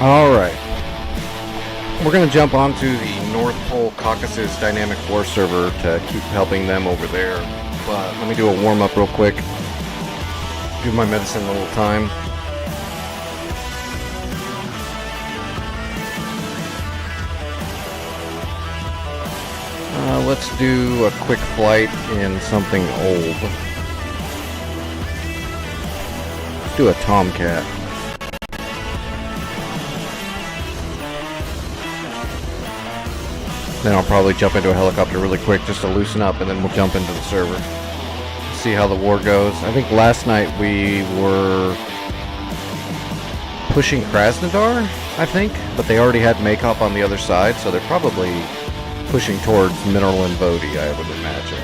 Alright. We're going to jump onto the North Pole Caucasus Dynamic War server to keep helping them over there. But let me do a warm-up real quick. Give my medicine a little time. Let's do a quick flight in something old. Let's do a Tomcat. Then I'll probably jump into a helicopter really quick just to loosen up, and then we'll jump into the server. See how the war goes. I think last night we were pushing Krasnodar, I think, but they already had Makop on the other side, so they're probably pushing towards Mineral and Bodhi, I would imagine.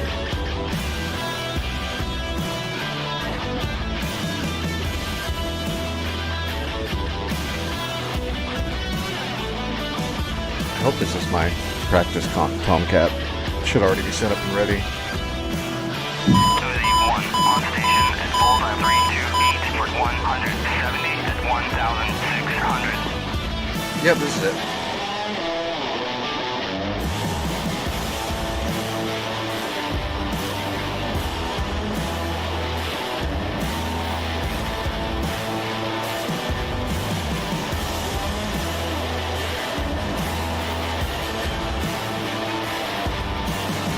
I hope this is my practice Tomcat. Should already be set up and ready. Timothy 1 on station at Bullseye 328 for 170 at 1,600. Yep, this is it.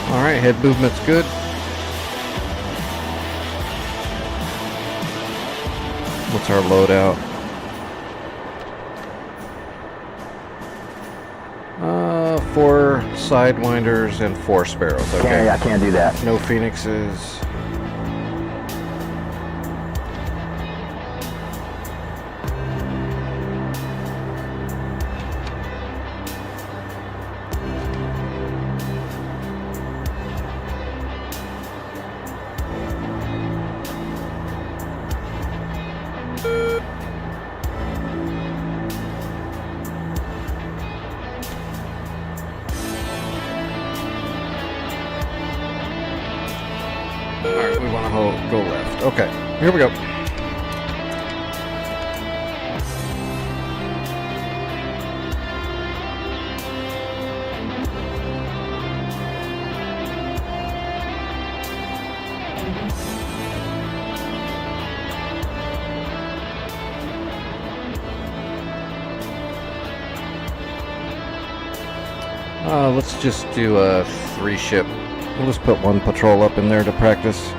Alright, head movement's good. What's our loadout? 4 Sidewinders and 4 Sparrows. Okay. I can't do that. No Phoenixes. Alright, we want to go left. Okay, here we go. Let's just do a 3-ship. We'll just put 1 patrol up in there to practice.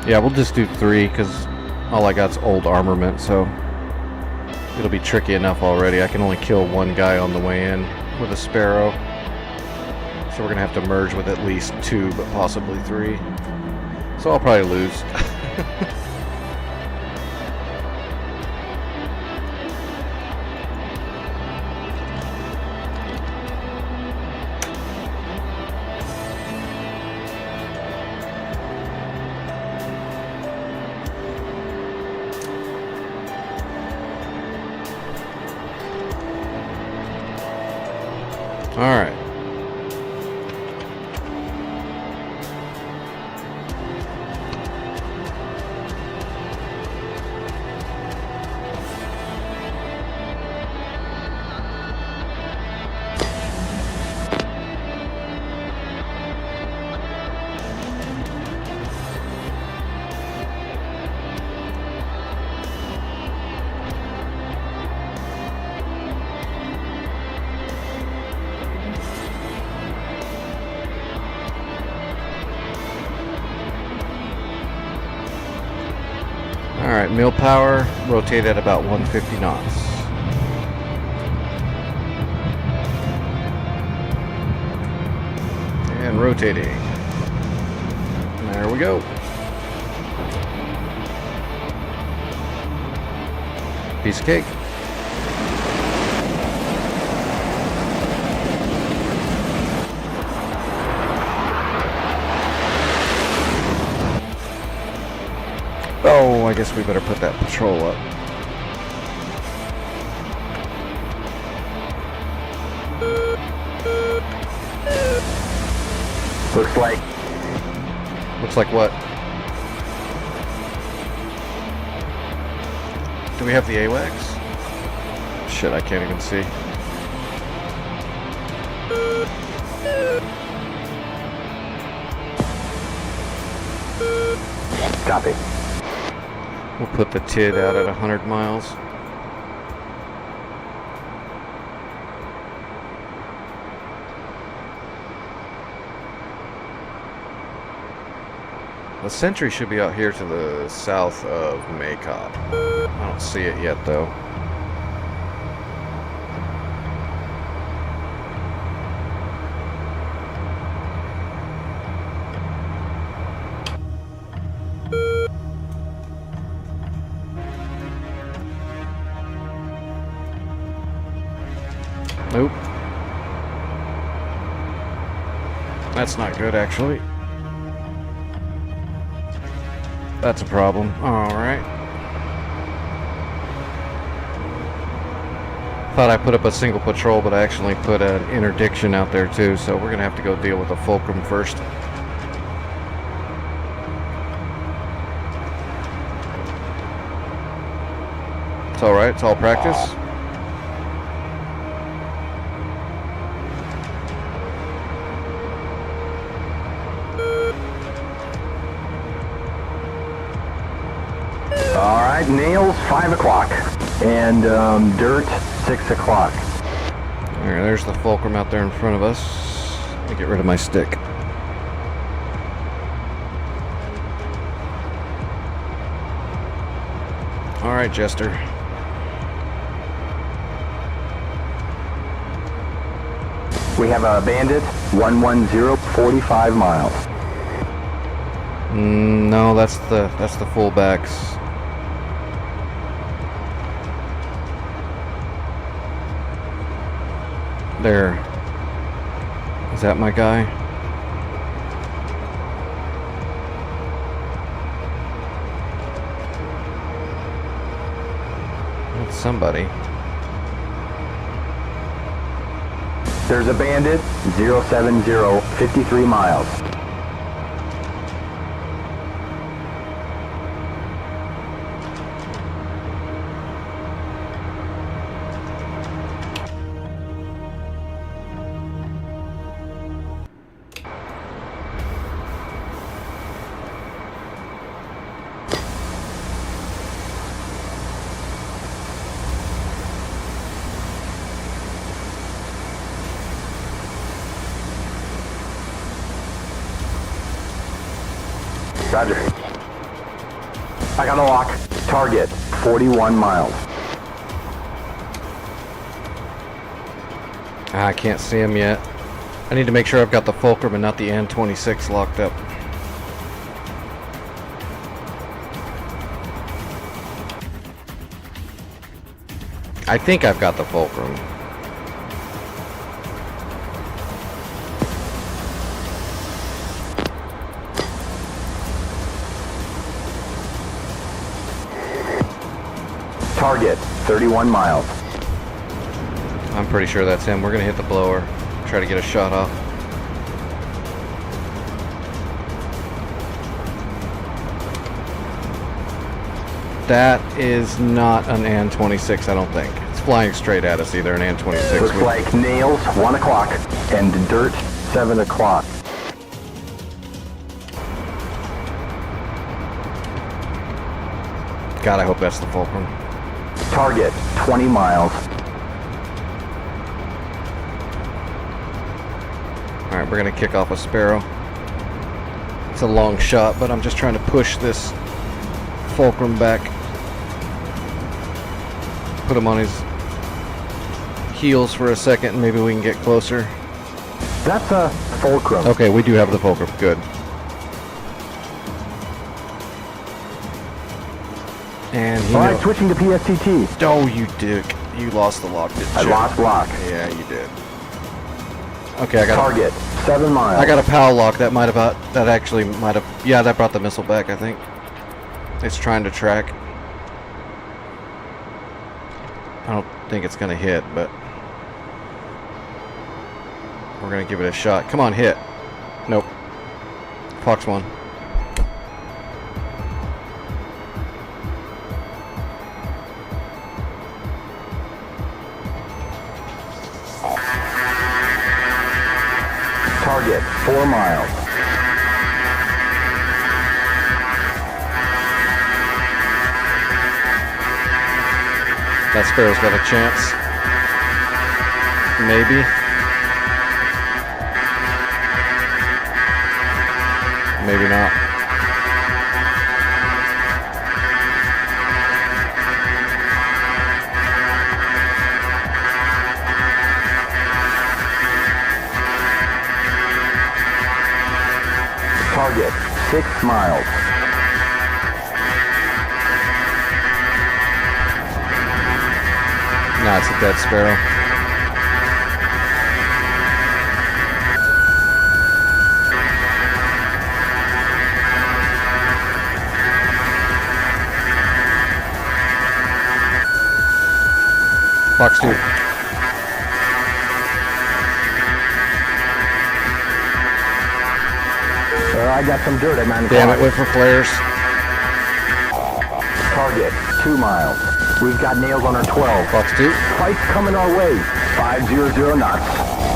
Yeah, we'll just do 3 because all I got's old armament, so it'll be tricky enough already. I can only kill 1 guy on the way in with a Sparrow, so we're gonna have to merge with at least 2, but possibly 3. So I'll probably lose. All right. Alright, mill power, rotate at about 150 knots. And rotating. There we go. Piece of cake. Oh, I guess we better put that patrol up. Looks like Looks like what? Do we have the AWACS? Shit, I can't even see. copy. We'll put the TID out at 100 miles. The Sentry should be out here to the south of Maycop. I don't see it yet, though. Nope. That's not good, actually. That's a problem. Alright. Thought I put up a single patrol, but I actually put an interdiction out there too, so we're gonna have to go deal with the Fulcrum first. It's alright, it's all practice. All right, nails 5 o'clock, and dirt 6 o'clock. Alright, there's the Fulcrum out there in front of us. Let me get rid of my stick. Alright, Jester. We have a Bandit 110, 45 miles. No, that's the fullbacks. There. Is that my guy? That's somebody. There's a Bandit 070, 53 miles. Roger. I got a lock. Target 41 miles. I can't see him yet. I need to make sure I've got the Fulcrum and not the N26 locked up. I think I've got the Fulcrum. Target 31 miles. I'm pretty sure that's him. We're gonna hit the blower. Try to get a shot off. That is not an An-26, I don't think. It's flying straight at us, either an An-26. Looks like nails 1 o'clock and dirt 7 o'clock. God, I hope that's the Fulcrum. Target 20 miles. Alright, we're gonna kick off a Sparrow. It's a long shot, but I'm just trying to push this Fulcrum back. put him on his heels for a second and maybe we can get closer. That's a Fulcrum. Okay, we do have the Fulcrum. Good. And he All right, knows. switching to PSTT. Oh, you dick. You lost the lock, didn't you? I lost lock. Yeah, you did. Okay, I got Target, 7 miles. I got a PAL lock that actually might have, yeah, that brought the missile back, I think. It's trying to track. I don't think it's gonna hit, but we're gonna give it a shot. Come on, hit. Nope. Fox 1. Target, 4 miles. That Sparrow's got a chance. Maybe. Maybe not. Target, 6 miles. Nah, it's a dead Sparrow. Fox 2. I got some dirt at 9 o'clock. Damn it, wait for flares. Target, 2 miles. We've got nails on our 12. Fox 2. Fight's coming our way. 500 knots.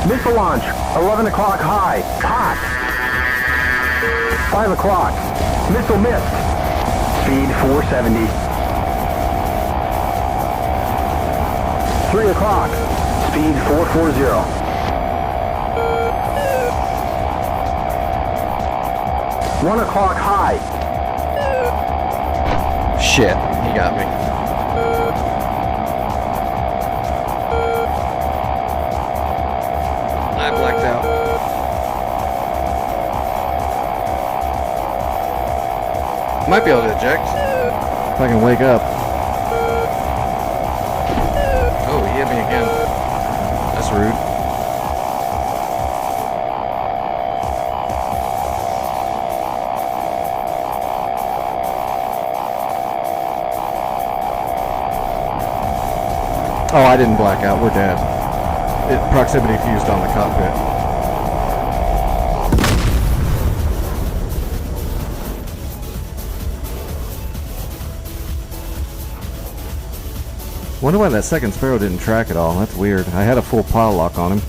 Missile launch, 11 o'clock high. Hot. 5 o'clock. Missile missed. Speed 470. 3 o'clock. Speed 440. 1 o'clock high. Shit, he got me. I blacked out. Might be able to eject. If I can wake up. Oh, he hit me again. That's rude. Oh, I didn't black out. We're dead. It proximity fused on the cockpit. Wonder why that second Sparrow didn't track at all. That's weird. I had a full pile lock on him.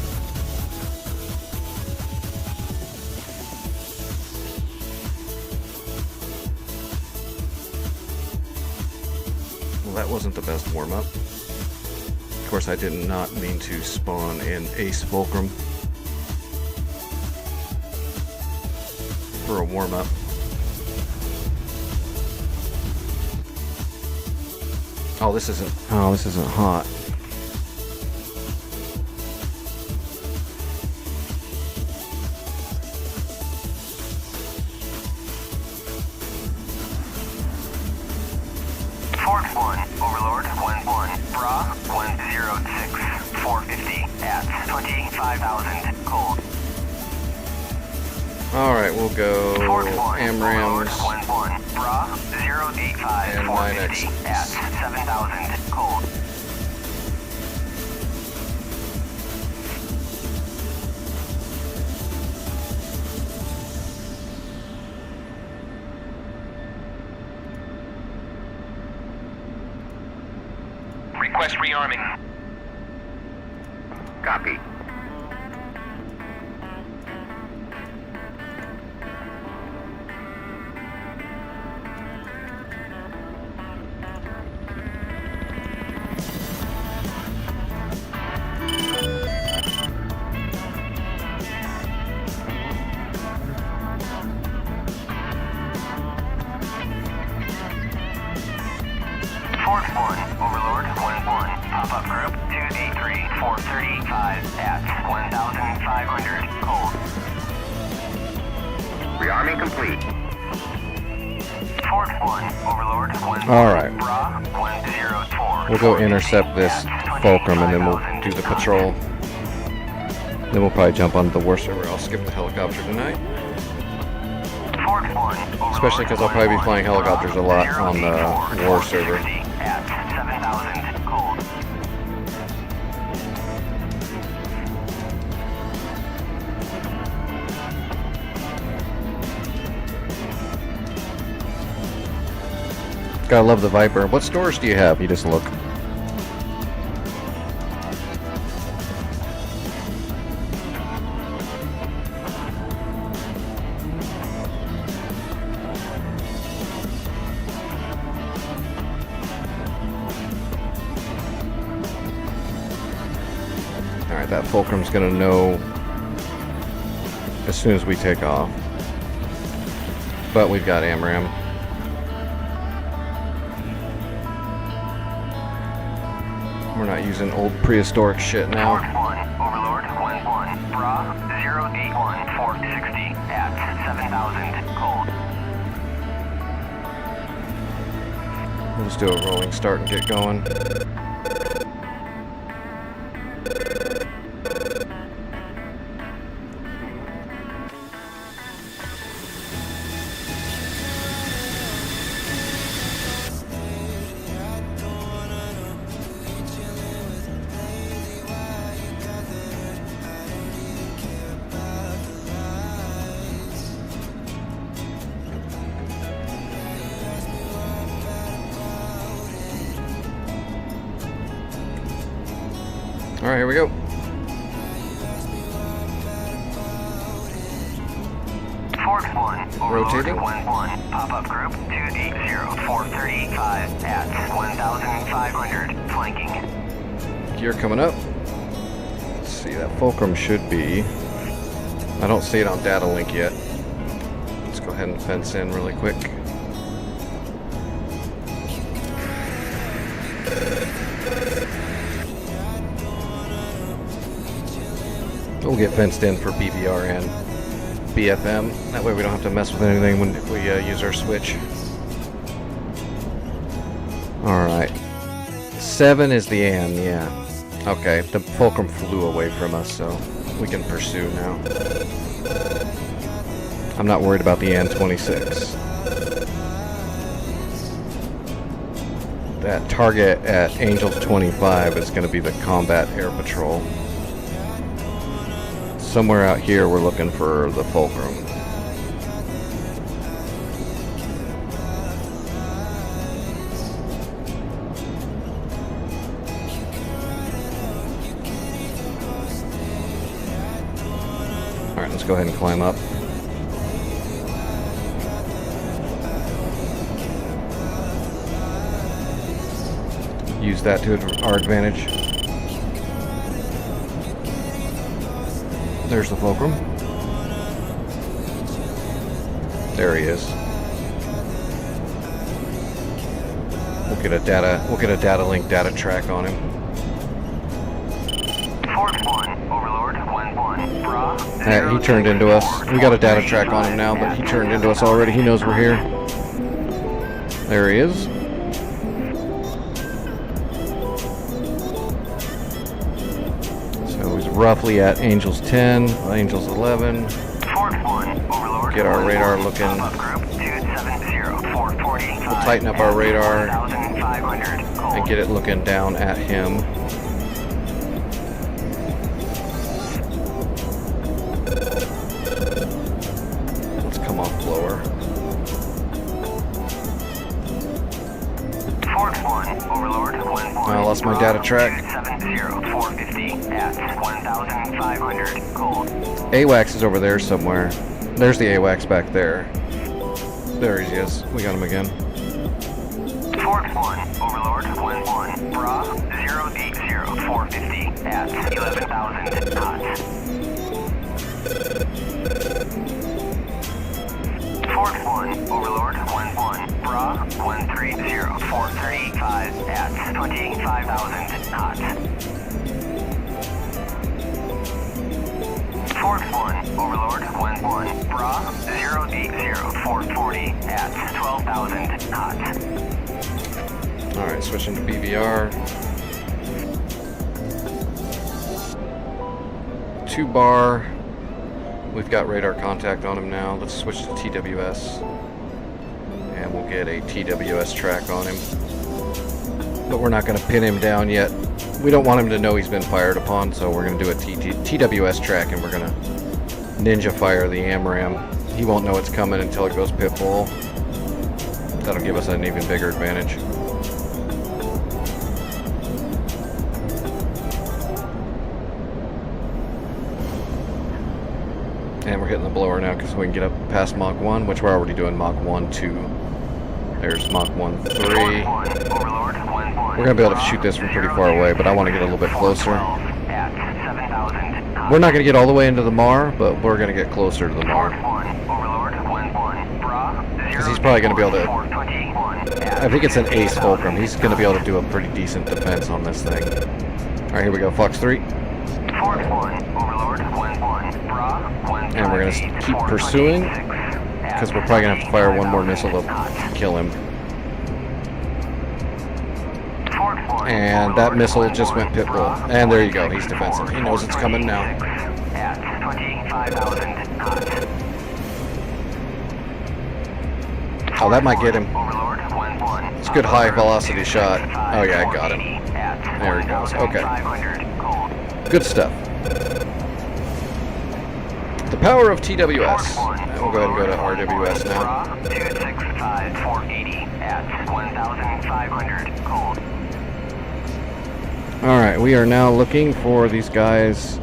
Well, that wasn't the best warm-up. Of course, I did not mean to spawn an Ace Fulcrum for a warm-up. Oh, this isn't hot. Fort 1, Overlord 1-1, Bra 106, 450 at 25,000 cold. Alright, we'll go Fort 1, Overlord AMRAMs 1-1, Bra 085, and 450 9X. at 7,000 cold. Request rearming. Copy. Fort 1, Overlord 1-1. 435 at 1,500. Cold. Rearming complete. Fort 1, Overlord 1. All right. Bra 104. We'll go intercept this Fulcrum and then we'll do the patrol. Then we'll probably jump on the war server. I'll skip the helicopter tonight. Fort 1, Overlord, Especially because I'll probably be flying helicopters a lot on the war server. At 7,000. Cold. Gotta love the Viper. What stores do you have? You just look. Alright, that Fulcrum's gonna know as soon as we take off. But we've got AMRAAM. We're not using old prehistoric shit now. Fort 1, Overlord 1-1. Bra 081 460 at 7,000. Cold. We'll just do a rolling start and get going. All right, here we go. Fort 1, Overlord Rotating. 1-1. Pop-up group 280 435 at 1,500. Flanking. Gear coming up. Let's see, that Fulcrum should be. I don't see it on data link yet. Let's go ahead and fence in really quick. We'll get fenced in for BBR and BFM. That way we don't have to mess with anything if we use our switch. Alright. 7 is the AN, yeah. Okay, the Fulcrum flew away from us, so we can pursue now. I'm not worried about the AN-26. That target at Angels 25 is going to be the Combat Air Patrol. Somewhere out here we're looking for the Fulcrum. Alright, let's go ahead and climb up. Use that to our advantage. There's the Fulcrum. There he is. We'll get a data link data track on him. Fort 1, Overlord 1-1. Bra He turned into us. We got a data track on him now, but he turned into us already. He knows we're here. There he is. So he's roughly at Angels 10, Angels 11. Fort 1, Overlord. Get our radar looking. Pop-up group 270 445 We'll tighten up our radar 1,500. and get it looking down at him. Let's come off blower. Fort 1, Overlord 1-1. I lost my data track. 270 450 at 1,500. Cold. AWACS is over there somewhere. There's the AWACS back there. There he is. We got him again. Fort 1, Overlord 1-1. Bra 080 450 at 11,000 knots. Fort 1, Overlord 1-1. Bra 130 435 at 25,000 knots. Fort 1, Overlord, wind 1, Bra, 080, 440 at 12,000 knots. Alright, switching to BVR. 2 bar. We've got radar contact on him now. Let's switch to TWS. And we'll get a TWS track on him. But we're not going to pin him down yet. We don't want him to know he's been fired upon, so we're going to do a TWS track and we're going to ninja fire the AMRAAM. He won't know it's coming until it goes pit bull. That'll give us an even bigger advantage. And we're hitting the blower now because we can get up past Mach 1, which we're already doing Mach 1, 2. There's Mach 1, 3. We're going to be able to shoot this from pretty far away, but I want to get a little bit closer. We're not going to get all the way into the MAR, but we're going to get closer to the MAR. Because he's probably going to be able to... I think it's an ace fulcrum. He's going to be able to do a pretty decent defense on this thing. Alright, here we go. Fox 3. And we're going to keep pursuing, because we're probably going to have to fire one more missile to kill him. And that missile just went pit bull. And there you go, he's defensive. He knows it's coming now. Oh, that might get him. It's a good high velocity shot. Oh yeah, I got him. There he goes. Okay. Good stuff. The power of TWS. And we'll go ahead and go to RWS now. 265-480 at 1,500 cold. Alright, we are now looking for these guys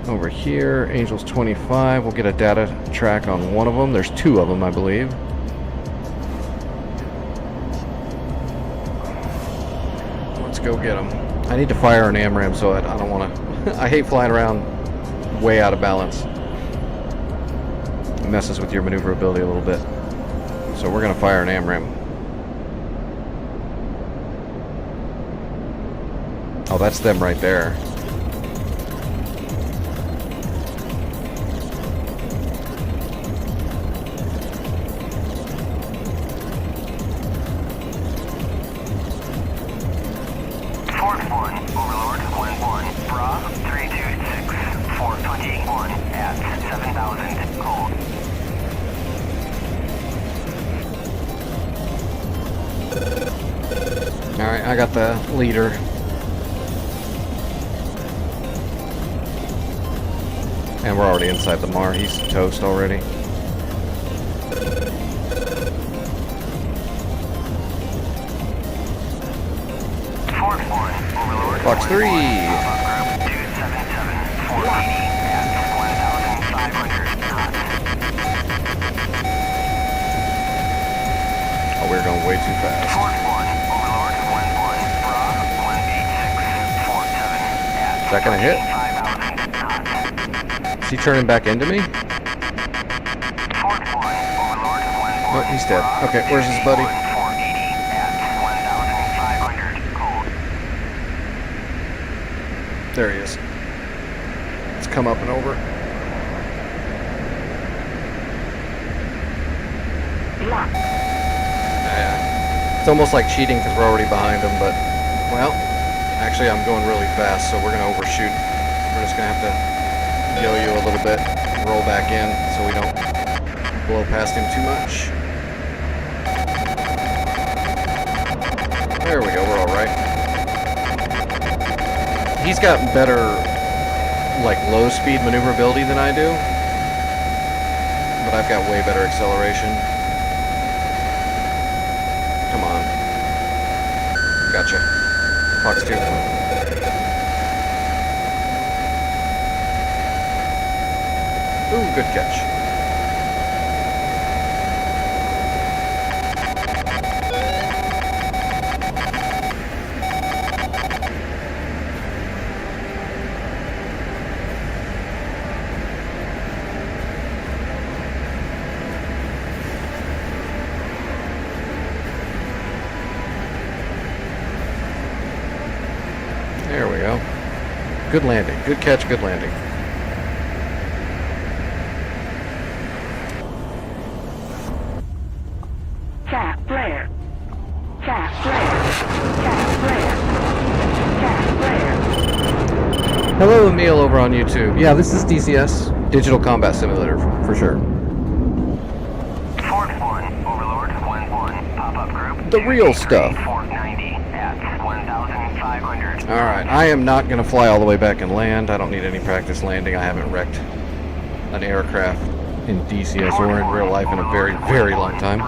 over here. Angels 25. We'll get a data track on one of them. There's 2 of them, I believe. Let's go get them. I need to fire an AMRAAM, so I don't want to... I hate flying around way out of balance. It messes with your maneuverability a little bit. So we're going to fire an AMRAAM. Oh, that's them right there. Fort 1, Overlord, wind 1, Bra, 326, 421 at 7,000 cold. Alright, I got the leader. And we're already inside the MAR. He's toast already. Fort 1, Overlord, Fox 3. 277-480 at 1,500 knots. Oh, we're going way too fast. Fort 1, Overlord, wind 1, Bra, 186-47 at Is that gonna hit? 5,000 knots. Is he turning back into me? Fort 1, Overlord, wind 1, Oh, he's dead. Okay, where's his buddy? 480 at 1,500 cold. There he is. Let's come up and over. Yeah. It's almost like cheating because we're already behind him, but, well, actually I'm going really fast, so we're going to overshoot. We're just going to have to yo-yo a little bit, roll back in so we don't blow past him too much. There we go, we're all right. He's got better, like, low-speed maneuverability than I do, but I've got way better acceleration. Come on. Gotcha. Fox 2. Ooh, good catch. There we go. Good landing. Good catch, good landing. Cat flare. Cat flare. Cat flare. Cat flare. Hello, Emil over on YouTube. Yeah, this is DCS, Digital Combat Simulator, for sure. Fort 1, Overlord 1-1, pop-up group. The real stuff. Fort 90 at 1,500. Alright, I am not going to fly all the way back and land. I don't need any practice landing. I haven't wrecked an aircraft in DCS or in real life in a very, very long time.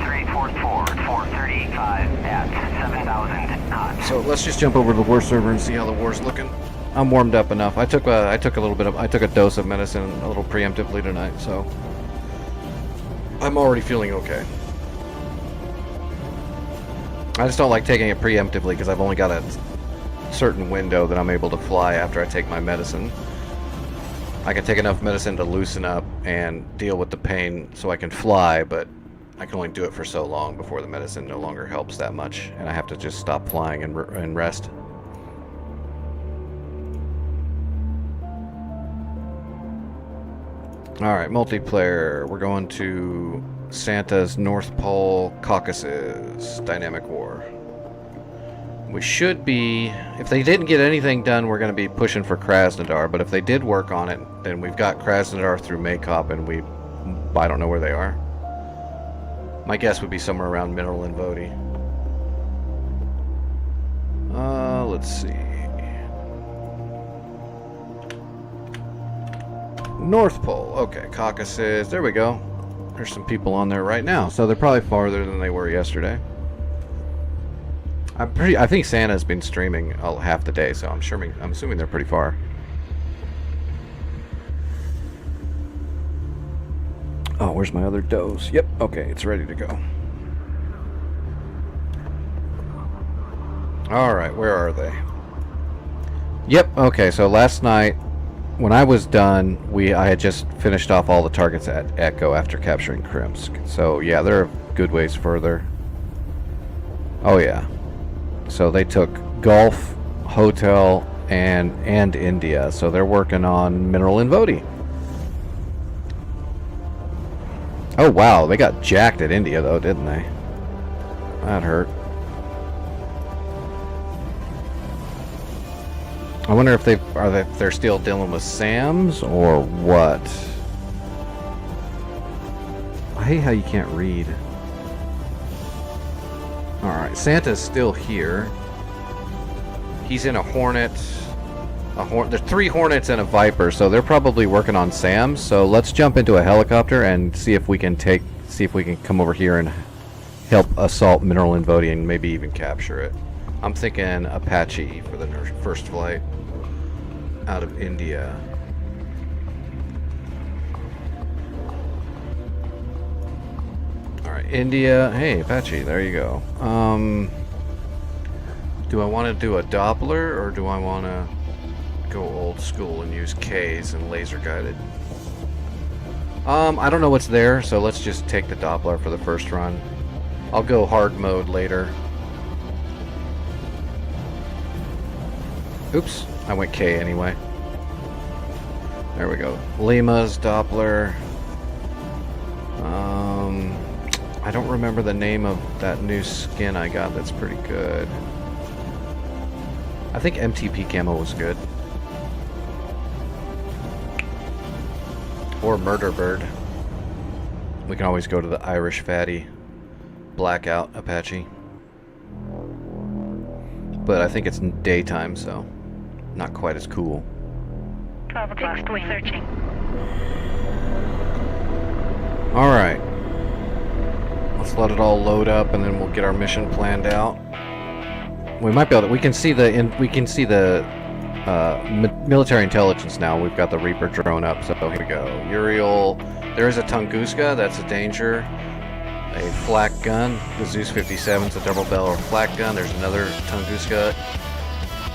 344, 435 at 7,000 knots. So let's just jump over to the war server and see how the war's looking. I'm warmed up enough. I took a dose of medicine a little preemptively tonight, so I'm already feeling okay. I just don't like taking it preemptively because I've only got a certain window that I'm able to fly after I take my medicine. I can take enough medicine to loosen up and deal with the pain so I can fly, but I can only do it for so long before the medicine no longer helps that much, and I have to just stop flying and rest. Alright, multiplayer. We're going to Santa's North Pole Caucasus Dynamic War. We should be... If they didn't get anything done, we're going to be pushing for Krasnodar, but if they did work on it, then we've got Krasnodar through Maykop, and I don't know where they are. My guess would be somewhere around Mineral and Vodi. Let's see. North Pole. Okay, Caucasus. There we go. There's some people on there right now, so they're probably farther than they were yesterday. I think Santa's been streaming half the day, so I'm assuming they're pretty far. Oh, where's my other dose? Yep, okay, it's ready to go. Alright, where are they? Yep, okay, so last night, when I was done, I had just finished off all the targets at Echo after capturing Krimsk. So, yeah, they're a good ways further. Oh, yeah. So they took Gulf, Hotel, and India. So they're working on Mineral and Vodi. Oh wow, they got jacked at India though, didn't they? That hurt. I wonder if they're still dealing with SAMs or what. I hate how you can't read. Alright, Santa's still here. He's in a Hornet. There's 3 Hornets and a Viper, so they're probably working on SAMs. So let's jump into a helicopter and see if we can come over here and help assault Mineral and Vodi and maybe even capture it. I'm thinking Apache for the first flight out of India. Alright, India. Hey, Apache, there you go. Do I want to do a Doppler or do I want to go old school and use Ks and laser guided? I don't know what's there, so let's just take the Doppler for the first run. I'll go hard mode later. Oops, I went K anyway. There we go. Lima's Doppler. I don't remember the name of that new skin I got that's pretty good. I think MTP camo was good. Or Murder Bird. We can always go to the Irish Fatty Blackout Apache. But I think it's daytime, so not quite as cool. 12 o'clock, searching. Alright. Let's let it all load up and then we'll get our mission planned out. We might be able to, we can see the military intelligence now. We've got the Reaper drone up, so here we go. Uriel, there is a Tunguska, that's a danger. A flak gun, the Zeus 57's a double barrel flak gun. There's another Tunguska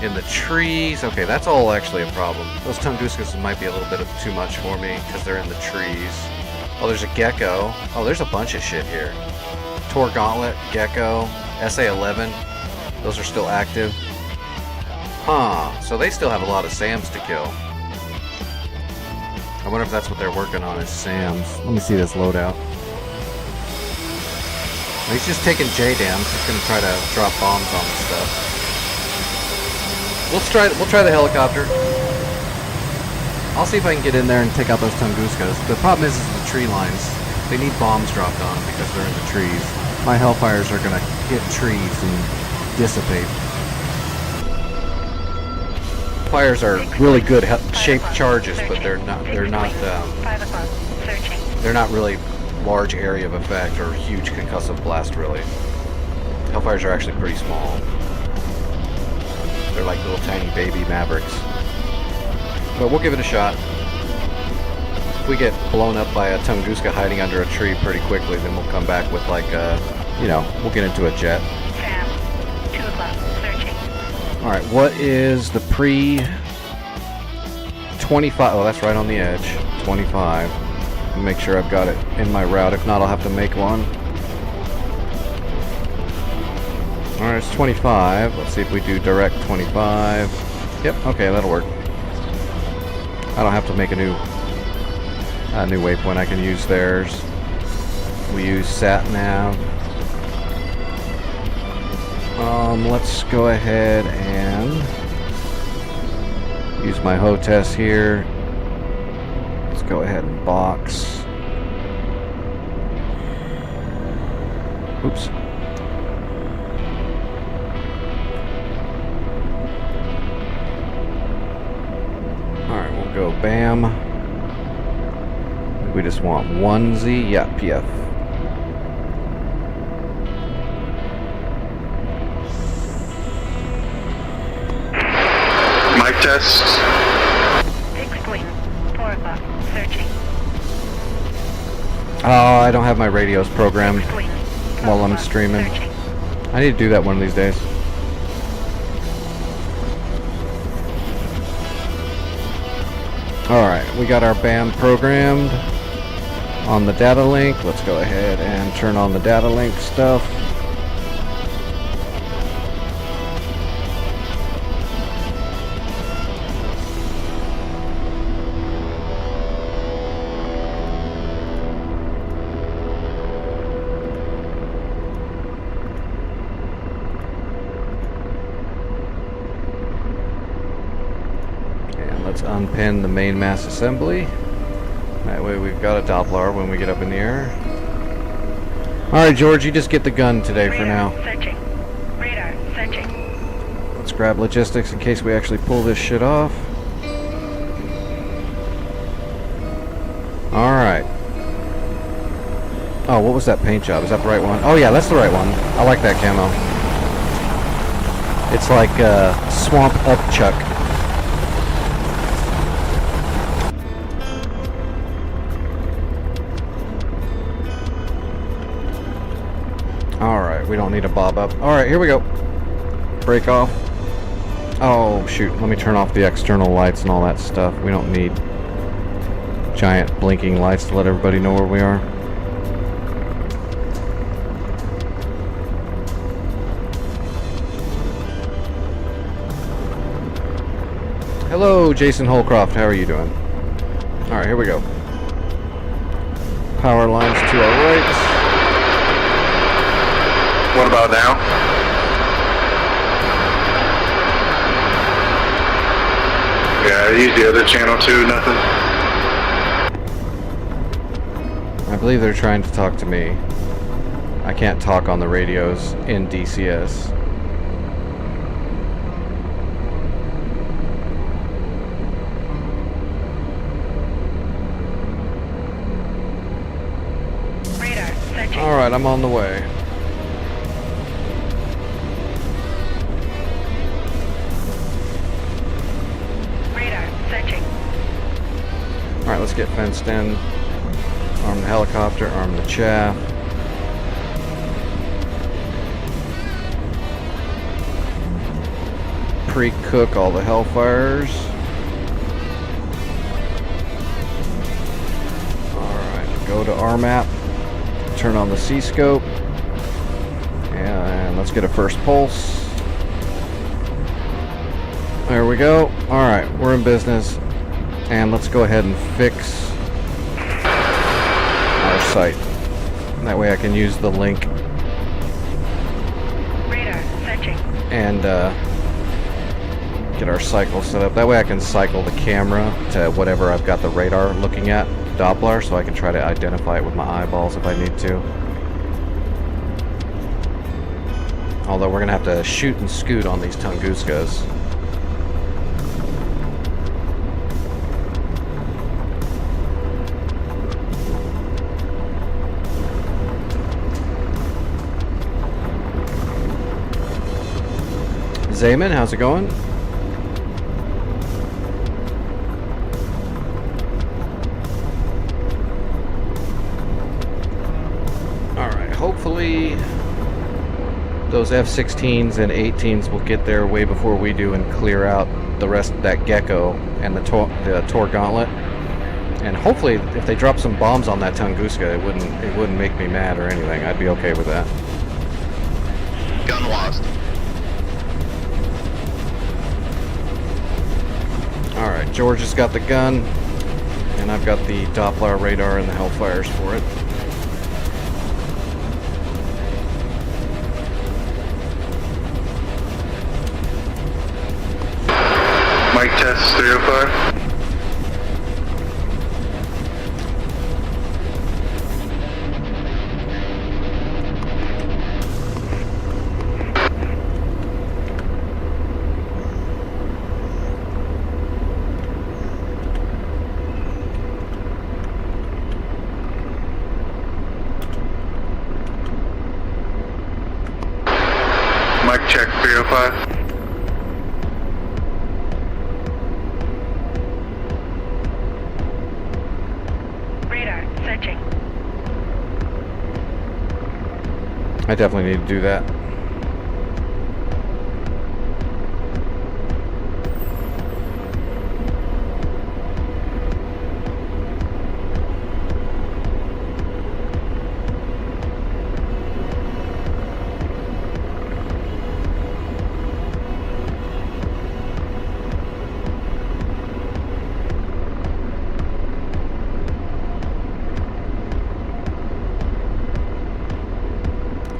in the trees. Okay, that's all actually a problem. Those Tunguskas might be a little bit of too much for me because they're in the trees. Oh, there's a Gecko. Oh, there's a bunch of shit here. Tor Gauntlet, Gecko, SA-11. Those are still active. Huh, so they still have a lot of SAMs to kill. I wonder if that's what they're working on is SAMs. Let me see this loadout. He's just taking JDAMs. He's gonna try to drop bombs on the stuff. We'll try the helicopter. I'll see if I can get in there and take out those Tunguskas. The problem is the tree lines. They need bombs dropped on them because they're in the trees. My Hellfires are gonna hit trees and dissipate. Fires are really good shaped charges, but they're not 5 o'clock. Searching. they're not really large area of effect or huge concussive blast really. Hellfires are actually pretty small. They're like little tiny baby Mavericks. But we'll give it a shot. If we get blown up by a Tunguska hiding under a tree pretty quickly, then we'll come back with like we'll get into a jet. Sam. 2 o'clock. Searching. Alright, what is the pre 25? Oh, that's right on the edge. 25. Make sure I've got it in my route. If not, I'll have to make one. Alright, it's 25. Let's see if we do direct 25. Yep, okay, that'll work. I don't have to make a new waypoint. I can use theirs. We use SatNav. Let's go ahead and use my HOTES here. Let's go ahead and box. Oops. Alright, we'll go BAM. We just want 1Z. Yeah, PF. Mic test. Fixed wing. 4 o'clock. Searching. Oh, I don't have my radios programmed Fixed wing. 12 while I'm o'clock. streaming. Searching. I need to do that one of these days. Alright, we got our BAM programmed on the data link. Let's go ahead and turn on the data link stuff. Let's unpin the main mass assembly. That way we've got a Doppler when we get up in the air. Alright, George, you just get the gun today for now. Searching. Radar. Searching. Let's grab logistics in case we actually pull this shit off. Alright. Oh, what was that paint job? Is that the right one? Oh yeah, that's the right one. I like that camo. It's like Swamp Upchuck. Alright, we don't need a bob up. Alright, here we go. Break off. Oh, shoot. Let me turn off the external lights and all that stuff. We don't need giant blinking lights to let everybody know where we are. Hello, Jason Holcroft. How are you doing? Alright, here we go. Power lines to our right. What about now? Yeah, I use the other channel too, nothing. I believe they're trying to talk to me. I can't talk on the radios in DCS. Radar. Searching. Alright, I'm on the way. Radar. Searching. Alright, let's get fenced in. Arm the helicopter, arm the chaff. Pre-cook all the Hellfires. Alright, go to RMAP. Turn on the C-scope. And let's get a first pulse. There we go. Alright, we're in business. And let's go ahead and fix our site. That way I can use the link searching. and get our cycle set up. That way I can cycle the camera to whatever I've got the radar looking at, Doppler, so I can try to identify it with my eyeballs if I need to. Although we're going to have to shoot and scoot on these Tunguskas. Zayman, how's it going? Alright, hopefully those F-16s and 18s will get there way before we do and clear out the rest of that Gecko and the Tor Gauntlet. And hopefully if they drop some bombs on that Tunguska, it wouldn't make me mad or anything. I'd be okay with that. Gun lost. Alright, George has got the gun, and I've got the Doppler radar and the Hellfires for it. Mic test 305. Mic check 305. Radar searching. I definitely need to do that.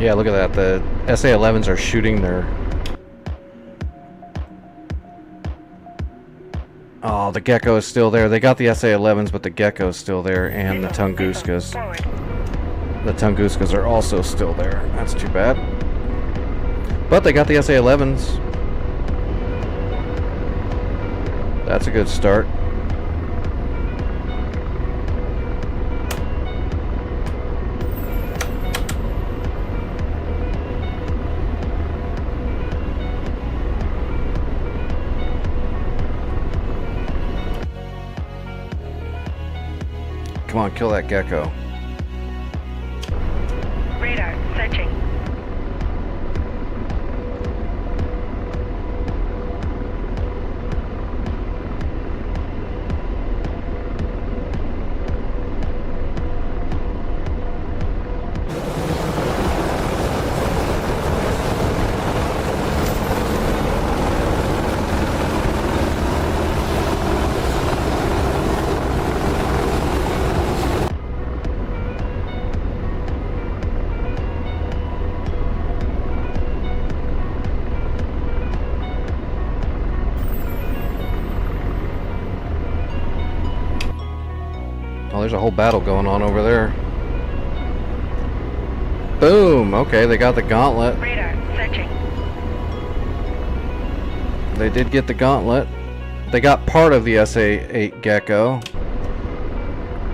Yeah, look at that. The SA-11s are shooting their... Oh, the Gecko is still there. They got the SA-11s, but the Gecko is still there, and the Tunguskas. Forward. The Tunguskas are also still there. That's too bad. But they got the SA-11s. That's a good start. Come on, kill that Gecko. Radar searching. Oh, there's a whole battle going on over there. Boom! Okay, they got the Gauntlet. Radar searching. They did get the Gauntlet. They got part of the SA-8 Gecko.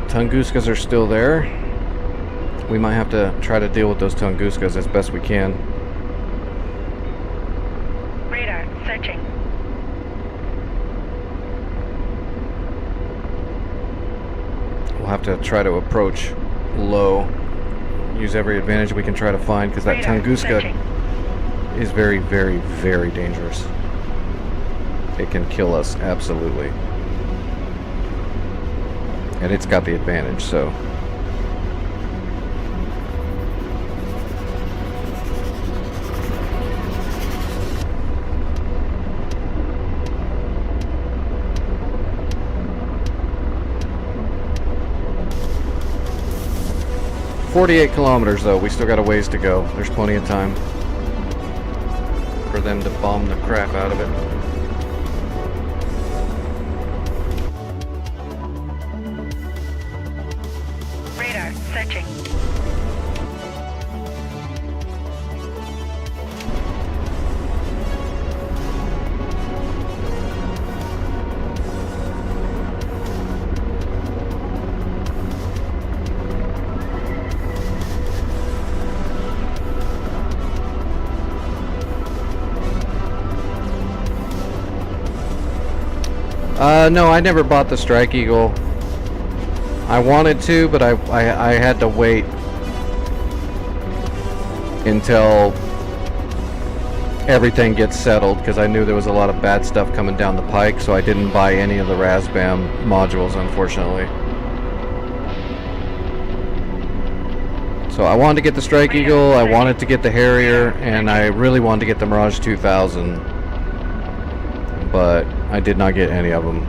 Tunguskas are still there. We might have to try to deal with those Tunguskas as best we can. Radar searching. We'll have to try to approach low. Use every advantage we can try to find, because that Radar Tunguska searching. is very, very, very dangerous. It can kill us, absolutely. And it's got the advantage, so... "48 kilometers, though. We still got a ways to go. There's plenty of time." for them to bomb the crap out of it. Radar searching. No, I never bought the Strike Eagle. I wanted to, but I had to wait until everything gets settled because I knew there was a lot of bad stuff coming down the pike, so I didn't buy any of the Razbam modules, unfortunately. So I wanted to get the Strike Eagle, I wanted to get the Harrier, and I really wanted to get the Mirage 2000, but I did not get any of them.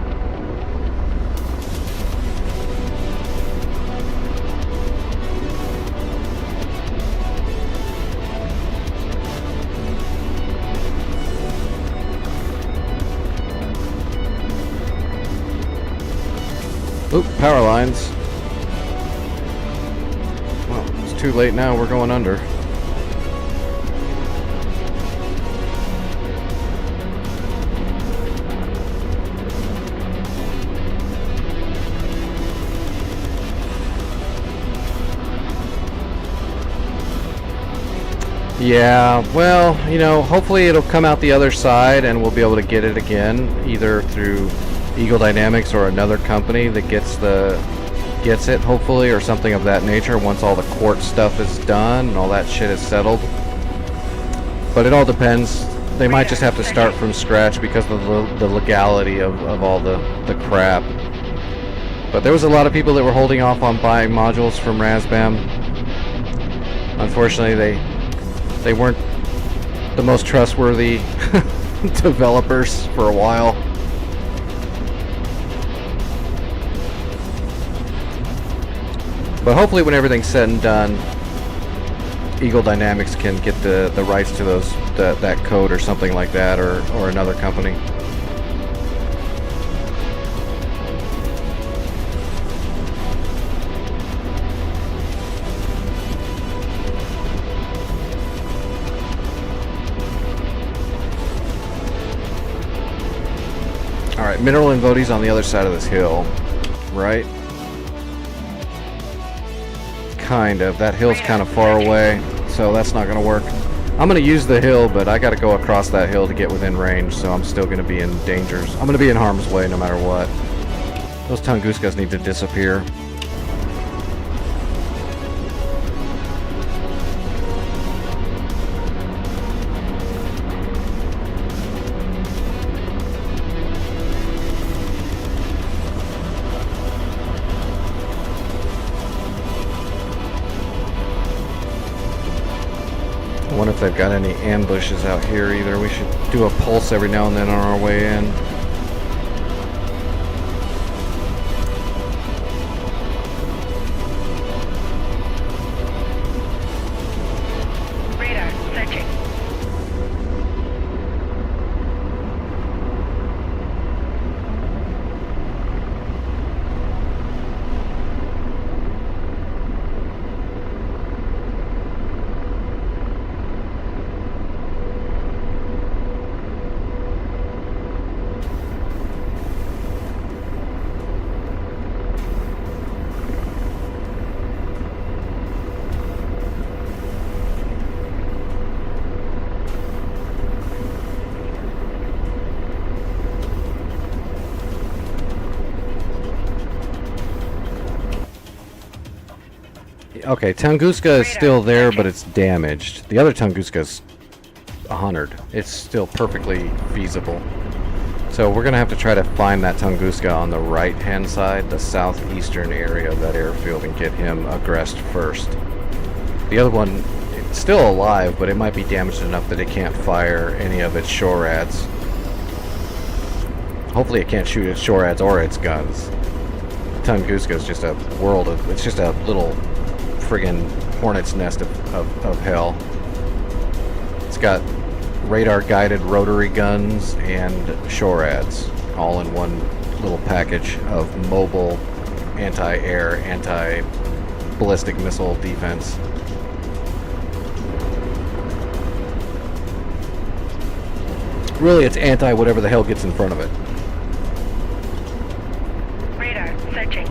Oop, power lines. Well, it's too late now, we're going under. Yeah, well, you know, hopefully it'll come out the other side and we'll be able to get it again, either through Eagle Dynamics or another company that gets it, hopefully, or something of that nature once all the court stuff is done and all that shit is settled. But it all depends. They might just have to start from scratch because of the legality of all the crap. But there was a lot of people that were holding off on buying modules from Razbam. Unfortunately, they weren't the most trustworthy developers for a while. But hopefully when everything's said and done, Eagle Dynamics can get the rights to that code or something like that, or another company. Alright, Mineral and Voti's on the other side of this hill, right? Kind of. That hill's kind of far away, so that's not going to work. I'm going to use the hill, but I got to go across that hill to get within range, so I'm still going to be in dangers. I'm going to be in harm's way no matter what. Those Tunguskas need to disappear. I wonder if they've got any ambushes out here either. We should do a pulse every now and then on our way in. Radar searching. Okay, Tunguska is still there, but it's damaged. The other Tunguska's 100. It's still perfectly feasible. So we're going to have to try to find that Tunguska on the right-hand side, the southeastern area of that airfield, and get him aggressed first. The other one, it's still alive, but it might be damaged enough that it can't fire any of its SHORADs. Hopefully it can't shoot its SHORADs or its guns. Tunguska is just a world of... It's just a little friggin' hornet's nest of hell. It's got radar guided rotary guns and SHORADs, all in one little package of mobile anti-air, anti-ballistic missile defense. Really, it's anti whatever the hell gets in front of it. Radar searching.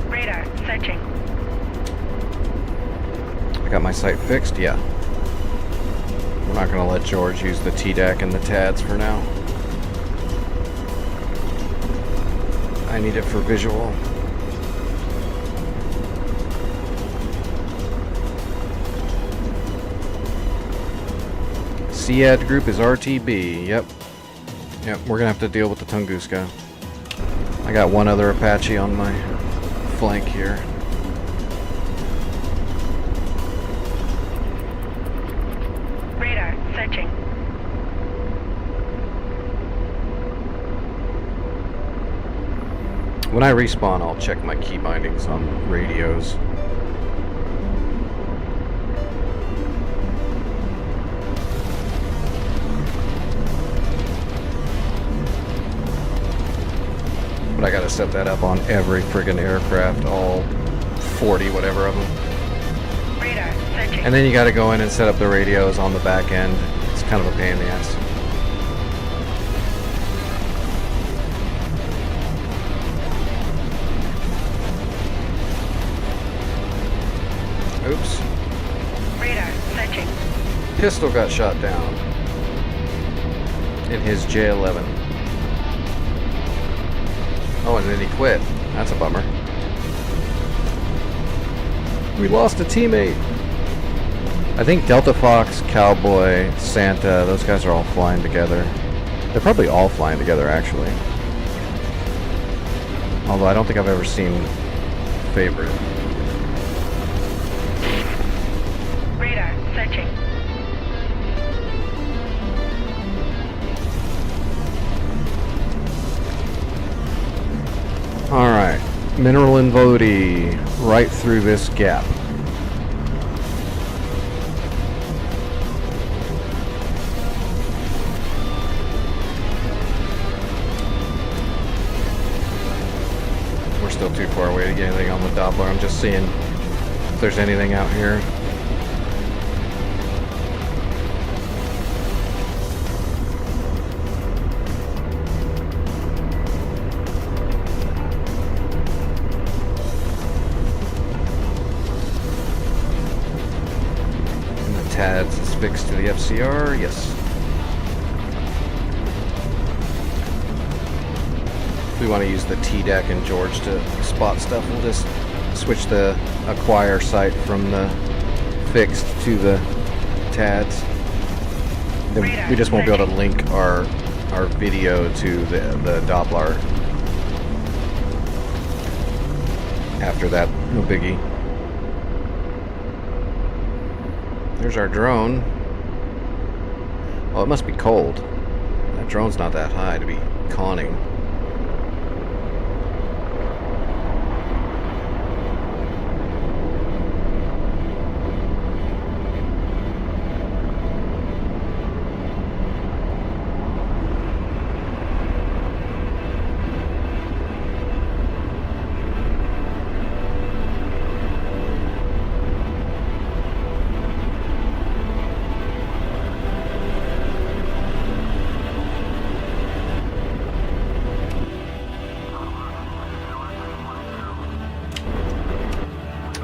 Radar searching. I got my sight fixed, yeah. We're not going to let George use the TDAC and the TADS for now. I need it for visual. SEAD group is RTB, yep. Yep, we're gonna have to deal with the Tunguska. I got one other Apache on my flank here. Radar searching. When I respawn, I'll check my key bindings on radios. But I gotta set that up on every friggin' aircraft, all 40 whatever of them. Radar searching. And then you gotta go in and set up the radios on the back end. It's kind of a pain in the ass. Oops. Radar searching. Pistol got shot down in his J11. Oh, and then he quit. That's a bummer. We lost a teammate. I think Delta Fox, Cowboy, Santa, those guys are all flying together. They're probably all flying together, actually. Although I don't think I've ever seen Favorite. Radar searching. Alright, Mineral and Vody, right through this gap. We're still too far away to get anything on the Doppler. I'm just seeing if there's anything out here. TADS is fixed to the FCR, yes. If we want to use the TDAC and George to spot stuff, we'll just switch the acquire sight from the fixed to the TADS. Then we just won't be able to link our video to the Doppler. After that, no biggie. There's our drone. Well, it must be cold. That drone's not that high to be conning.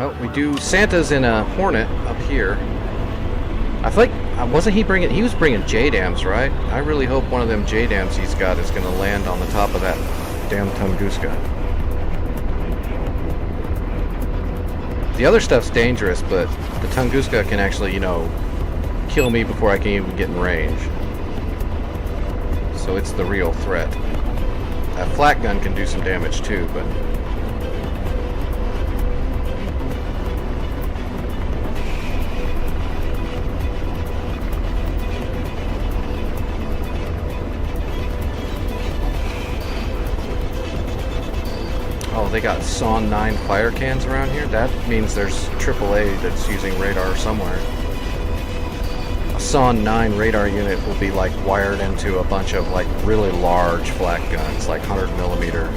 Oh, we do. Santa's in a Hornet up here. I feel like, wasn't he bringing, he was bringing JDAMs, right? I really hope one of them JDAMs he's got is going to land on the top of that damn Tunguska. The other stuff's dangerous, but the Tunguska can actually, you know, kill me before I can even get in range. So it's the real threat. That flak gun can do some damage too, but... Oh, they got SON 9 fire cans around here? That means there's AAA that's using radar somewhere. A SON 9 radar unit will be like wired into a bunch of like really large flak guns, like 100mm.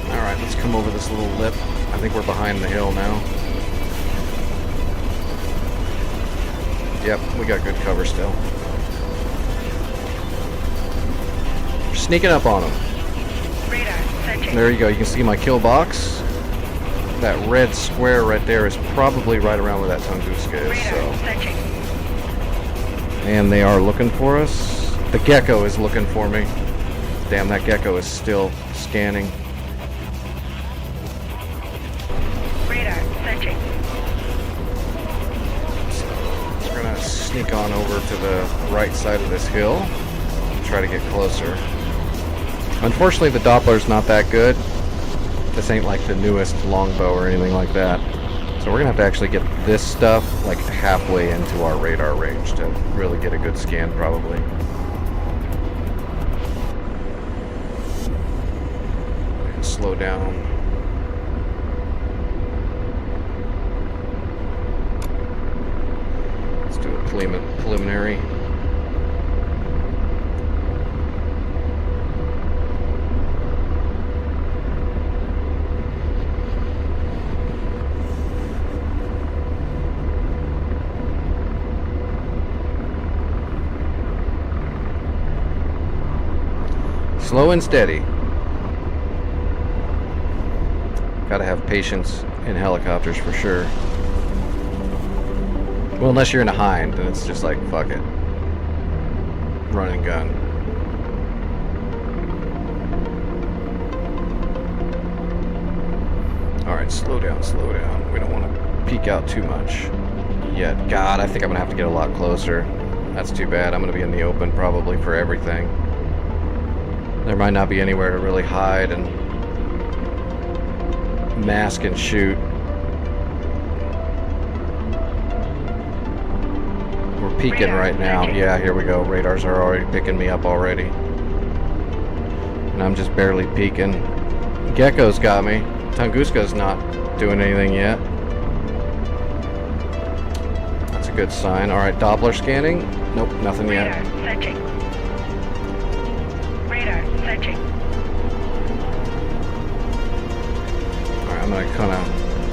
Alright, let's come over this little lip. I think we're behind the hill now. Yep, we got good cover still. Sneaking up on them. Radar searching. There you go. You can see my kill box. That red square right there is probably right around where that Tunguska is. Radar So, searching. and they are looking for us. The gecko is looking for me. Damn, that gecko is still scanning. Radar searching. So we're gonna sneak on over to the right side of this hill and try to get closer. Unfortunately, the Doppler's not that good. This ain't like the newest longbow or anything like that. So we're gonna have to actually get this stuff like halfway into our radar range to really get a good scan, probably. Slow down. Let's do a preliminary. Slow and steady. Gotta have patience in helicopters for sure. Well, unless you're in a Hind, then it's just like, fuck it. Run and gun. Alright, slow down, slow down. We don't want to peek out too much yet. God, I think I'm gonna have to get a lot closer. That's too bad. I'm gonna be in the open probably for everything. There might not be anywhere to really hide and mask and shoot. We're peeking right now. Yeah, here we go. Radars are already picking me up already. And I'm just barely peeking. Gecko's got me. Tunguska's not doing anything yet. That's a good sign. Alright, Doppler scanning. Nope, nothing yet. Radar searching. Radar searching. Alright,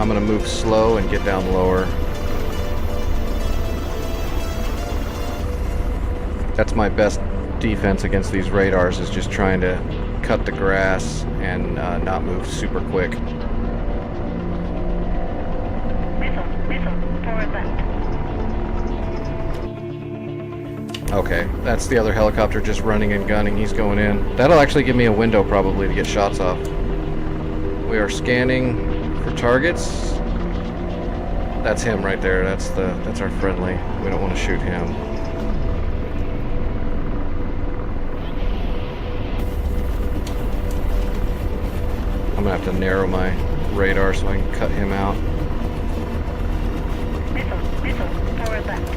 I'm gonna move slow and get down lower. That's my best defense against these radars, is just trying to cut the grass and not move super quick. Missile, forward left. Okay, that's the other helicopter just running and gunning. He's going in. That'll actually give me a window probably to get shots off. We are scanning for targets. That's him right there. That's our friendly. We don't want to shoot him. I'm gonna have to narrow my radar so I can cut him out. Missile, forward left.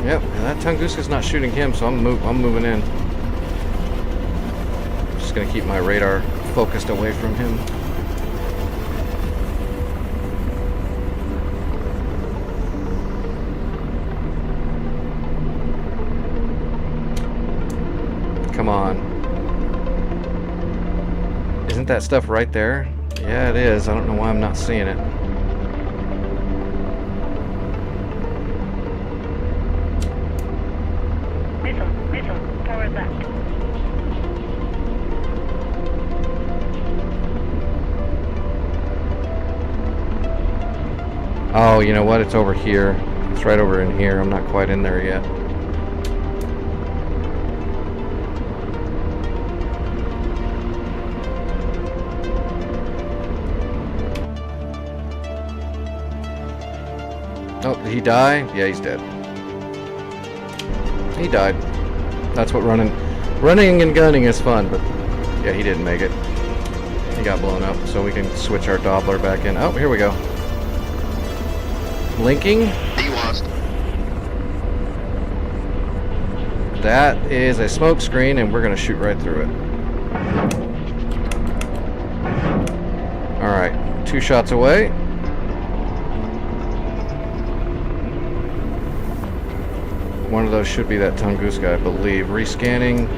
Yep, and that Tunguska's not shooting him, so I'm moving in. Just gonna keep my radar focused away from him. Come on. Isn't that stuff right there? Yeah, it is. I don't know why I'm not seeing it. Missile, forward left. Oh, you know what? It's over here. It's right over in here. I'm not quite in there yet. Oh, did he die? Yeah, he's dead. He died. That's what running and gunning is fun, but Yeah, he didn't make it. He got blown up, so we can switch our Doppler back in. Oh, here we go. Blinking. He lost. That is a smoke screen, and we're going to shoot right through it. Alright, 2 shots away. One of those should be that Tunguska, I believe. Rescanning.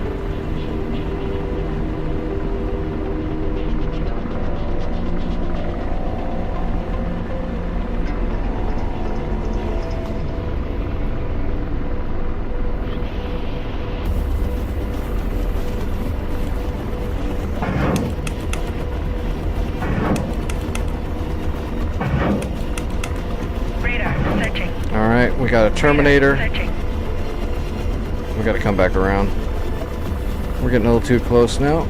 Radar searching. Alright, we got a Terminator. Searching. We gotta come back around. We're getting a little too close now.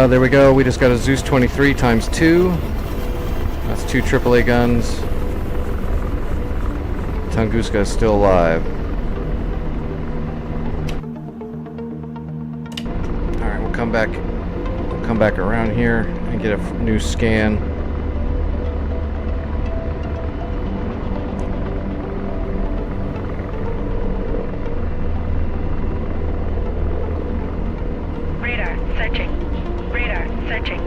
There we go. We just got a Zeus 23 times 2. That's 2 AAA guns. Tunguska is still alive. Alright, we'll come back. We'll come back around here and get a new scan. Radar searching. Radar searching.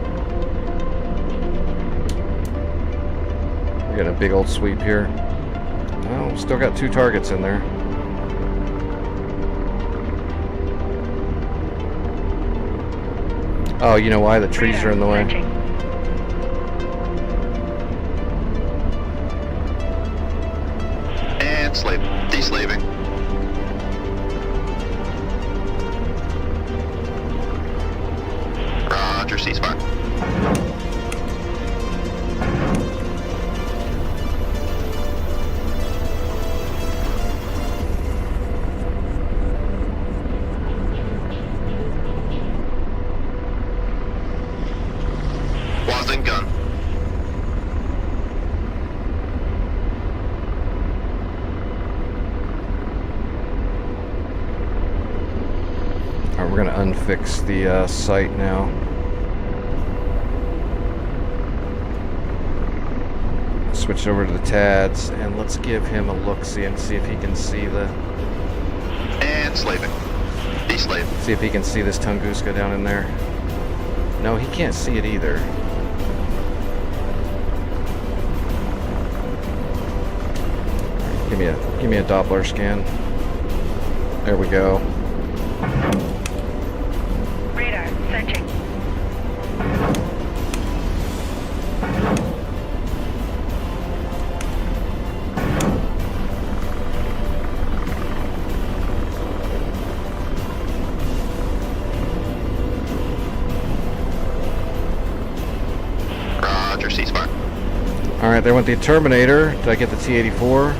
We're getting a big old sweep here. Well, still got 2 targets in there. Oh, you know why? The trees are in the way. Searching. And slave. Deslaving. Roger, ceasefire. Wasn't gun. Alright, we're gonna unfix the sight now. Switch over to the TADS and let's give him a look-see and see if he can see the. And slaving. Deslave. See if he can see this Tunguska down in there. No, he can't see it either. Give me a Doppler scan. There we go. Radar searching. Roger, ceasefire. Alright, there went the Terminator. Did I get the T-84?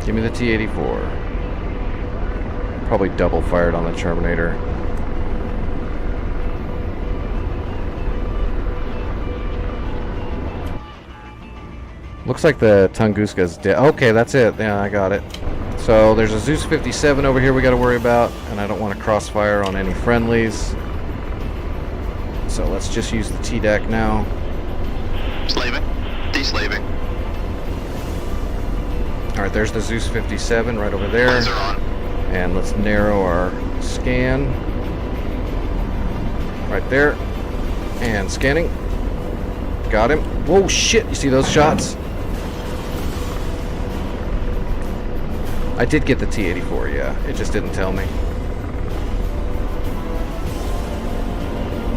Give me the T-84. Probably double fired on the Terminator. Looks like the Tunguska's dead. Okay, that's it. Yeah, I got it. So there's a Zeus 57 over here we got to worry about, and I don't want to crossfire on any friendlies. So let's just use the T-Deck now. Slaving. Deslaving. Alright, there's the Zeus 57 right over there. Laser on. And let's narrow our scan. Right there. And scanning. Got him. Whoa, shit! You see those shots? I did get the T-84, yeah. It just didn't tell me.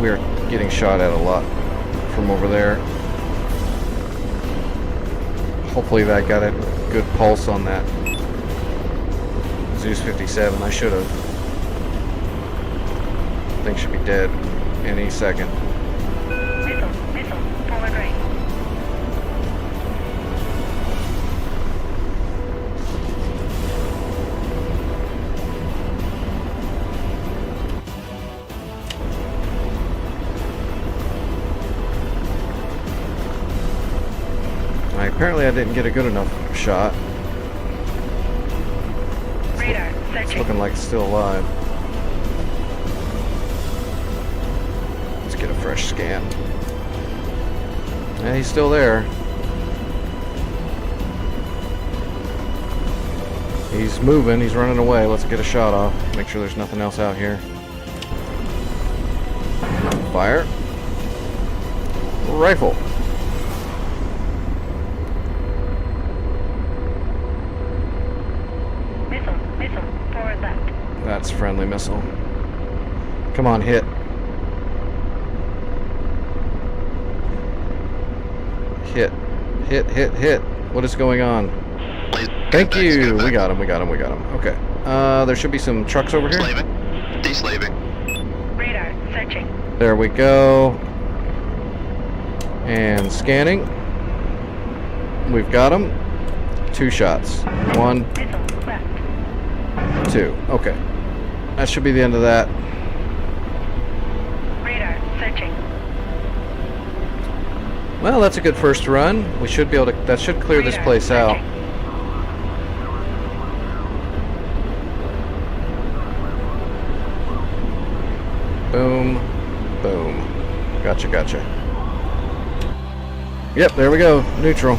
We're getting shot at a lot from over there. Hopefully that got a good pulse on that Zeus 57. I should have. Thing should be dead any second. Missile, forward right. Apparently I didn't get a good enough shot. Radar It's searching. looking like it's still alive. Let's get a fresh scan. Yeah, he's still there. He's moving, he's running away. Let's get a shot off. Make sure there's nothing else out here. Fire. Rifle. Missile, forward left. That's friendly missile. Come on, hit. Hit. Hit. What is going on? Thank you. We got him. Okay. There should be some trucks over here. Slaving. Deslaving. Radar searching. There we go. And scanning. We've got him. 2 shots. 1, Missile left. 2. Okay. That should be the end of that. Radar searching. Well, that's a good first run. We should be able to. That should clear this Radar place out. searching. Boom. Boom. Gotcha. Yep, there we go. Neutral.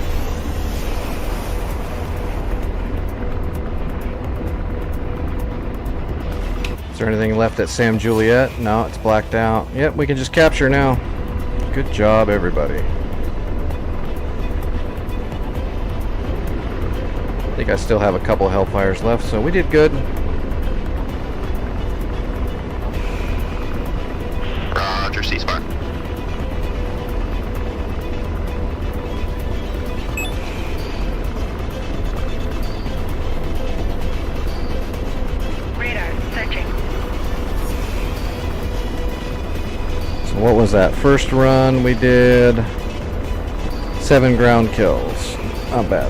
Is there anything left at Sam Juliet? No, it's blacked out. Yep, we can just capture now. Good job, everybody. I think I still have a couple of Hellfires left, so we did good. Roger, ceasefire. Radar searching. So what was that? First run we did 7 ground kills. Not bad.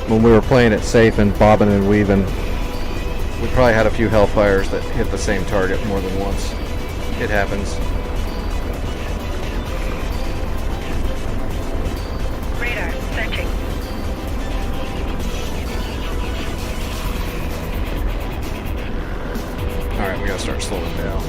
When we were playing it safe and bobbing and weaving, we probably had a few Hellfires that hit the same target more than once. It happens. Radar searching. Alright, we gotta start slowing down.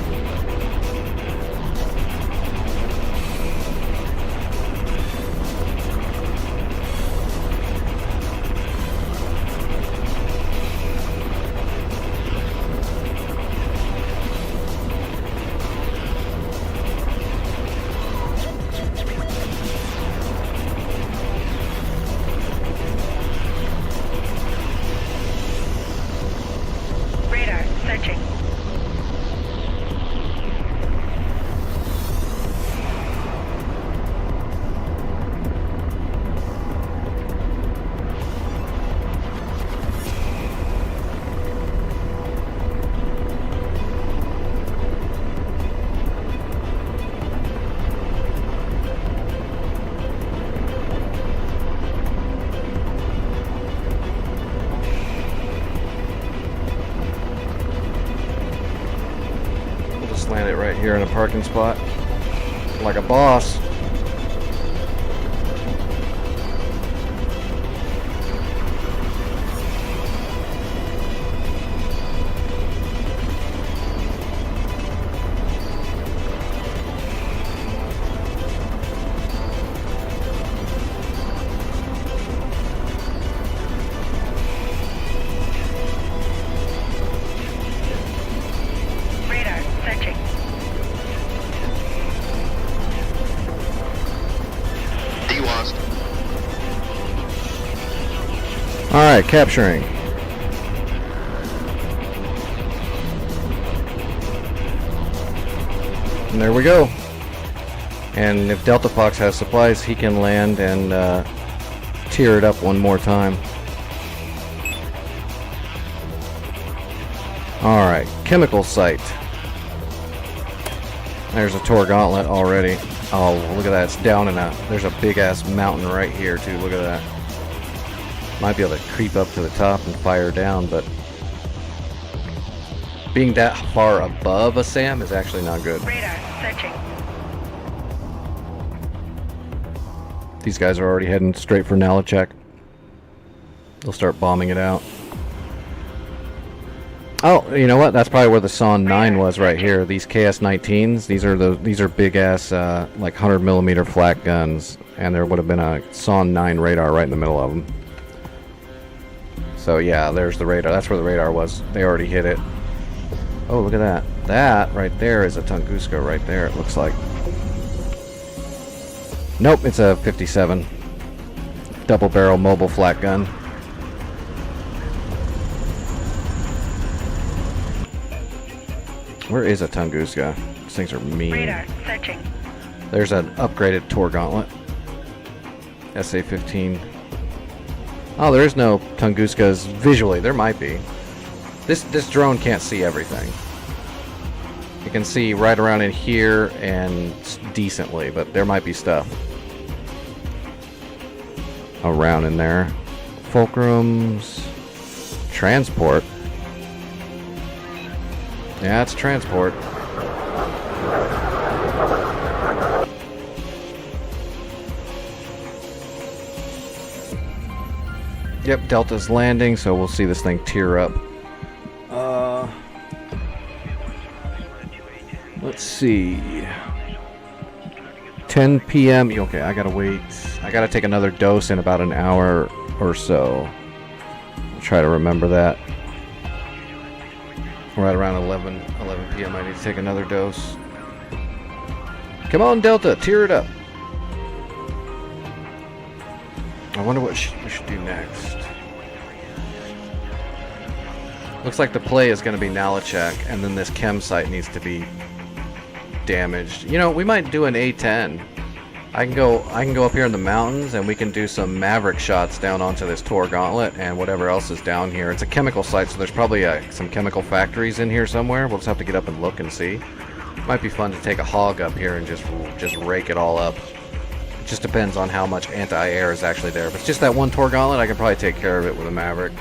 Radar searching. We'll just land it right here in a parking spot. Like a boss. Radar searching. DWASD. Alright, capturing. And there we go. And if Delta Fox has supplies, he can land and tear it up one more time. Alright, chemical site. There's a Tor Gauntlet already. Oh, look at that. It's down in a... There's a big-ass mountain right here, too. Look at that. Might be able to creep up to the top and fire down, but... being that far above a SAM is actually not good. Radar searching. These guys are already heading straight for Nalachek. They'll start bombing it out. Oh, you know what? That's probably where the Son 9 was right here. These KS-19s. These are big ass like 100mm flak guns, and there would have been a Son 9 radar right in the middle of them. So yeah, there's the radar. That's where the radar was. They already hit it. Oh, look at that. That right there is a Tunguska right there, it looks like. Nope, it's a 57. Double barrel mobile flak gun. Where is a Tunguska? These things are mean. Radar searching. There's an upgraded Tor Gauntlet. SA-15. Oh, there is no Tunguskas visually. There might be. This drone can't see everything. It can see right around in here and decently, but there might be stuff around in there. Fulcrums. Transport. Yeah, it's transport. Yep, Delta's landing, so we'll see this thing tear up. Let's see. 10 p.m. Okay, I gotta wait. I gotta take another dose in about an hour or so. I'll try to remember that. Right around 11 p.m. I need to take another dose. Come on, Delta, tear it up. I wonder what we should do next. Looks like the play is going to be Nalachek, and then this chem site needs to be damaged. You know, we might do an A10. I can go up here in the mountains, and we can do some Maverick shots down onto this Tor Gauntlet and whatever else is down here. It's a chemical site, so there's probably some chemical factories in here somewhere. We'll just have to get up and look and see. Might be fun to take a hog up here and just rake it all up. It just depends on how much anti-air is actually there. If it's just that one Tor Gauntlet, I can probably take care of it with a Maverick.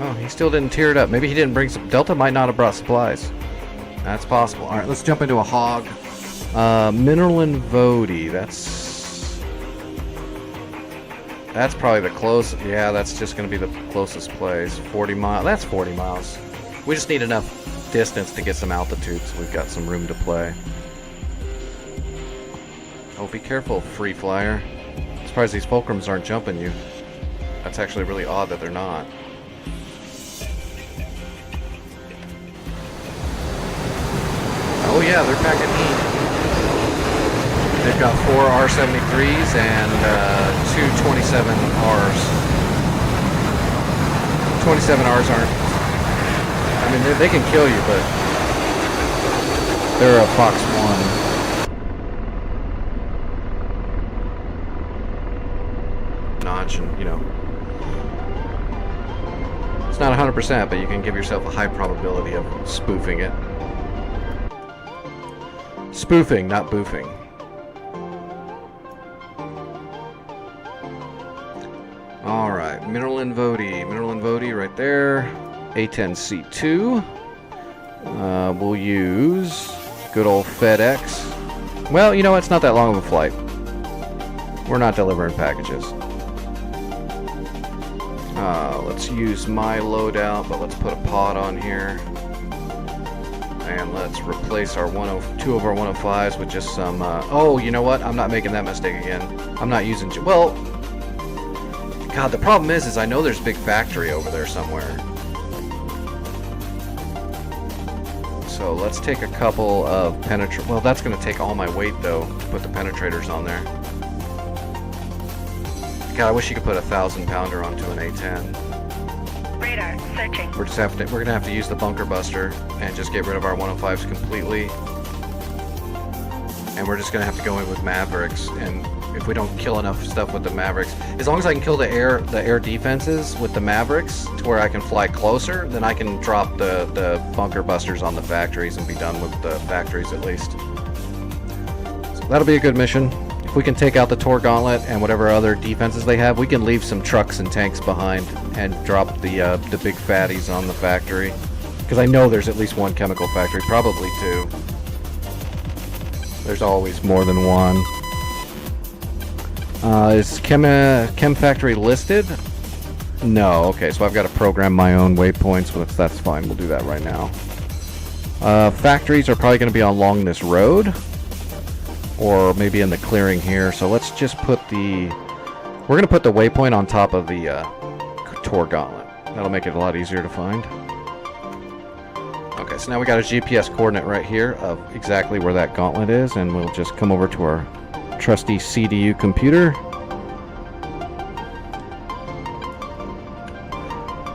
Oh, he still didn't tear it up. Maybe he didn't bring some... Delta might not have brought supplies. That's possible. Alright, let's jump into a hog. Mineral and Vody. That's probably the closest. Yeah, that's just going to be the closest place. 40 miles. That's 40 miles. We just need enough distance to get some altitude, so we've got some room to play. Oh, be careful, free flyer. I'm surprised these fulcrums aren't jumping you. That's actually really odd that they're not. Oh yeah, they're packing heat. They've got 4 R-73s and 2 27Rs. 27Rs aren't... I mean, they can kill you, but they're a Fox 1 notch, and you know, it's not 100%, but you can give yourself a high probability of spoofing it. Spoofing, not boofing. Alright, Mineral and Vody right there. A10C2. We'll use good old FedEx. Well, you know, it's not that long of a flight. We're not delivering packages. Let's use my loadout, but let's put a pod on here. And let's replace our 2 of our 105s with just some... oh, you know what? I'm not making that mistake again. I'm not using... Well, God, the problem is I know there's a big factory over there somewhere. So let's take a couple of penetrators. Well, that's going to take all my weight, though, to put the penetrators on there. God, I wish you could put a 1,000-pounder onto an A10. Radar searching. We're gonna have to use the bunker buster and just get rid of our 105s completely. And we're just gonna have to go in with Mavericks. And if we don't kill enough stuff with the Mavericks, as long as I can kill the air defenses with the Mavericks to where I can fly closer, then I can drop the bunker busters on the factories and be done with the factories at least. So that'll be a good mission. If we can take out the Tor Gauntlet and whatever other defenses they have, we can leave some trucks and tanks behind and drop the big fatties on the factory. Because I know there's at least one chemical factory, probably 2. There's always more than one. Is Chem Factory listed? No. Okay, so I've got to program my own waypoints, but that's fine. We'll do that right now. Factories are probably going to be along this road, or maybe in the clearing here. So let's just put the... We're going to put the waypoint on top of the Tor Gauntlet. That'll make it a lot easier to find. Okay, so now we got a GPS coordinate right here of exactly where that gauntlet is, and we'll just come over to our trusty CDU computer.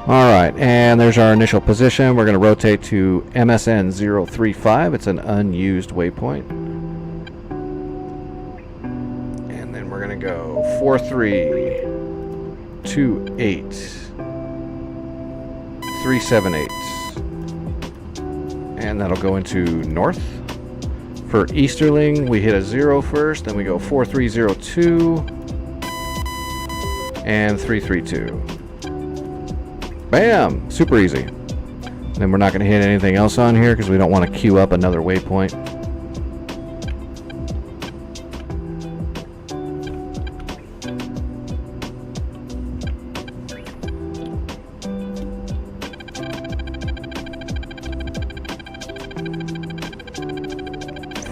Alright, and there's our initial position. We're going to rotate to MSN 035. It's an unused waypoint. And then we're going to go 4328 378. And that'll go into north. For Easterling, we hit a 0 first, then we go 4302 and 332. Bam! Super easy. Then we're not going to hit anything else on here because we don't want to queue up another waypoint.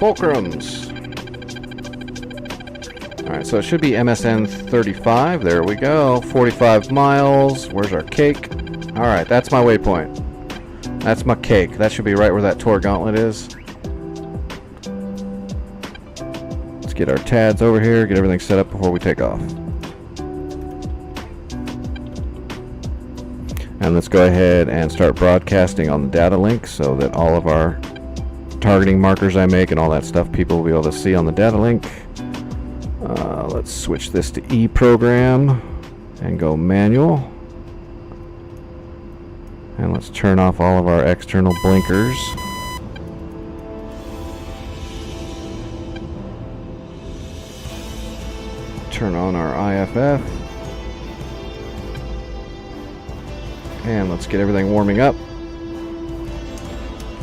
Fulcrums. Alright, so it should be MSN 35. There we go. 45 miles. Where's our cake? Alright, that's my waypoint. That's my cake. That should be right where that Tor Gauntlet is. Let's get our TADs over here, get everything set up before we take off. And let's go ahead and start broadcasting on the data link so that all of our targeting markers I make and all that stuff people will be able to see on the data link. Let's switch this to E program and go manual. And let's turn off all of our external blinkers. Turn on our IFF. And let's get everything warming up.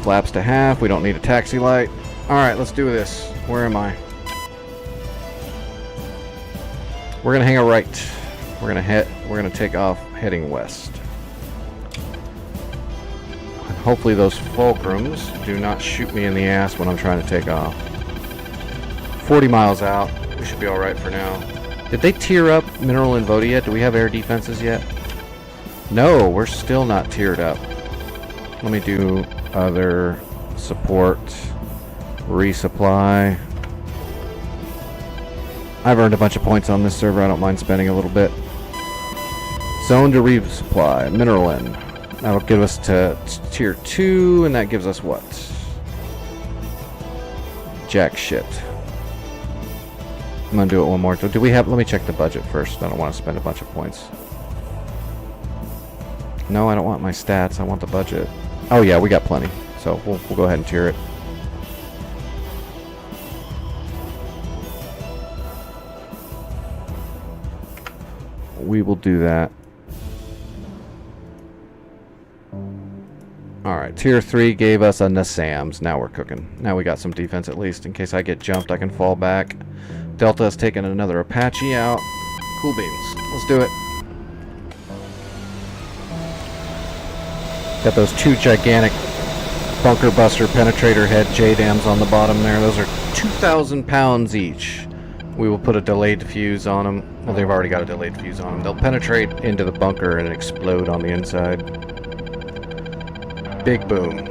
Flaps to half. We don't need a taxi light. Alright, let's do this. Where am I? We're gonna hang a right. We're gonna take off heading west. And hopefully those fulcrums do not shoot me in the ass when I'm trying to take off. 40 miles out. We should be alright for now. Did they tier up Mineral and Voda yet? Do we have air defenses yet? No, we're still not tiered up. Let me do other support, resupply. I've earned a bunch of points on this server. I don't mind spending a little bit. Zone to resupply, mineral in. That'll give us to tier 2, and that gives us what? Jack shit. I'm gonna do it one more. Do we have? Let me check the budget first. I don't want to spend a bunch of points. No, I don't want my stats. I want the budget. Oh yeah, we got plenty. So we'll go ahead and tier it. We will do that. Alright, tier 3 gave us a Nassams. Now we're cooking. Now we got some defense at least. In case I get jumped, I can fall back. Delta has taken another Apache out. Cool beans. Let's do it. Got those two gigantic bunker buster penetrator head JDAMs on the bottom there. Those are 2,000 pounds each. We will put a delayed fuse on them. Well, they've already got a delayed fuse on them. They'll penetrate into the bunker and explode on the inside. Big boom.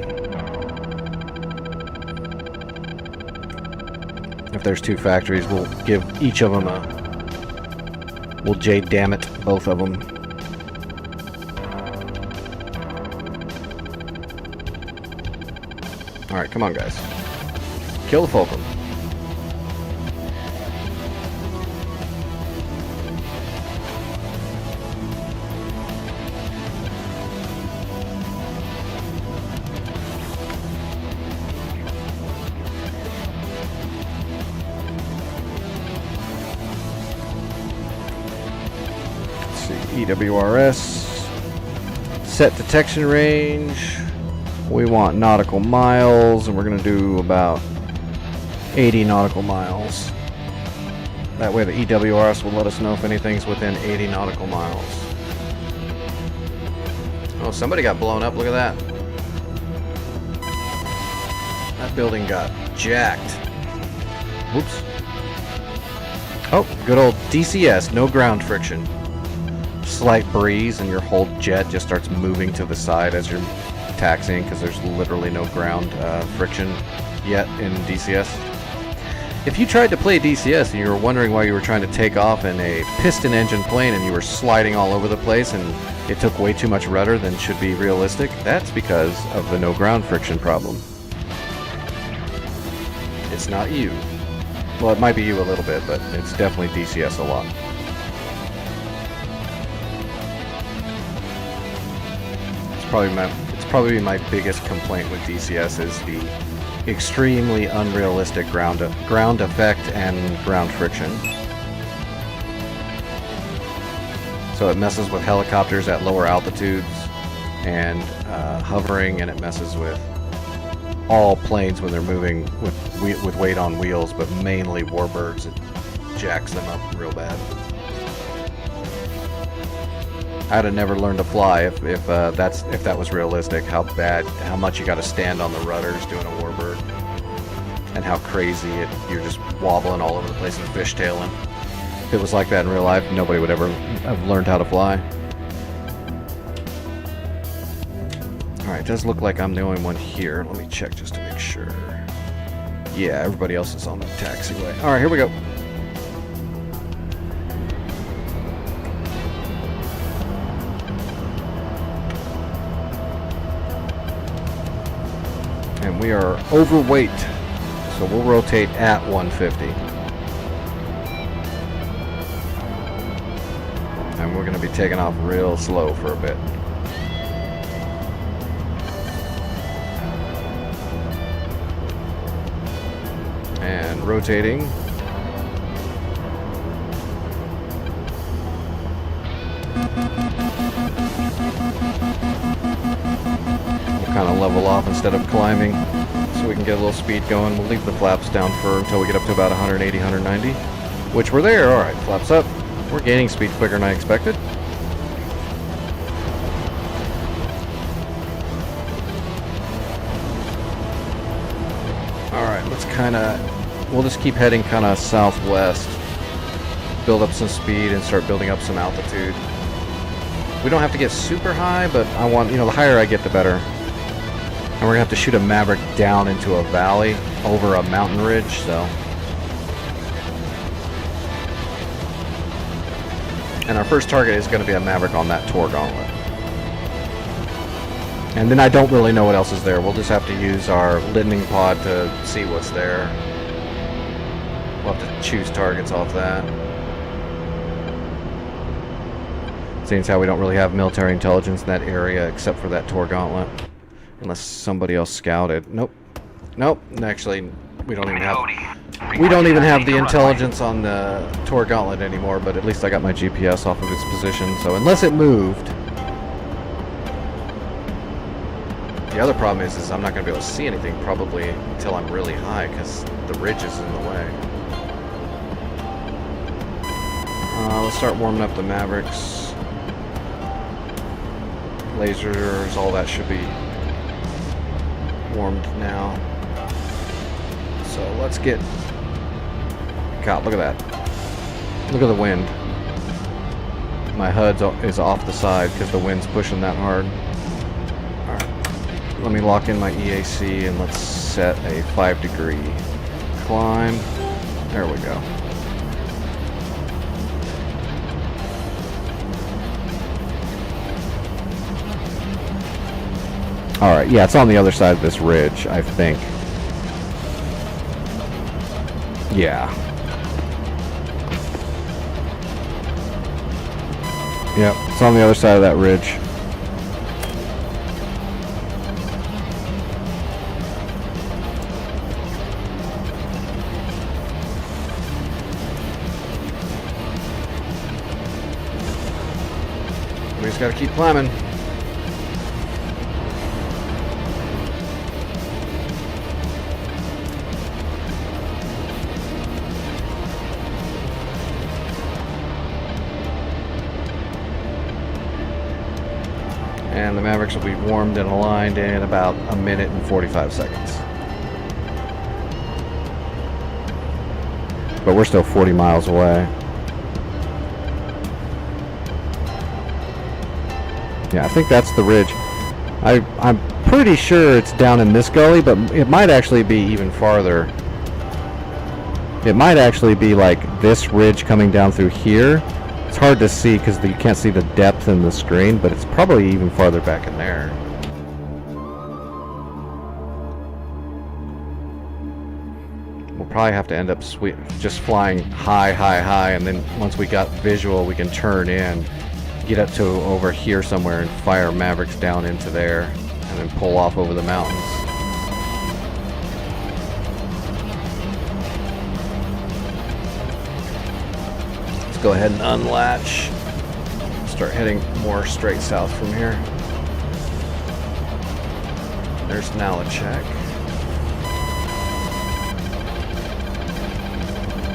If there's two factories, we'll give each of them a... We'll JDAM it, both of them. Alright, come on, guys. Kill the Fulcrum. Let's see, EWRS. Set detection range. We want nautical miles, and we're going to do about 80 nautical miles. That way the EWRS will let us know if anything's within 80 nautical miles. Oh, somebody got blown up. Look at that. That building got jacked. Whoops. Oh, good old DCS, no ground friction. Slight breeze and your whole jet just starts moving to the side as you're taxiing because there's literally no ground friction yet in DCS. If you tried to play DCS and you were wondering why you were trying to take off in a piston engine plane and you were sliding all over the place and it took way too much rudder than should be realistic, that's because of the no ground friction problem. It's not you. Well, it might be you a little bit, but it's definitely DCS a lot. It's probably my biggest complaint with DCS is the extremely unrealistic ground effect and ground friction. So it messes with helicopters at lower altitudes and hovering, and it messes with all planes when they're moving with weight on wheels, but mainly warbirds. It jacks them up real bad. I'd have never learned to fly if that was realistic. How much you got to stand on the rudders doing a warbird, and how crazy you're just wobbling all over the place and fishtailing. If it was like that in real life, nobody would ever have learned how to fly. All right, it does look like I'm the only one here. Let me check just to make sure. Yeah, everybody else is on the taxiway. All right, here we go. And we are overweight, so we'll rotate at 150. And we're going to be taking off real slow for a bit. And rotating. Kind of level off instead of climbing so we can get a little speed going. We'll leave the flaps down until we get up to about 180, 190, which we're there. All right, flaps up. We're gaining speed quicker than I expected. All right, we'll just keep heading kind of southwest, build up some speed and start building up some altitude. We don't have to get super high, but I want, the higher I get, the better. And we're going to have to shoot a Maverick down into a valley over a mountain ridge, so. And our first target is going to be a Maverick on that Tor Gauntlet. And then I don't really know what else is there. We'll just have to use our Lightning Pod to see what's there. We'll have to choose targets off that. Seeing as how we don't really have military intelligence in that area except for that Tor Gauntlet. Unless somebody else scouted. Nope. Actually, we don't even have the intelligence on the Tor Gauntlet anymore, but at least I got my GPS off of its position. So unless it moved. The other problem is I'm not going to be able to see anything probably until I'm really high because the ridge is in the way. Let's start warming up the Mavericks. Lasers, all that should be warmed now. So let's get... God, look at that. Look at the wind. My HUD is off the side because the wind's pushing that hard. Alright. Let me lock in my EAC and let's set a 5-degree climb. There we go. Alright, yeah, it's on the other side of this ridge, I think. Yeah. Yep, it's on the other side of that ridge. We just gotta keep climbing. And the Mavericks will be warmed and aligned in about a minute and 45 seconds. But we're still 40 miles away. Yeah, I think that's the ridge. I'm pretty sure it's down in this gully, but it might actually be even farther. It might actually be like this ridge coming down through here. It's hard to see because you can't see the depth in the screen, but it's probably even farther back in there. We'll probably have to end up just flying high, and then once we got visual, we can turn in, get up to over here somewhere and fire Mavericks down into there, and then pull off over the mountains. Let's go ahead and unlatch. Start heading more straight south from here. There's Nalachek.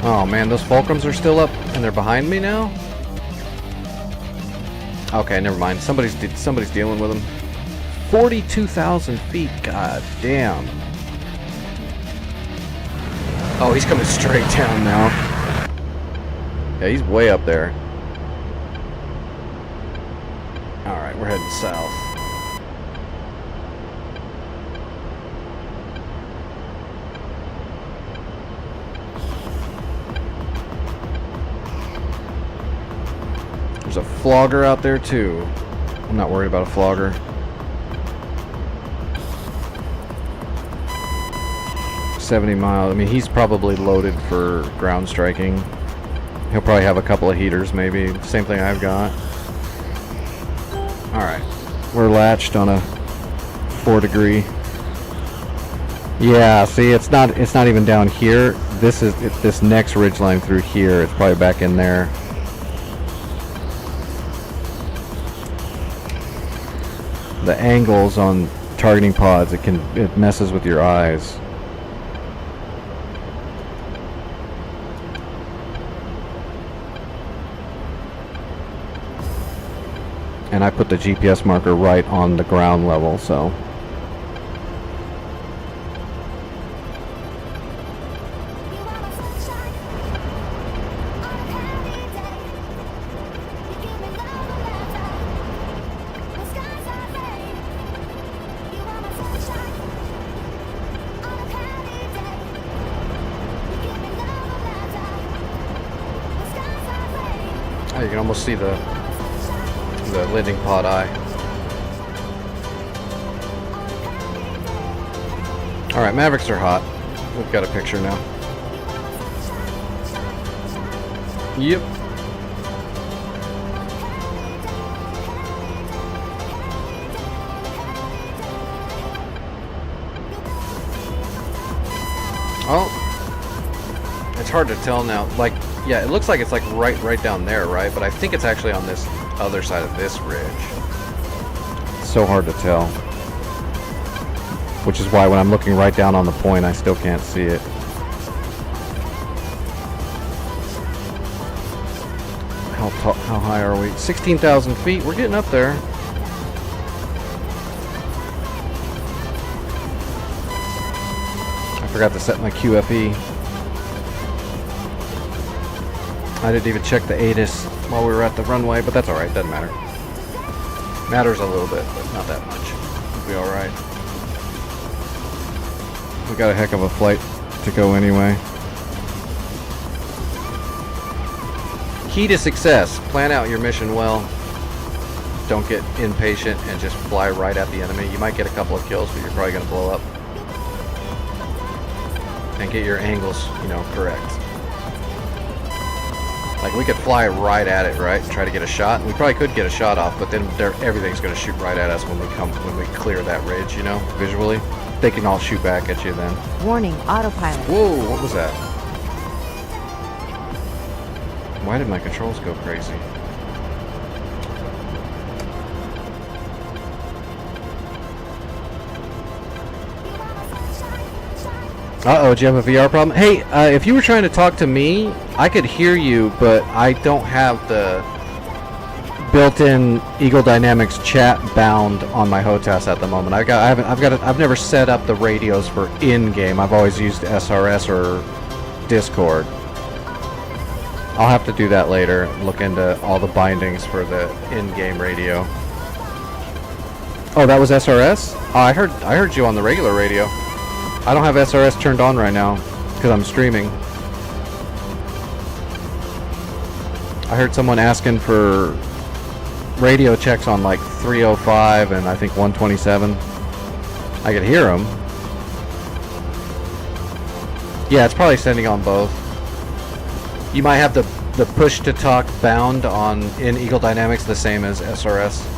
Oh man, those Fulcrums are still up and they're behind me now? Okay, never mind. Somebody's dealing with them. 42,000 feet, god damn. Oh, he's coming straight down now. Yeah, he's way up there. Alright, we're heading south. There's a flogger out there too. I'm not worried about a flogger. $70 miles. I mean, he's probably loaded for ground striking. He'll probably have a couple of heaters, maybe. Same thing I've got. Alright. We're latched on a 4 degree. Yeah, see, it's not even down here. This next ridgeline through here. It's probably back in there. The angles on targeting pods, it messes with your eyes. And I put the GPS marker right on the ground level, so. Oh, you can almost see the landing pod eye. Alright, Mavericks are hot. We've got a picture now. Yep. Oh. It's hard to tell now. Like, yeah, it looks like it's like right down there, right? But I think it's actually on this other side of this ridge. It's so hard to tell. Which is why when I'm looking right down on the point, I still can't see it. How high are we? 16,000 feet. We're getting up there. I forgot to set my QFE. I didn't even check the ATIS while we were at the runway, but that's alright, doesn't matter. Matters a little bit, but not that much. We'll be alright. We got a heck of a flight to go anyway. Key to success. Plan out your mission well. Don't get impatient and just fly right at the enemy. You might get a couple of kills, but you're probably going to blow up. And get your angles, correct. Like, we could fly right at it, right? And try to get a shot. We probably could get a shot off, but then everything's going to shoot right at us when we clear that ridge, visually. They can all shoot back at you then. Warning, autopilot. Whoa, what was that? Why did my controls go crazy? Uh-oh, do you have a VR problem? Hey, if you were trying to talk to me, I could hear you, but I don't have the built-in Eagle Dynamics chat bound on my HOTAS at the moment. I've never set up the radios for in-game. I've always used SRS or Discord. I'll have to do that later. Look into all the bindings for the in-game radio. Oh, that was SRS? Oh, I heard you on the regular radio. I don't have SRS turned on right now because I'm streaming. I heard someone asking for radio checks on like 305 and I think 127. I could hear them. Yeah, it's probably sending on both. You might have the push to talk bound on in Eagle Dynamics the same as SRS.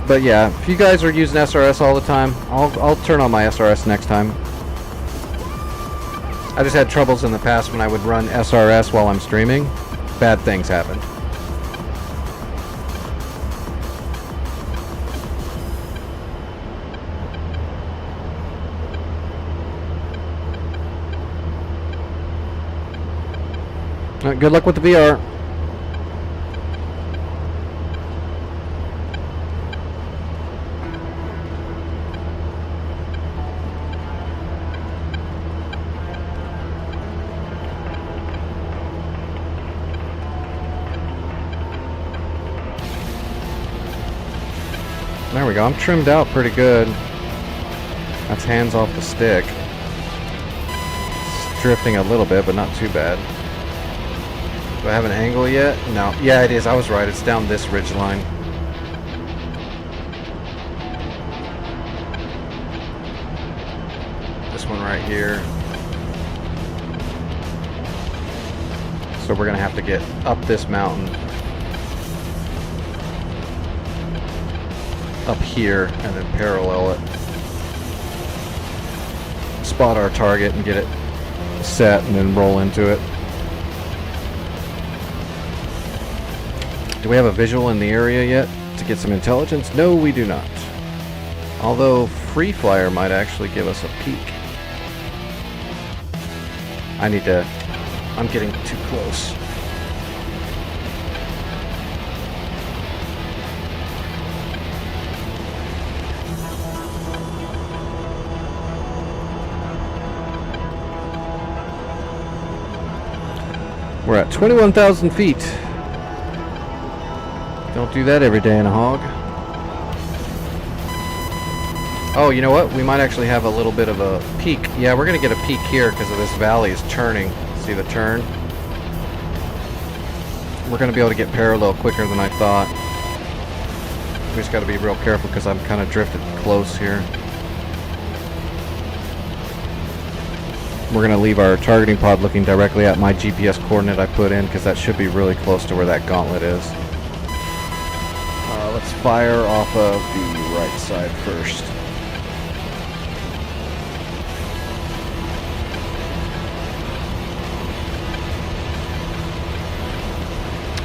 But yeah, if you guys are using SRS all the time, I'll turn on my SRS next time. I just had troubles in the past when I would run SRS while I'm streaming. Bad things happened. Good luck with the VR. There we go. I'm trimmed out pretty good. That's hands off the stick. It's drifting a little bit, but not too bad. Do I have an angle yet? No. Yeah, it is. I was right. It's down this ridge line. This one right here. So we're going to have to get up this mountain. Up here and then parallel it. Spot our target and get it set and then roll into it. Do we have a visual in the area yet to get some intelligence? No, we do not. Although Free Flyer might actually give us a peek. I'm getting too close. We're at 21,000 feet. Don't do that every day in a hog. Oh, you know what? We might actually have a little bit of a peak. Yeah, we're going to get a peak here because of this valley is turning. See the turn? We're going to be able to get parallel quicker than I thought. We just got to be real careful because I'm kind of drifted close here. We're going to leave our targeting pod looking directly at my GPS coordinate I put in because that should be really close to where that gauntlet is. Let's fire off of the right side first.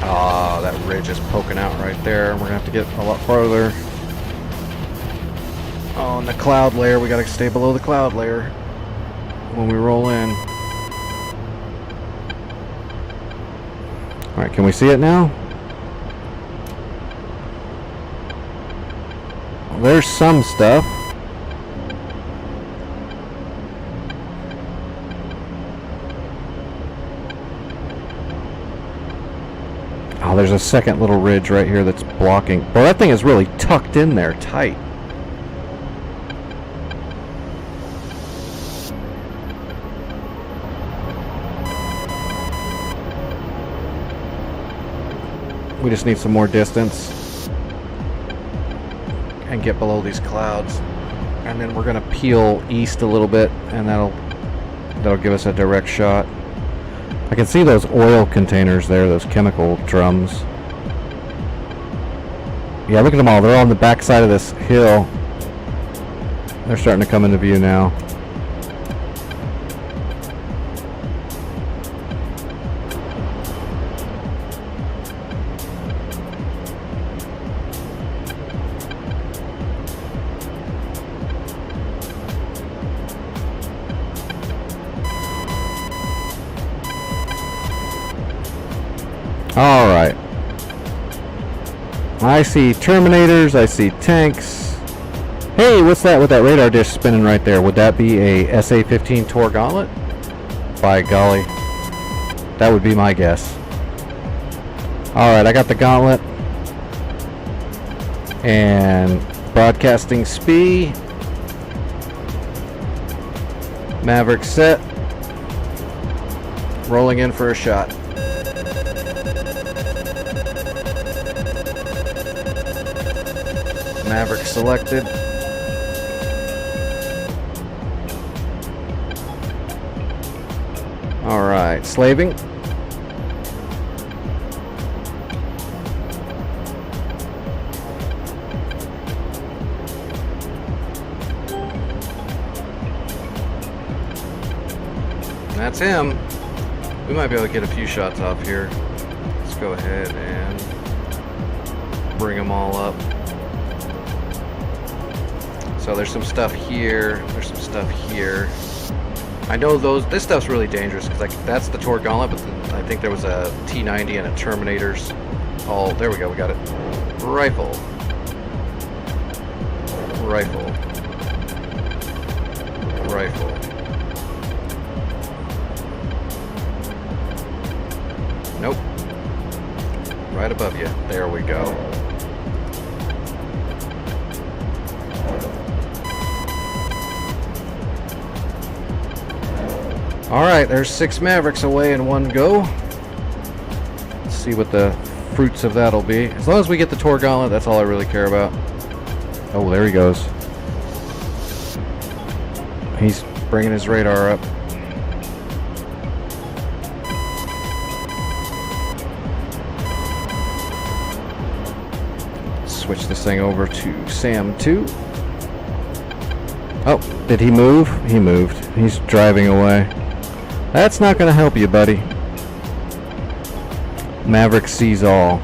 Ah, that ridge is poking out right there. We're going to have to get a lot farther. On the cloud layer, we got to stay below the cloud layer when we roll in. Alright, can we see it now? Well, there's some stuff. Oh, there's a second little ridge right here that's blocking. Well, that thing is really tucked in there tight. We just need some more distance and get below these clouds, and then we're gonna peel east a little bit, and that'll give us a direct shot. I can see those oil containers there, those chemical drums. Yeah, look at them all. They're all on the back side of this hill. They're starting to come into view now. Alright. I see Terminators, I see tanks. Hey, what's that with that radar dish spinning right there? Would that be a SA-15 Tor Gauntlet? By golly. That would be my guess. Alright, I got the Gauntlet. And broadcasting SPI. Maverick set. Rolling in for a shot. Maverick selected. Alright, slaving. That's him. We might be able to get a few shots off here. Let's go ahead and bring them all up. So there's some stuff here. There's some stuff here. I know this stuff's really dangerous because like that's the Tor Gauntlet, but I think there was a T-90 and a Terminator's. Oh, there we go. We got it. Rifle. Rifle. Rifle. Nope. Right above you. There we go. Alright, there's 6 Mavericks away in one go. Let's see what the fruits of that'll be. As long as we get the Tor Gauntlet, that's all I really care about. Oh, there he goes. He's bringing his radar up. Switch this thing over to SAM 2. Oh, did he move? He moved. He's driving away. That's not going to help you, buddy. Maverick sees all.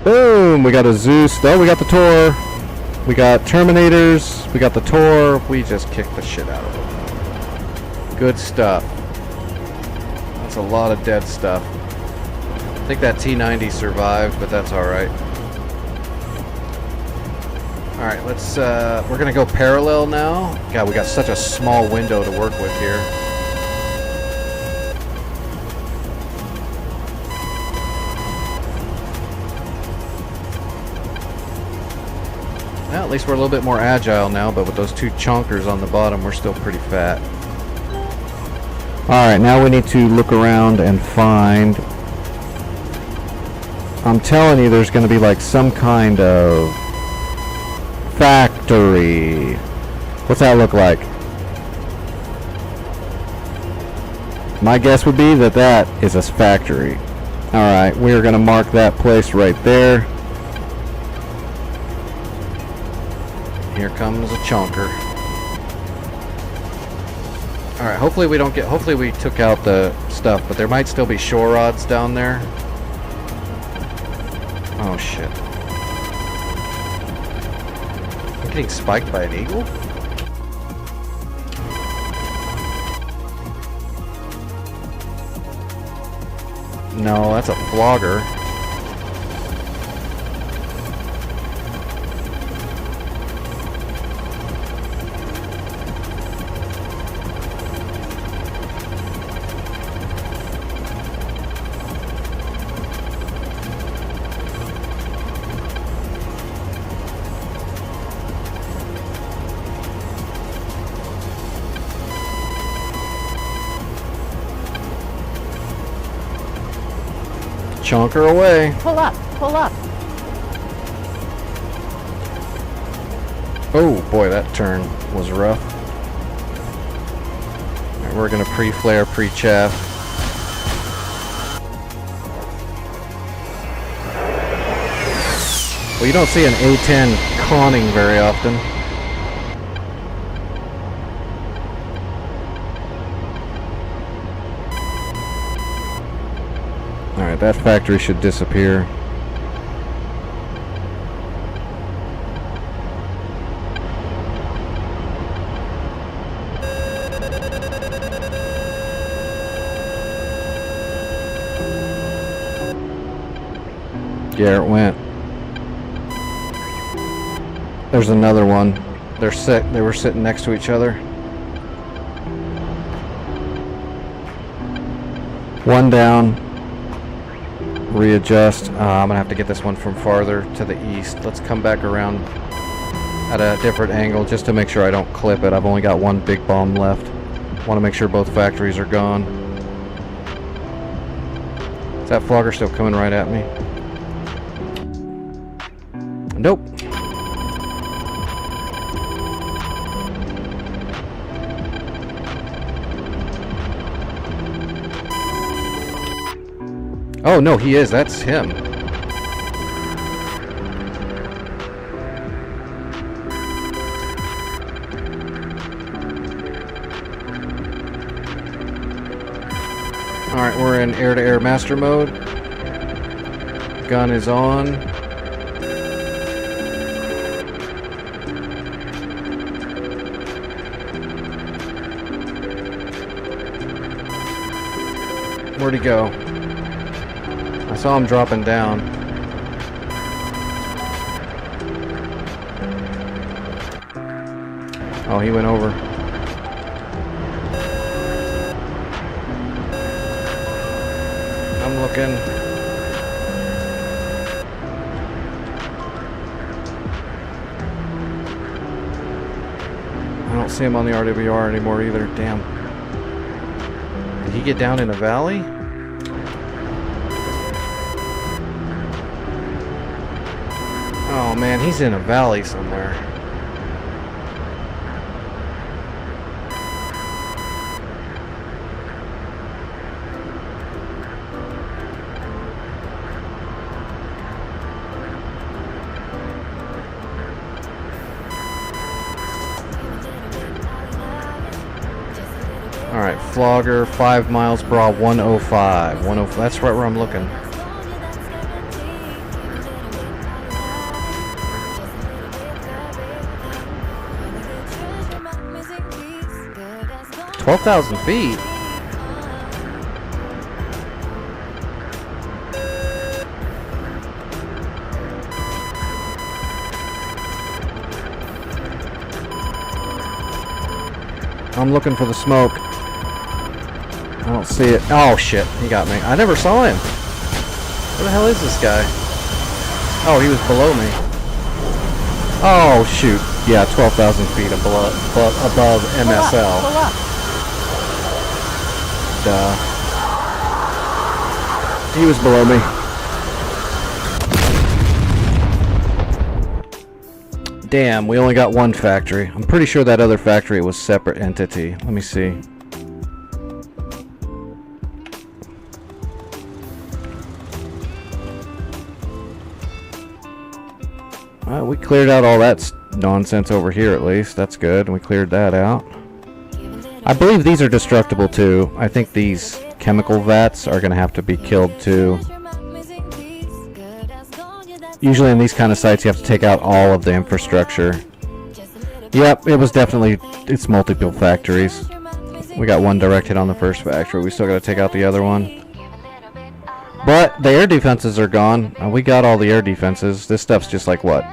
Boom! We got a Zeus. Oh, we got the Tor. We got Terminators. We got the Tor. We just kicked the shit out of them. Good stuff. That's a lot of dead stuff. I think that T-90 survived, but that's alright. Alright, let's, we're gonna go parallel now. God, we got such a small window to work with here. Well, at least we're a little bit more agile now, but with those 2 chonkers on the bottom, we're still pretty fat. Alright, now we need to look around and find... I'm telling you, there's going to be like some kind of factory. What's that look like? My guess would be that that is a factory. Alright, we are going to mark that place right there. Here comes a chonker. Alright, hopefully we don't get... Hopefully we took out the stuff, but there might still be shore rods down there. Oh shit. I'm getting spiked by an eagle? No, that's a flogger. Chonker away. Pull up, pull up. Oh boy, that turn was rough. All right, we're gonna pre-flare, pre-chaff. Well, you don't see an A-10 conning very often. Alright, that factory should disappear. Yeah, it went. There's another one. They're sick. They were sitting next to each other. One down. Readjust. I'm gonna have to get this one from farther to the east. Let's come back around at a different angle just to make sure I don't clip it. I've only got one big bomb left. Want to make sure both factories are gone. Is that flogger still coming right at me? Nope. Oh no, he is. That's him. Alright, we're in air-to-air master mode. Gun is on. Where'd he go? I saw him dropping down. Oh, he went over. I'm looking. I don't see him on the RWR anymore either. Damn. Did he get down in a valley? Oh man, he's in a valley somewhere. Alright, Flogger, 5 miles, bra 105. 105. That's right where I'm looking. $12,000 feet. I'm looking for the smoke. I don't see it. Oh shit, he got me. I never saw him. Where the hell is this guy? Oh, he was below me. Oh shoot. Yeah, 12,000 feet above MSL. Pull up. Duh. He was below me. Damn, we only got one factory. I'm pretty sure that other factory was separate entity. Let me see. We cleared out all that nonsense over here at least. That's good. We cleared that out. I believe these are destructible too. I think these chemical vats are going to have to be killed too. Usually in these kind of sites you have to take out all of the infrastructure. Yep, it was definitely, it's multiple factories. We got one direct hit on the first factory. We still got to take out the other one. But the air defenses are gone. We got all the air defenses. This stuff's just like what?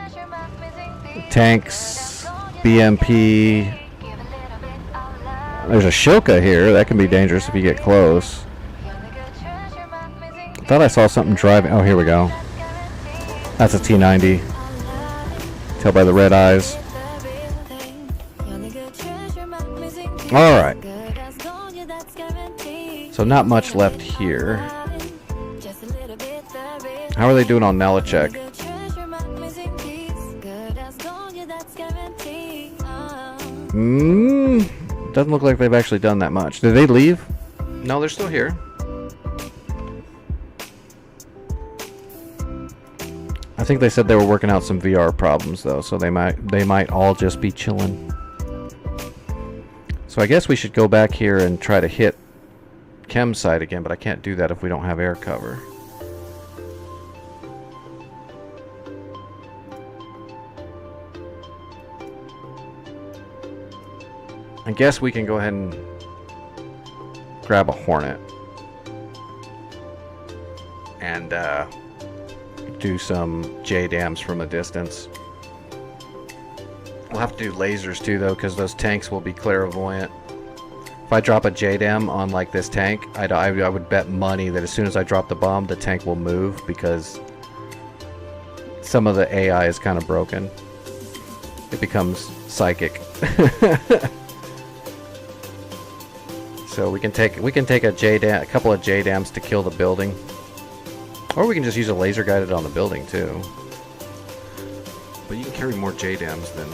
Tanks, BMP. There's a Shilka here. That can be dangerous if you get close. I thought I saw something driving. Oh, here we go. That's a T-90. Tell by the red eyes. Alright. So not much left here. How are they doing on Nalachek? Doesn't look like they've actually done that much. Did they leave? No, they're still here. I think they said they were working out some VR problems though, so they might all just be chilling. So I guess we should go back here and try to hit Chem site again, but I can't do that if we don't have air cover. I guess we can go ahead and grab a Hornet. And, do some JDAMs from a distance. We'll have to do lasers too, though, because those tanks will be clairvoyant. If I drop a JDAM on like this tank, I would bet money that as soon as I drop the bomb, the tank will move, because some of the AI is kind of broken. It becomes psychic. So we can take a JDAM, a couple of JDAMs to kill the building, or we can just use a laser guided on the building too. But you can carry more JDAMs than,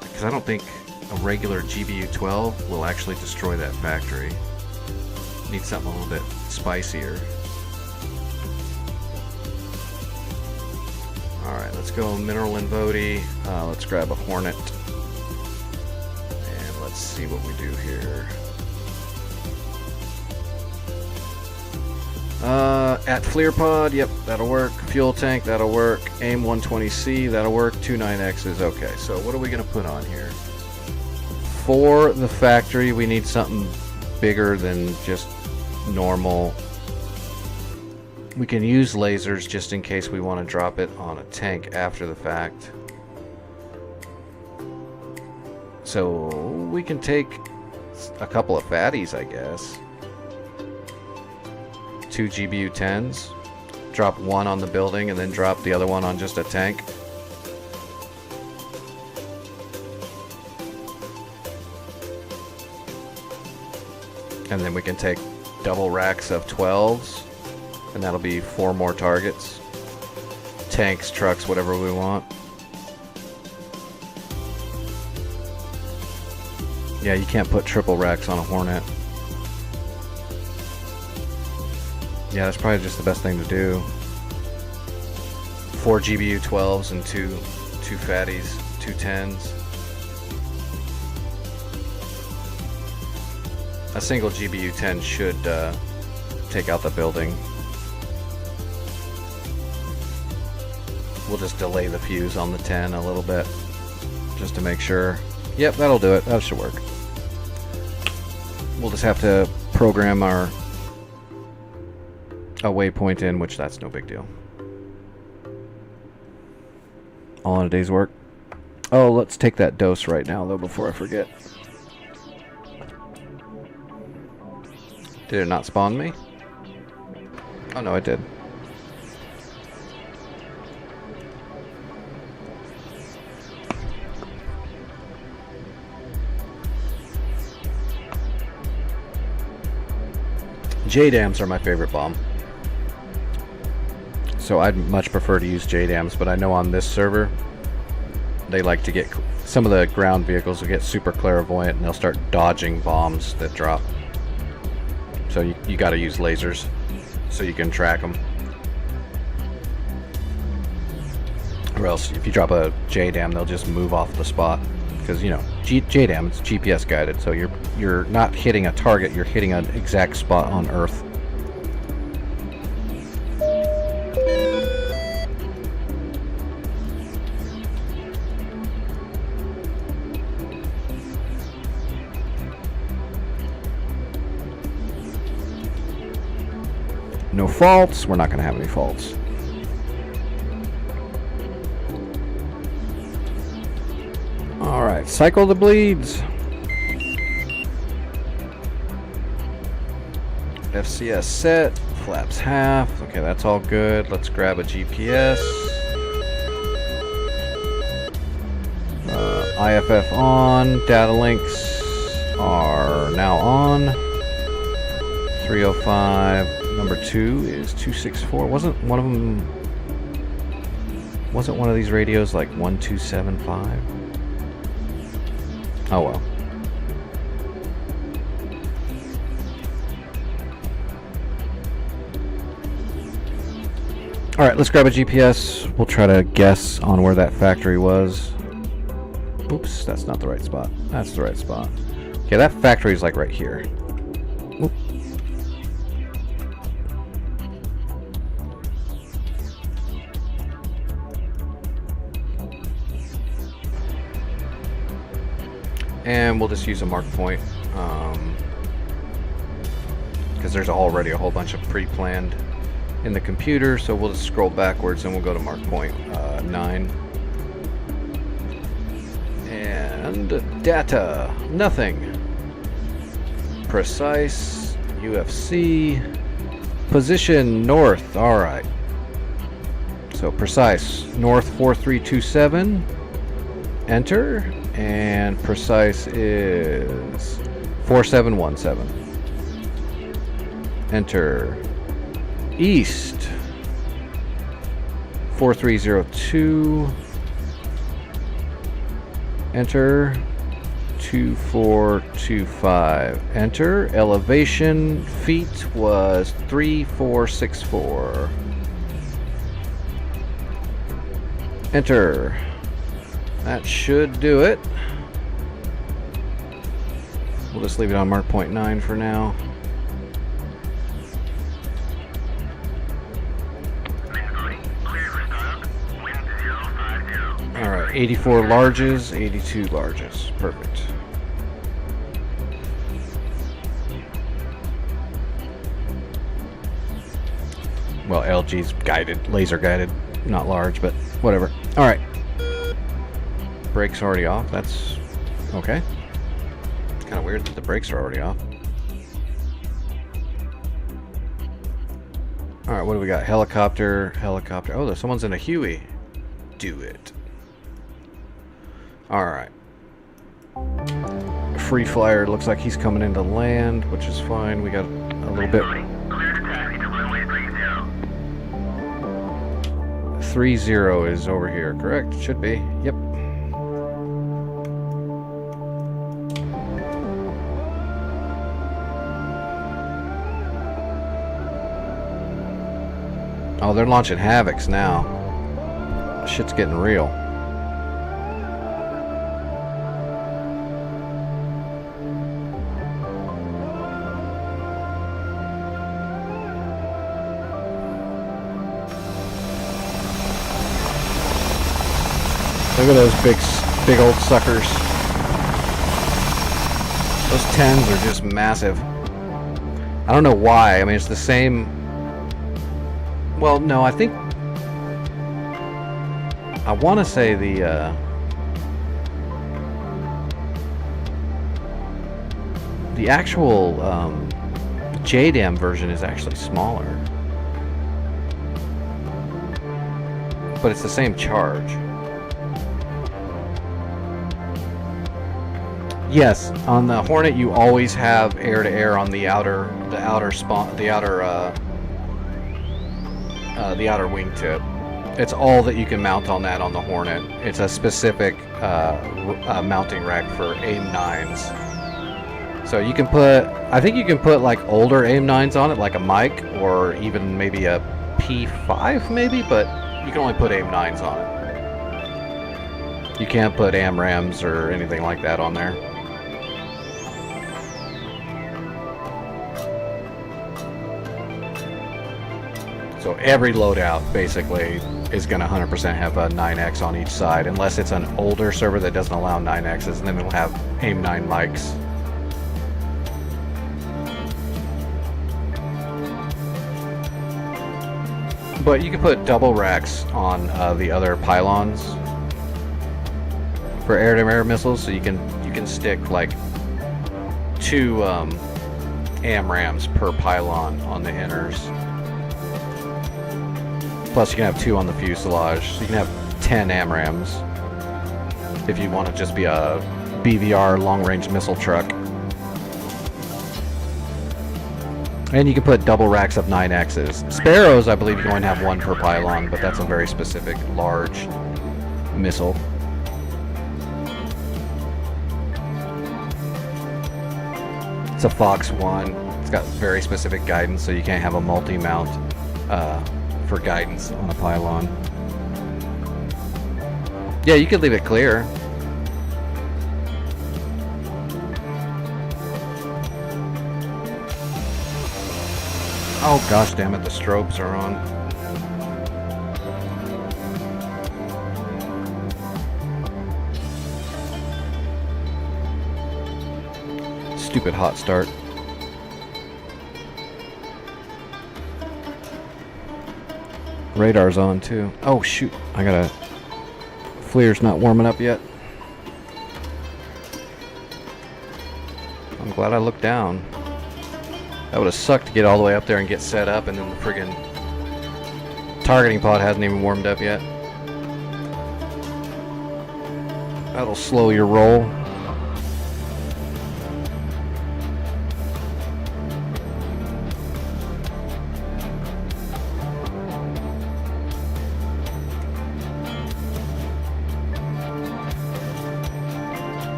because I don't think a regular GBU-12 will actually destroy that factory. Need something a little bit spicier. Alright, let's go Mineral and Vody. Let's grab a Hornet. And let's see what we do here. At FlearPod, yep, that'll work. Fuel tank, that'll work. AIM 120C, that'll work. 29X's, okay. So what are we going to put on here? For the factory, we need something bigger than just normal. We can use lasers just in case we want to drop it on a tank after the fact. So we can take a couple of fatties, I guess. 2 GBU-10s. Drop one on the building and then drop the other one on just a tank. And then we can take double racks of 12s. And that'll be 4 more targets. Tanks, trucks, whatever we want. Yeah, you can't put triple racks on a Hornet. Yeah, that's probably just the best thing to do. 4 GBU-12s and two fatties, 2 10s. A single GBU-10 should take out the building. We'll just delay the fuse on the 10 a little bit, just to make sure. Yep, that'll do it. That should work. We'll just have to program a waypoint in, which that's no big deal. All in a day's work. Oh, let's take that dose right now, though, before I forget. Did it not spawn me? Oh, no, it did. JDAMs are my favorite bomb. So I'd much prefer to use JDAMs, but I know on this server, they like to get, some of the ground vehicles will get super clairvoyant and they'll start dodging bombs that drop. So you gotta use lasers so you can track them. Or else if you drop a JDAM, they'll just move off the spot. Because, you know, JDAM, it's GPS guided, so you're not hitting a target, you're hitting an exact spot on Earth. No faults, we're not going to have any faults. Alright, cycle the bleeds. FCS set, flaps half. Okay, that's all good. Let's grab a GPS. IFF on. Data links are now on. 305. Number 2 is 264. Wasn't one of these radios like 1275? Oh well. Alright, let's grab a GPS. We'll try to guess on where that factory was. Oops, that's not the right spot. That's the right spot. Okay, that factory is like right here. Oop. And we'll just use a mark point, because there's already a whole bunch of pre-planned in the computer, so we'll just scroll backwards and we'll go to mark point 9. And data, nothing. Precise, UFC, position north, alright. So precise, north 4327, enter, and precise is 4717. Enter. East 4302. Enter. 2425. Enter. Elevation feet was 3464. Enter. That should do it. We'll just leave it on mark point 9 for now. Alright, 84 larges, 82 larges. Perfect. Well, LG's guided, laser guided, not large, but whatever. Alright. Brakes already off, that's okay. Kind of weird that the brakes are already off. Alright, what do we got? Helicopter, helicopter. Oh, there's someone's in a Huey. Do it. Alright. Free flyer looks like he's coming into land, which is fine. We got a little bit. 30 is over here, correct? Should be. Yep. Oh, they're launching Havocs now. Shit's getting real. Look at those big old suckers. Those 10s are just massive. I don't know why. I mean, it's the same. Well, no, I think I want to say the actual JDAM version is actually smaller, but it's the same charge. Yes, on the Hornet you always have air-to-air on the outer wingtip. It's all that you can mount on that on the Hornet. It's a specific mounting rack for AIM-9s. So you can put, I think you can put like older AIM-9s on it, like a Mike, or even maybe a P5 maybe, but you can only put AIM-9s on it. You can't put AMRAMs or anything like that on there. So every loadout basically is going to 100% have a 9X on each side, unless it's an older server that doesn't allow 9Xs, and then it'll have AIM-9 mics. But you can put double racks on the other pylons for air-to-air missiles, so you can stick like 2 AMRAMs per pylon on the inners. Plus you can have 2 on the fuselage, so you can have 10 AMRAMs if you want to just be a BVR long-range missile truck. And you can put double racks of 9Xs. Sparrows, I believe you can only have 1 per pylon, but that's a very specific large missile. It's a Fox 1. It's got very specific guidance, so you can't have a multi-mount for guidance on a pylon. Yeah, you could leave it clear. Oh gosh damn it, the strobes are on. Stupid hot start. Radar's on too. Oh shoot, I gotta... FLIR's not warming up yet. I'm glad I looked down. That would have sucked to get all the way up there and get set up, and then the friggin' targeting pod hasn't even warmed up yet. That'll slow your roll.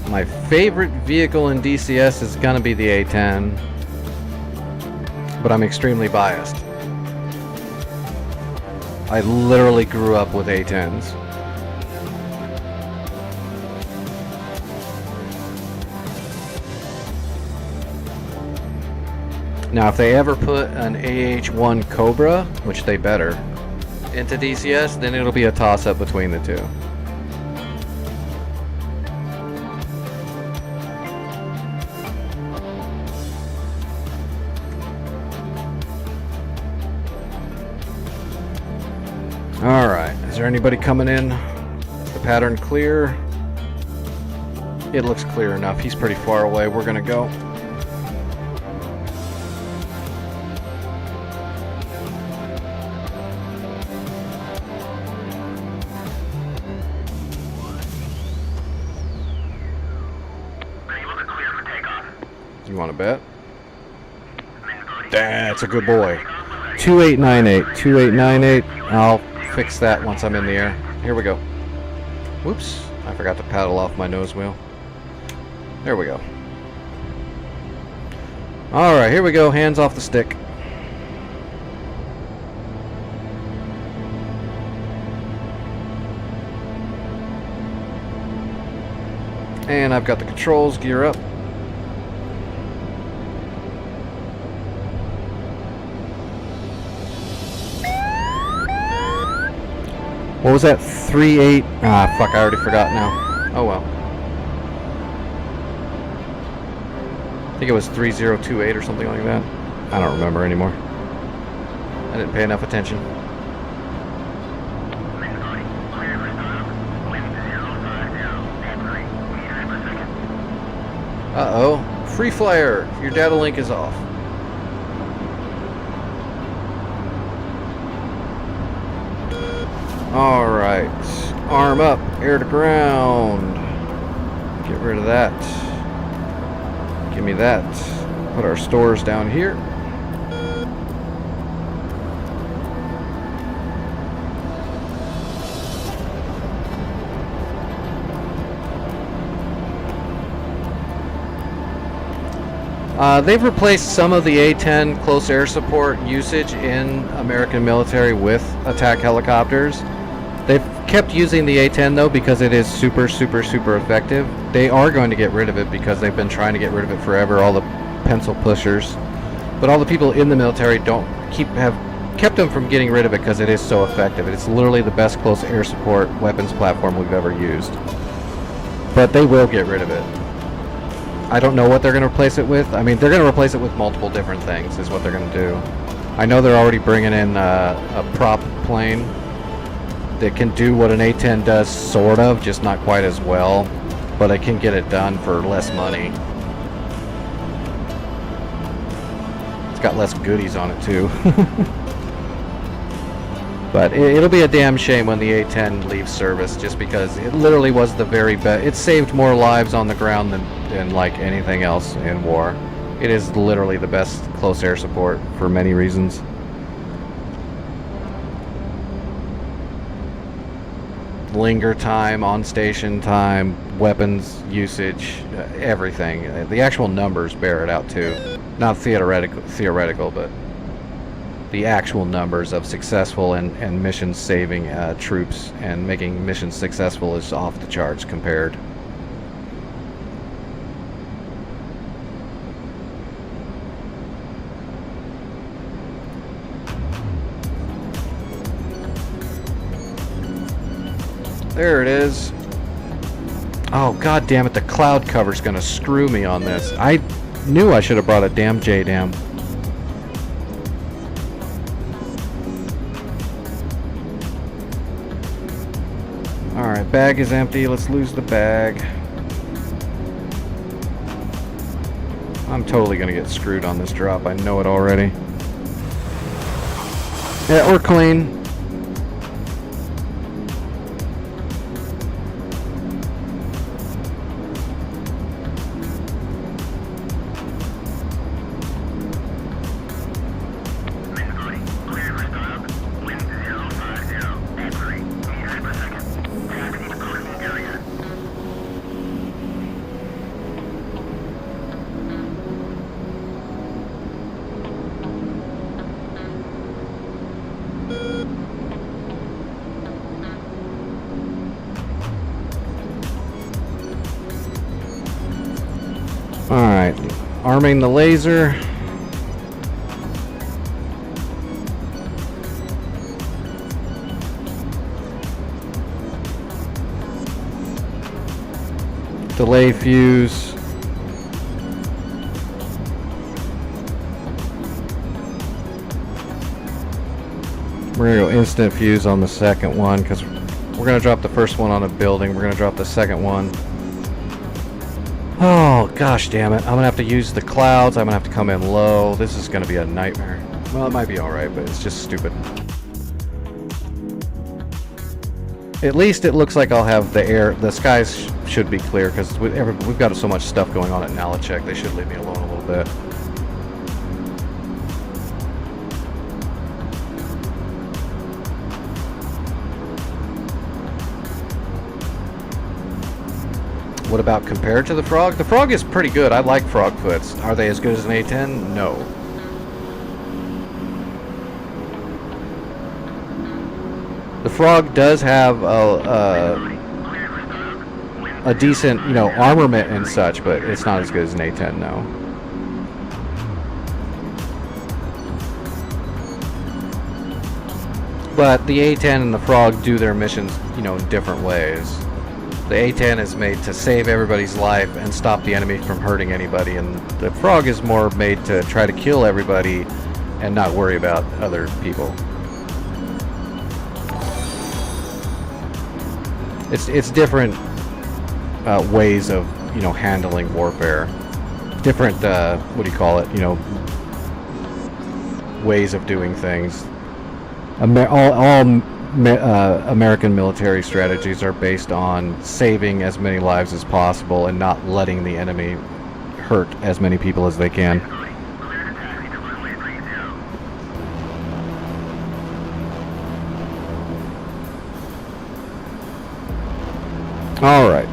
My favorite vehicle in DCS is gonna be the A10, but I'm extremely biased. I literally grew up with A10s. Now, if they ever put an AH-1 Cobra, which they better, into DCS, then it'll be a toss-up between the two. Alright, is there anybody coming in? Is the pattern clear? It looks clear enough. He's pretty far away. We're gonna go. You want to bet? That's a good boy. 2898. 2898. I'll fix that once I'm in the air. Here we go. Whoops. I forgot to paddle off my nose wheel. There we go. Alright, here we go. Hands off the stick. And I've got the controls. Gear up. What was that? 3.8? Ah, fuck, I already forgot now. Oh well. I think it was 3028 or something like that. I don't remember anymore. I didn't pay enough attention. Uh-oh. Free flyer! Your data link is off. Alright, arm up, air to ground. Get rid of that. Give me that. Put our stores down here. They've replaced some of the A-10 close air support usage in American military with attack helicopters. They've kept using the A-10 though because it is super, super, super effective. They are going to get rid of it because they've been trying to get rid of it forever, all the pencil pushers. But all the people in the military have kept them from getting rid of it because it is so effective. It's literally the best close air support weapons platform we've ever used. But they will get rid of it. I don't know what they're going to replace it with. I mean, they're going to replace it with multiple different things is what they're going to do. I know they're already bringing in a prop plane that can do what an A-10 does, sort of, just not quite as well, but it can get it done for less money. It's got less goodies on it too. But it'll be a damn shame when the A-10 leaves service, just because it literally was the very best. It saved more lives on the ground than like anything else in war. It is literally the best close air support for many reasons. Linger time, on station time, weapons usage, everything. The actual numbers bear it out too. Not theoretical, but the actual numbers of successful and mission saving troops and making missions successful is off the charts compared. There it is. Oh, god damn it, the cloud cover's gonna screw me on this. I knew I should have brought a damn JDAM. Alright, bag is empty. Let's lose the bag. I'm totally gonna get screwed on this drop. I know it already. Yeah, we're clean. Alright, arming the laser. Delay fuse. We're gonna go instant fuse on the second one because we're gonna drop the first one on a building. We're gonna drop the second one. Oh, gosh damn it. I'm gonna have to use the clouds. I'm gonna have to come in low. This is gonna be a nightmare. Well, it might be alright, but it's just stupid. At least it looks like I'll have the skies should be clear, because we've got so much stuff going on at Nalachek. They should leave me alone a little bit. What about compared to the Frog? The Frog is pretty good. I like Frog foots. Are they as good as an A10? No. The Frog does have a decent, you know, armament and such, but it's not as good as an A10, no. But the A10 and the Frog do their missions, you know, in different ways. The A10 is made to save everybody's life and stop the enemy from hurting anybody, and the Frog is more made to try to kill everybody and not worry about other people. It's different ways of, you know, handling warfare. Different, what do you call it, you know, ways of doing things. American military strategies are based on saving as many lives as possible and not letting the enemy hurt as many people as they can. All right.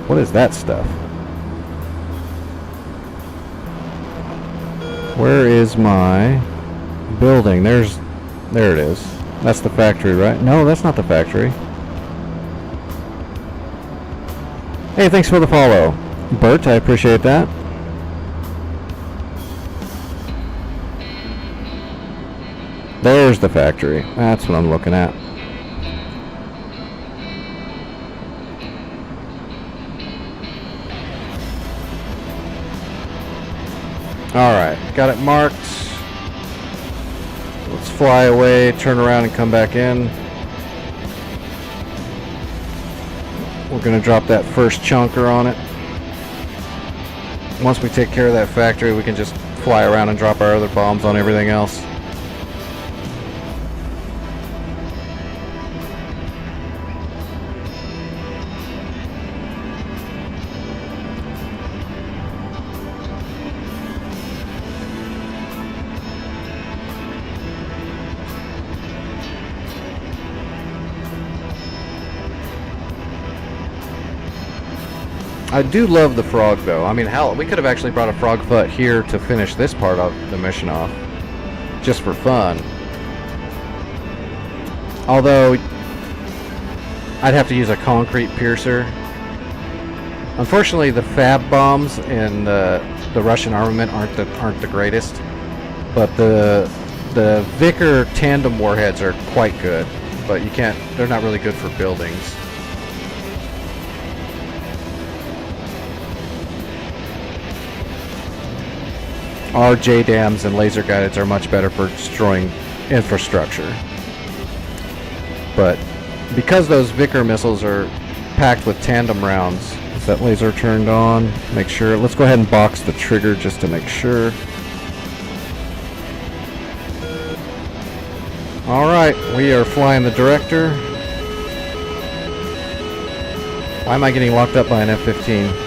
What is that stuff? Where is my building? There it is. That's the factory, right? No, that's not the factory. Hey, thanks for the follow, Bert. I appreciate that. There's the factory. That's what I'm looking at. Alright, got it marked. Let's fly away, turn around and come back in. We're going to drop that first chunker on it. Once we take care of that factory, we can just fly around and drop our other bombs on everything else. I do love the Frog, though. I mean, hell, we could have actually brought a Frog foot here to finish this part of the mission off, just for fun. Although, I'd have to use a concrete piercer. Unfortunately, the fab bombs in the Russian armament aren't the greatest, but the The Vickr tandem warheads are quite good, but you can't, they're not really good for buildings. Our JDAMs and laser guideds are much better for destroying infrastructure. But because those Vickr missiles are packed with tandem rounds, is that laser turned on? Make sure. Let's go ahead and box the trigger just to make sure. Alright, we are flying the Director. Why am I getting locked up by an F-15?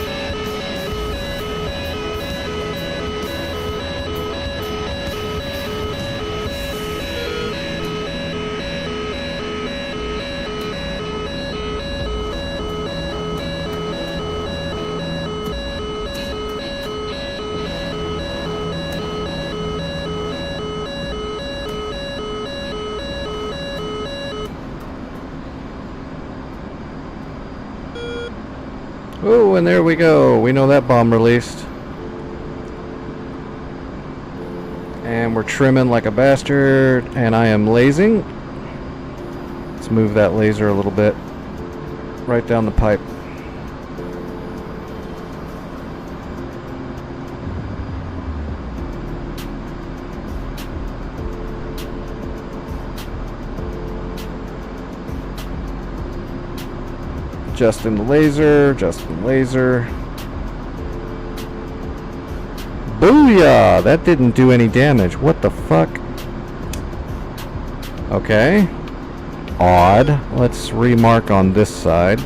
Oh, and there we go. We know that bomb released. And we're trimming like a bastard. And I am lasing. Let's move that laser a little bit. Right down the pipe. Adjusting the laser, adjusting the laser. Booyah! That didn't do any damage. What the fuck? Okay. Odd. Let's remark on this side.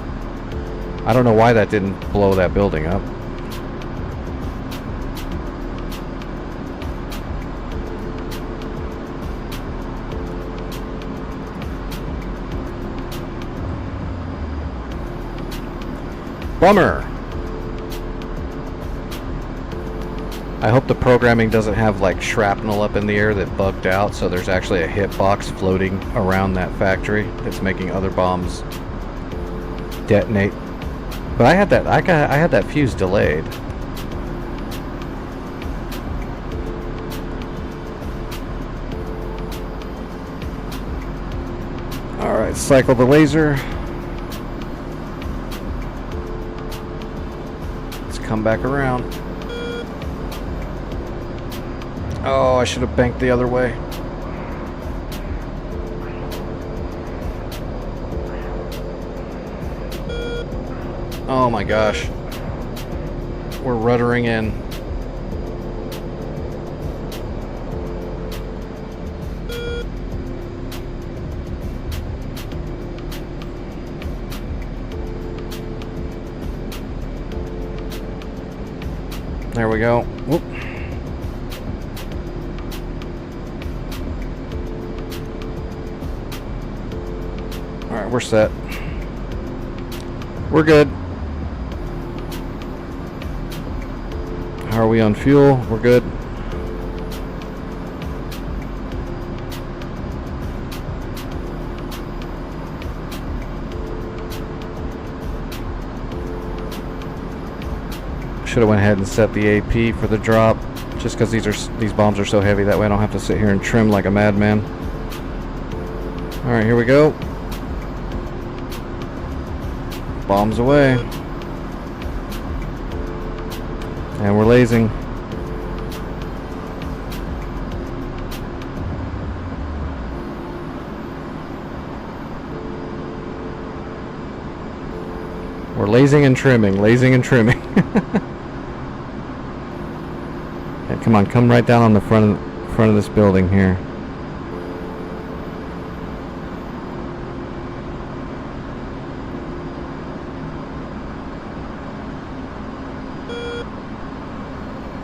I don't know why that didn't blow that building up. Bummer. I hope the programming doesn't have like shrapnel up in the air that bugged out, so there's actually a hitbox floating around that factory that's making other bombs detonate. But I had that fuse delayed. All right, cycle the laser. Come back around. Oh, I should have banked the other way. Oh my gosh. We're ruddering in. There we go. Whoop. Alright, we're set. We're good. How are we on fuel? We're good. Should have went ahead and set the AP for the drop, just because these bombs are so heavy. That way I don't have to sit here and trim like a madman. All right, here we go. Bombs away, and we're lasing. We're lasing and trimming, lasing and trimming. Okay, come on, come right down on the front of this building here.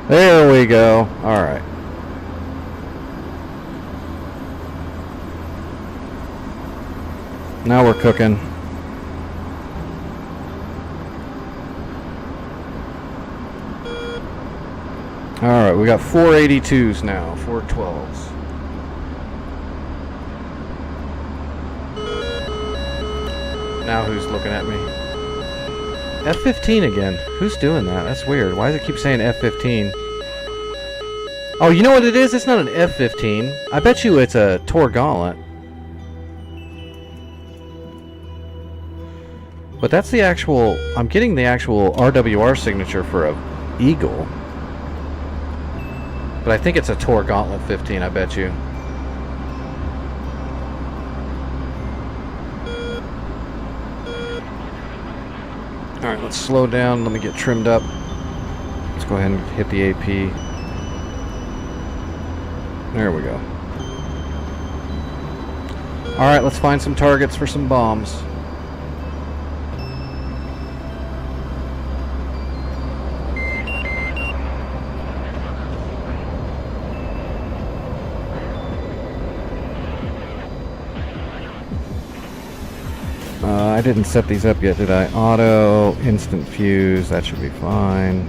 There we go. All right. Now we're cooking. Alright, we got 482s now, 412s. Now who's looking at me? F-15 again. Who's doing that? That's weird. Why does it keep saying F-15? Oh, you know what it is? It's not an F-15. I bet you it's a Tor Gauntlet. But that's the actual... I'm getting the actual RWR signature for a Eagle. But I think it's a Tor Gauntlet 15, I bet you. Alright, let's slow down. Let me get trimmed up. Let's go ahead and hit the AP. There we go. Alright, let's find some targets for some bombs. I didn't set these up yet, did I? Auto, instant fuse, that should be fine.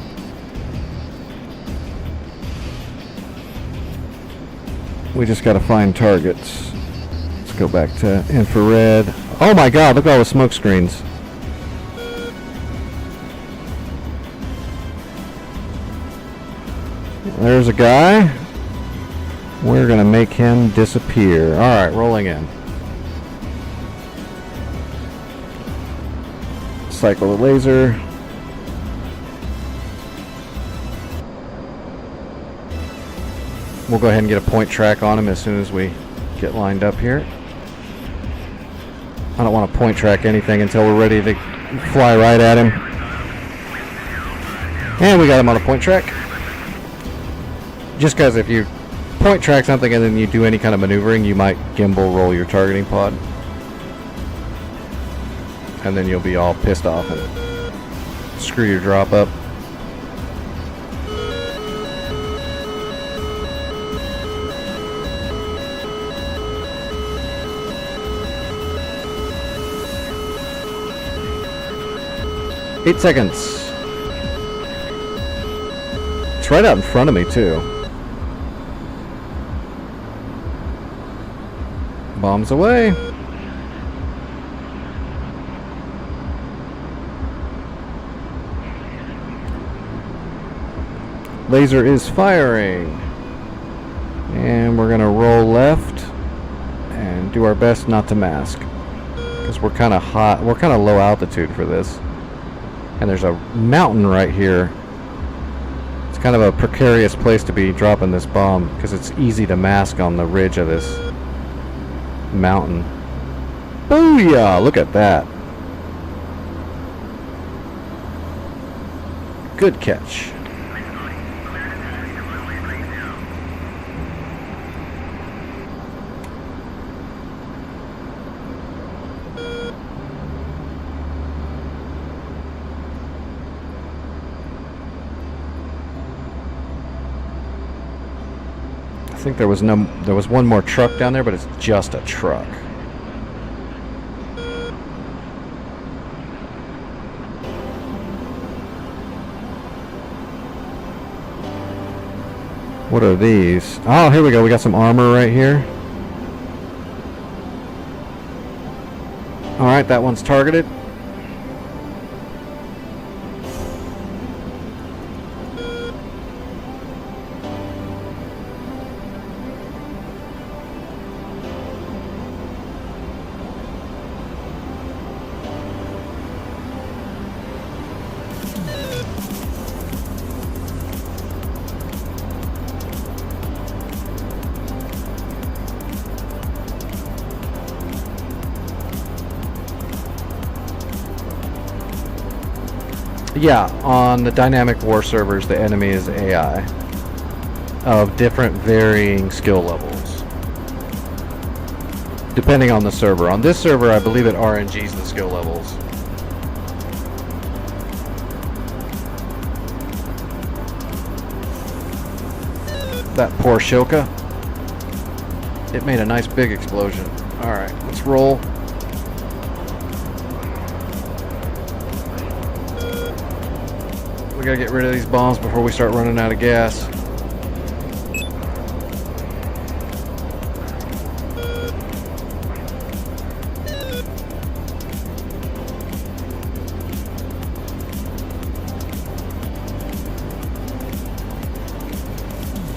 We just gotta find targets. Let's go back to infrared. Oh my god, look at all the smoke screens. There's a guy. We're gonna make him disappear. Alright, rolling in. Cycle the laser. We'll go ahead and get a point track on him as soon as we get lined up here. I don't want to point track anything until we're ready to fly right at him. And we got him on a point track. Just because if you point track something and then you do any kind of maneuvering, you might gimbal roll your targeting pod. And then you'll be all pissed off and screw your drop up. Eight seconds. It's right out in front of me too. Bombs away. Laser is firing. And we're gonna roll left and do our best not to mask. Because we're kind of hot, we're kind of low altitude for this. And there's a mountain right here. It's kind of a precarious place to be dropping this bomb because it's easy to mask on the ridge of this mountain. Booyah! Look at that. Good catch. I think there was one more truck down there, but it's just a truck. What are these? Oh, here we go. We got some armor right here. All right, that one's targeted. Yeah, on the Dynamic War servers, the enemy is AI of different varying skill levels, depending on the server. On this server, I believe it RNGs the skill levels. That poor Shilka. It made a nice big explosion. Alright, let's roll. We gotta get rid of these bombs before we start running out of gas.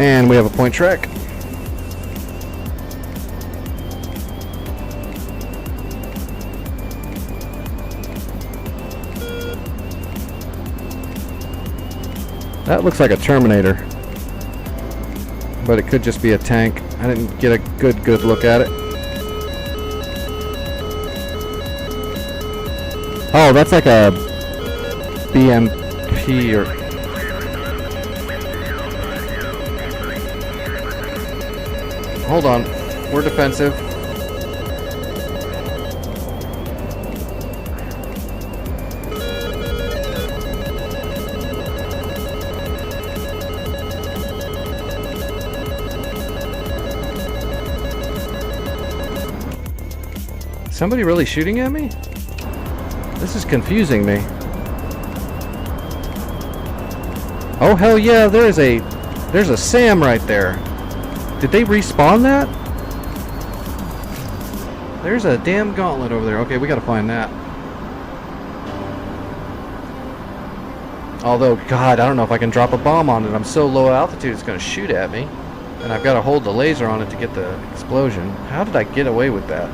And we have a point track. That looks like a Terminator, but it could just be a tank. I didn't get a good look at it. Oh, that's like a BMP or... Hold on, we're defensive. Somebody really shooting at me? This is confusing me. Oh hell yeah, there's a SAM right there. Did they respawn that? There's a damn gauntlet over there. Okay, we gotta find that. Although, God, I don't know if I can drop a bomb on it. I'm so low altitude it's gonna shoot at me. And I've gotta hold the laser on it to get the explosion. How did I get away with that?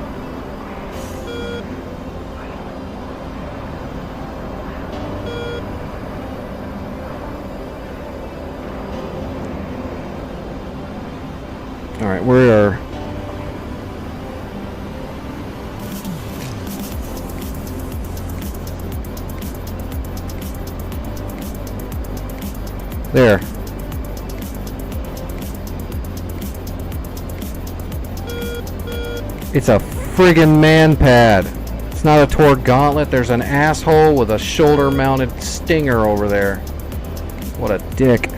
Alright, we are... There. It's a friggin' man pad. It's not a Tor gauntlet. There's an asshole with a shoulder-mounted stinger over there. What a dick.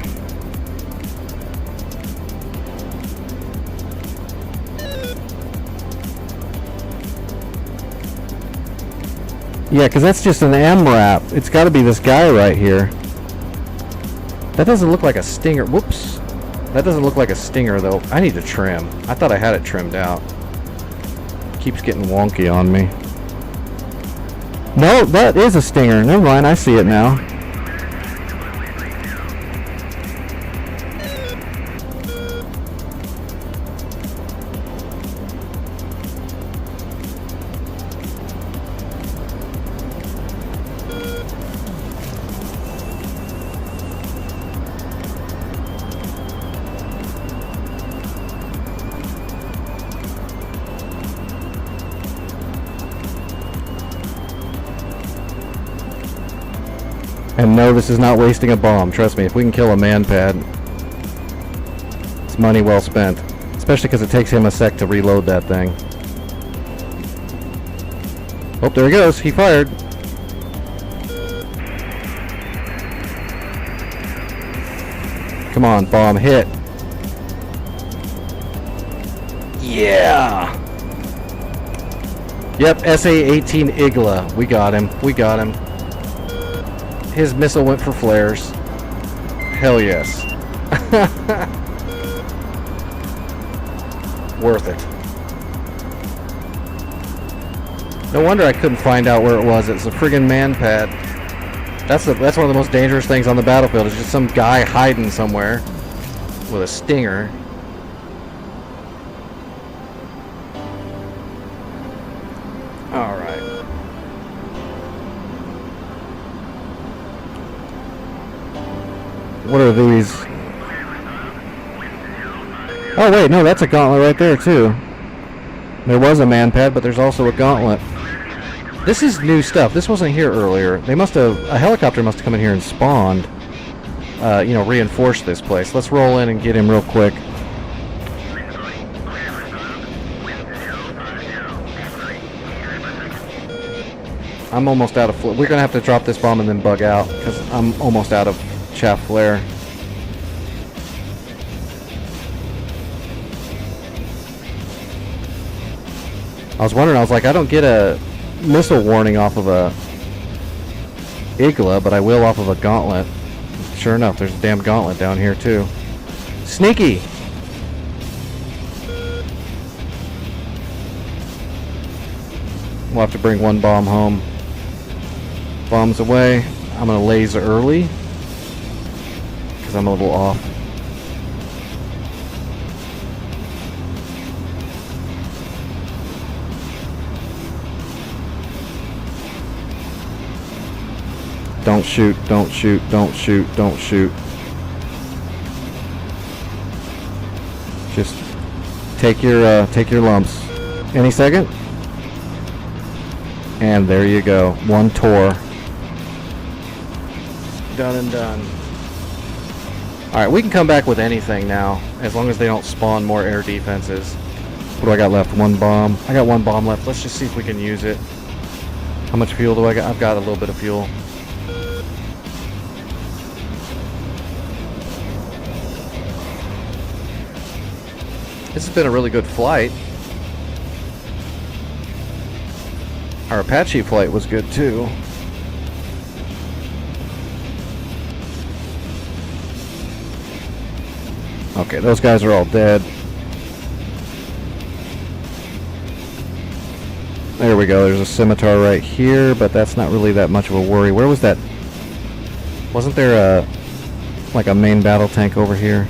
Yeah, because that's just an MRAP. It's got to be this guy right here. That doesn't look like a stinger. Whoops. That doesn't look like a stinger, though. I need to trim. I thought I had it trimmed out. Keeps getting wonky on me. No, that is a stinger. Never mind, I see it now. And no, this is not wasting a bomb. Trust me, if we can kill a man pad, it's money well spent. Especially because it takes him a sec to reload that thing. Oh, there he goes. He fired. Come on, bomb, hit. Yeah! Yep, SA-18 Igla. We got him. We got him. His missile went for flares. Hell yes. Worth it. No wonder I couldn't find out where it was. It's a friggin' man pad. That's one of the most dangerous things on the battlefield. It's just some guy hiding somewhere with a stinger. All right. What are these? Oh wait, no, that's a gauntlet right there too. There was a man pad, but there's also a gauntlet. This is new stuff. This wasn't here earlier. They must have, a helicopter must have come in here and spawned, you know, reinforced this place. Let's roll in and get him real quick. I'm almost out of, we're gonna have to drop this bomb and then bug out, because I'm almost out of chaff flare. I was wondering, I was like, I don't get a missile warning off of a Igla, but I will off of a gauntlet. Sure enough, there's a damn gauntlet down here too. Sneaky! We'll have to bring one bomb home. Bombs away. I'm gonna laser early because I'm a little off. Don't shoot, don't shoot, don't shoot, don't shoot. Just take your lumps. Any second? And there you go. One tour. Done and done. Alright, we can come back with anything now, as long as they don't spawn more air defenses. What do I got left? One bomb. I got one bomb left. Let's just see if we can use it. How much fuel do I got? I've got a little bit of fuel. This has been a really good flight. Our Apache flight was good too. Okay, those guys are all dead. There we go, there's a scimitar right here, but that's not really that much of a worry. Where was that? Wasn't there a, like a main battle tank over here?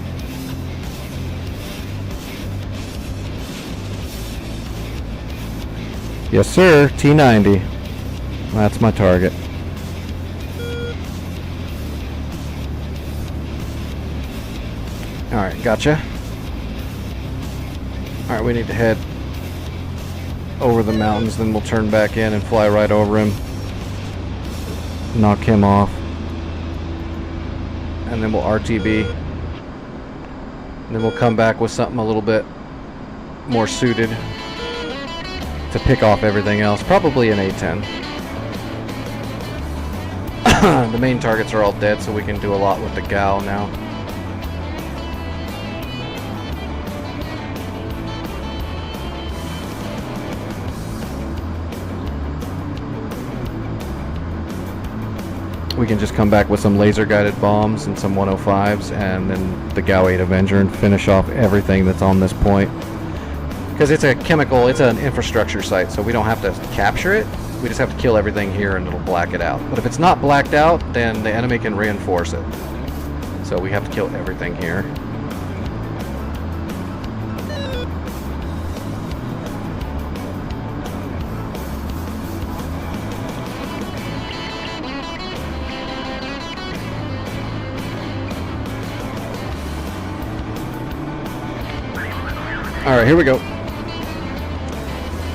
Yes sir, T-90. That's my target. Alright, gotcha. Alright, we need to head over the mountains, then we'll turn back in and fly right over him. Knock him off. And then we'll RTB. And then we'll come back with something a little bit more suited to pick off everything else. Probably an A-10. The main targets are all dead, so we can do a lot with the GAU now. We can just come back with some laser guided bombs and some 105s, and then the GAU-8 Avenger, and finish off everything that's on this point. Because it's a chemical, it's an infrastructure site, so we don't have to capture it. We just have to kill everything here and it'll black it out. But if it's not blacked out, then the enemy can reinforce it. So we have to kill everything here. Alright, here we go.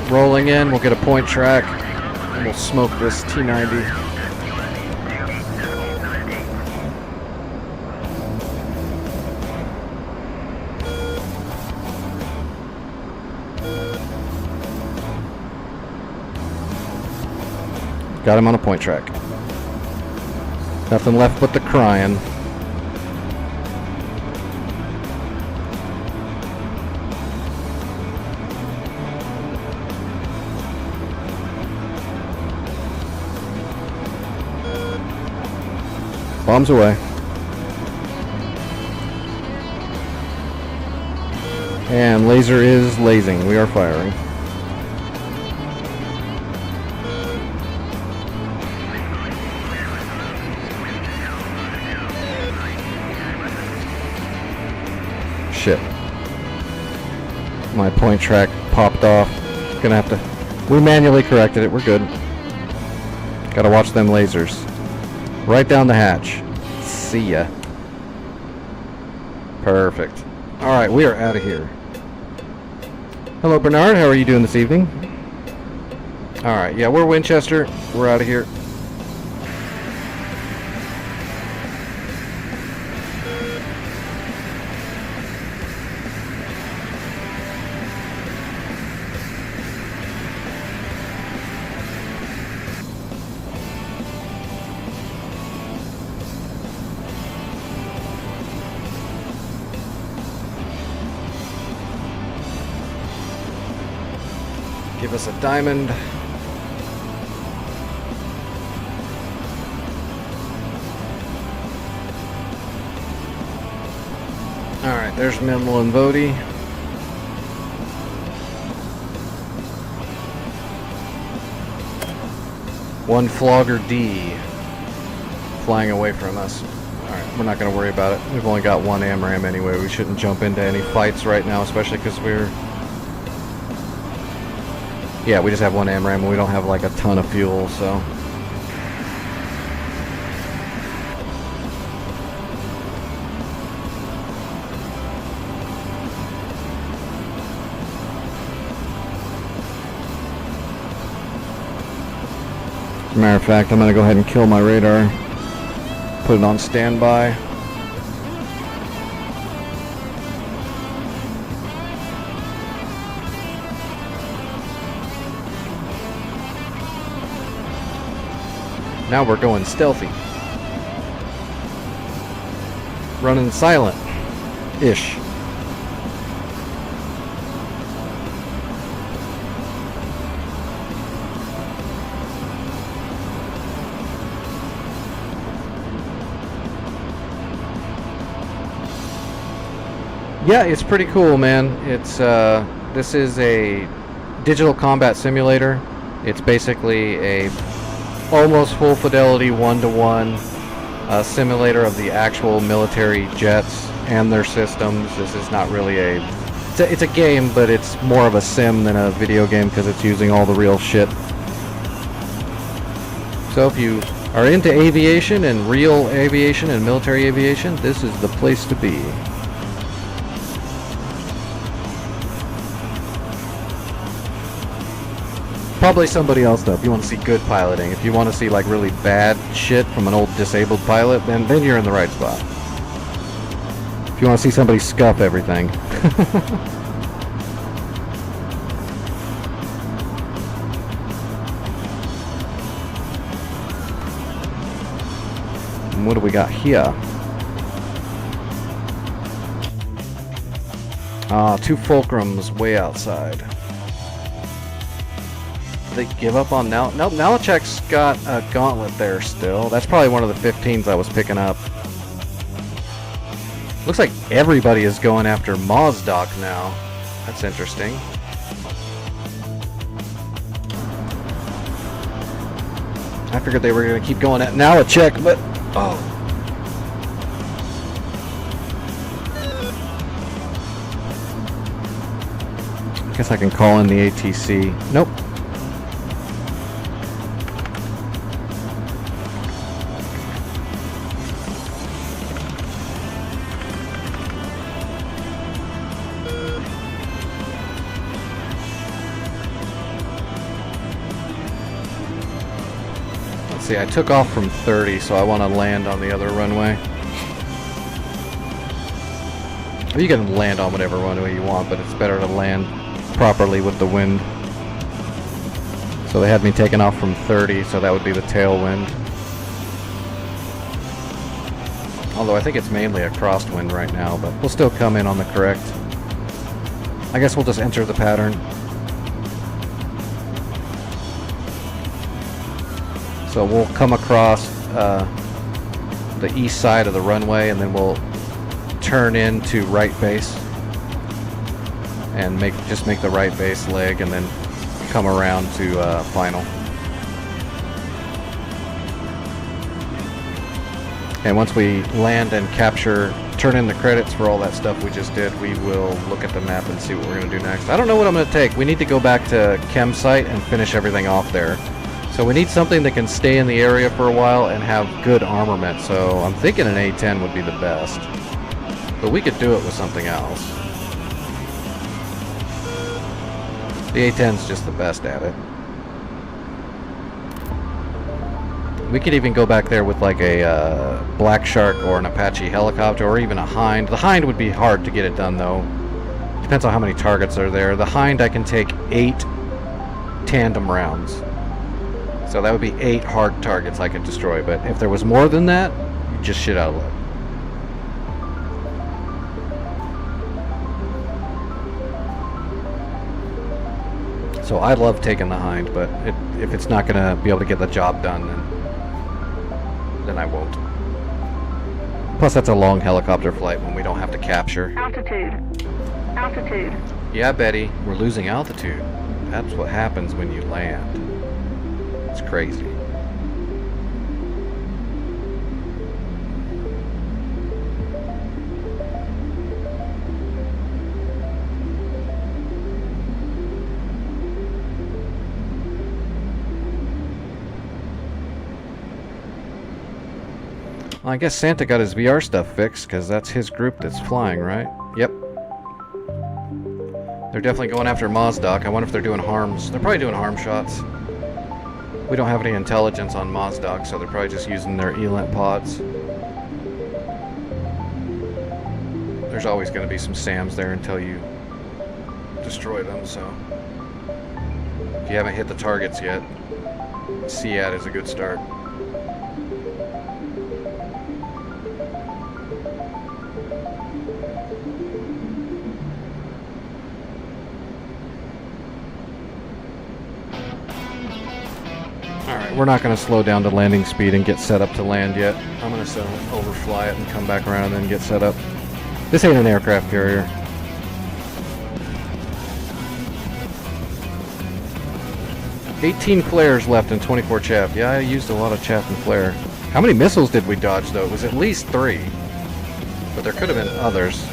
Rolling in, we'll get a point track, and we'll smoke this T-90. Got him on a point track. Nothing left but the crying. Bombs away. And laser is lasing. We are firing. Shit. My point track popped off. Gonna have to... We manually corrected it. We're good. Gotta watch them lasers. Right down the hatch. See ya. Perfect. Alright, we are out of here. Hello, Bernard. How are you doing this evening? Alright, yeah, we're Winchester. We're out of here. Give us a diamond. Alright, there's Mendel and Vody. One Flogger D flying away from us. Alright, we're not going to worry about it. We've only got one AMRAAM anyway. We shouldn't jump into any fights right now, especially because we're... Yeah, we just have one AMRAAM and we don't have like a ton of fuel, so... Matter of fact, I'm gonna go ahead and kill my radar. Put it on standby. Now we're going stealthy. Running silent-ish. Yeah, it's pretty cool, man. It's this is a digital combat simulator. It's basically a almost full fidelity one-to-one simulator of the actual military jets and their systems. This is not really it's a game, but it's more of a sim than a video game because it's using all the real shit. So if you are into aviation and real aviation and military aviation, this is the place to be. Probably somebody else though. If you want to see good piloting, if you want to see like really bad shit from an old disabled pilot, then you're in the right spot. If you want to see somebody scuff everything. And what do we got here? Two Fulcrums way outside. They give up on now. Nope, Nalachek's got a gauntlet there still. That's probably one of the 15s I was picking up. Looks like everybody is going after Mozdok now. That's interesting. I figured they were going to keep going at Nalachek, but oh. I guess I can call in the ATC. Nope. See, I took off from 30, so I want to land on the other runway. You can land on whatever runway you want, but it's better to land properly with the wind. So they had me taking off from 30, so that would be the tailwind. Although I think it's mainly a crosswind right now, but we'll still come in on the correct. I guess we'll just enter the pattern. So we'll come across the east side of the runway, and then we'll turn into right base and just make the right base leg, and then come around to final. And once we land and capture, turn in the credits for all that stuff we just did, we will look at the map and see what we're going to do next. I don't know what I'm going to take. We need to go back to Chem Site and finish everything off there. So we need something that can stay in the area for a while and have good armament. So I'm thinking an A-10 would be the best. But we could do it with something else. The A-10's just the best at it. We could even go back there with like a Black Shark or an Apache helicopter, or even a Hind. The Hind would be hard to get it done though. Depends on how many targets are there. The Hind, I can take 8 tandem rounds. So that would be 8 hard targets I could destroy, but if there was more than that, you just shit out of luck. So I love taking the Hind, but if it's not going to be able to get the job done, then I won't. Plus that's a long helicopter flight when we don't have to capture. Altitude. Altitude. Yeah, Betty, we're losing altitude. That's what happens when you land. It's crazy. Well, I guess Santa got his VR stuff fixed, because that's his group that's flying, right? Yep. They're definitely going after Mozdok. I wonder if they're doing harms. They're probably doing harm shots. We don't have any intelligence on Mozdok, so they're probably just using their ELANT pods. There's always going to be some SAMs there until you destroy them, so if you haven't hit the targets yet, SEAD is a good start. Alright, we're not going to slow down to landing speed and get set up to land yet. I'm going to overfly it and come back around and then get set up. This ain't an aircraft carrier. $18 flares left in 24 chaff. Yeah, I used a lot of chaff and flare. How many missiles did we dodge, though? It was at least 3. But there could have been others.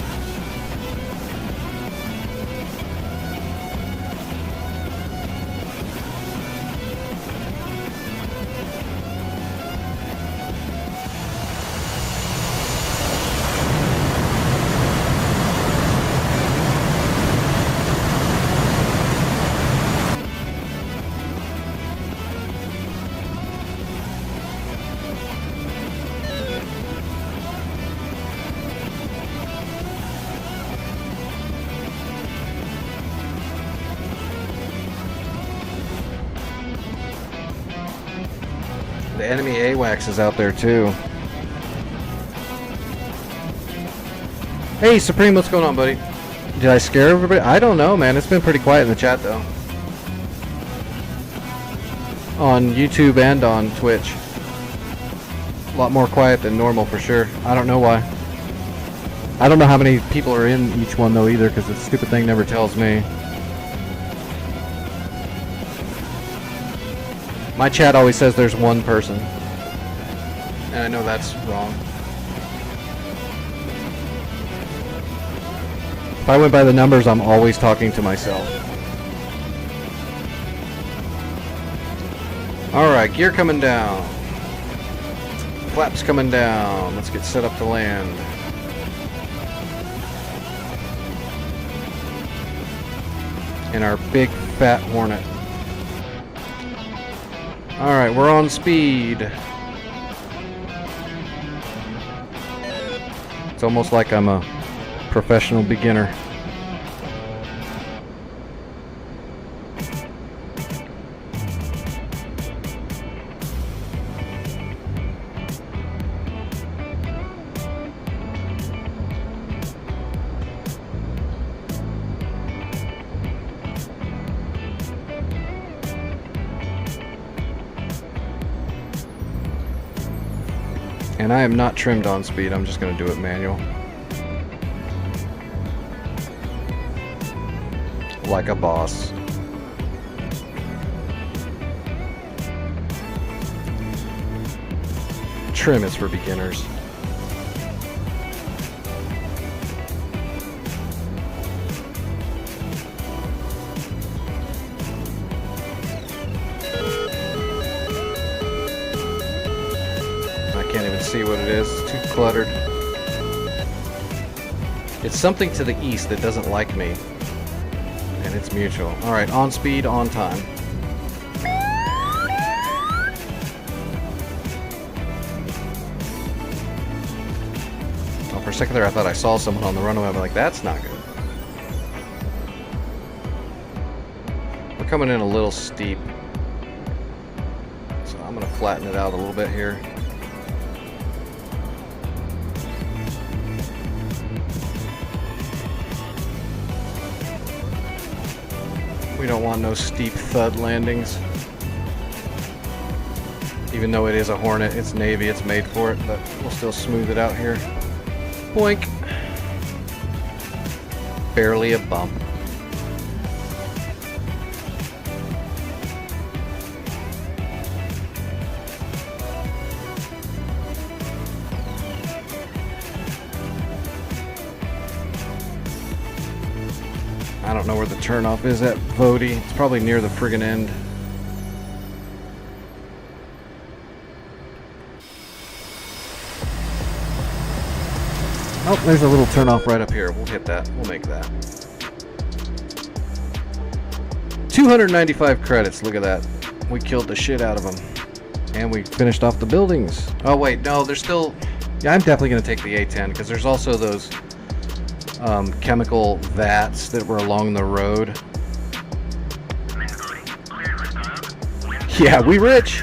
The enemy AWACS is out there too. Hey Supreme, what's going on, buddy? Did I scare everybody? I don't know, man. It's been pretty quiet in the chat though. On YouTube and on Twitch. A lot more quiet than normal for sure. I don't know why. I don't know how many people are in each one though either, because the stupid thing never tells me. My chat always says there's one person. And I know that's wrong. If I went by the numbers, I'm always talking to myself. Alright, gear coming down. Flaps coming down. Let's get set up to land. In our big fat Hornet. Alright, we're on speed. It's almost like I'm a professional beginner. And I am not trimmed on speed, I'm just going to do it manual. Like a boss. Trim is for beginners. Can't even see what it is. It's too cluttered. It's something to the east that doesn't like me. And it's mutual. Alright, on speed, on time. Oh, for a second there I thought I saw someone on the runway. I'm like, that's not good. We're coming in a little steep. So I'm going to flatten it out a little bit here. We don't want no steep thud landings. Even though it is a Hornet, it's Navy, it's made for it, but we'll still smooth it out here. Boink! Barely a bump. I don't know where the turnoff is at Vody. It's probably near the friggin' end. Oh, there's a little turnoff right up here. We'll hit that. We'll make that. 295 credits. Look at that. We killed the shit out of them. And we finished off the buildings. Oh wait, no, there's still... Yeah, I'm definitely going to take the A10 because there's also those chemical vats that were along the road. Yeah, we rich.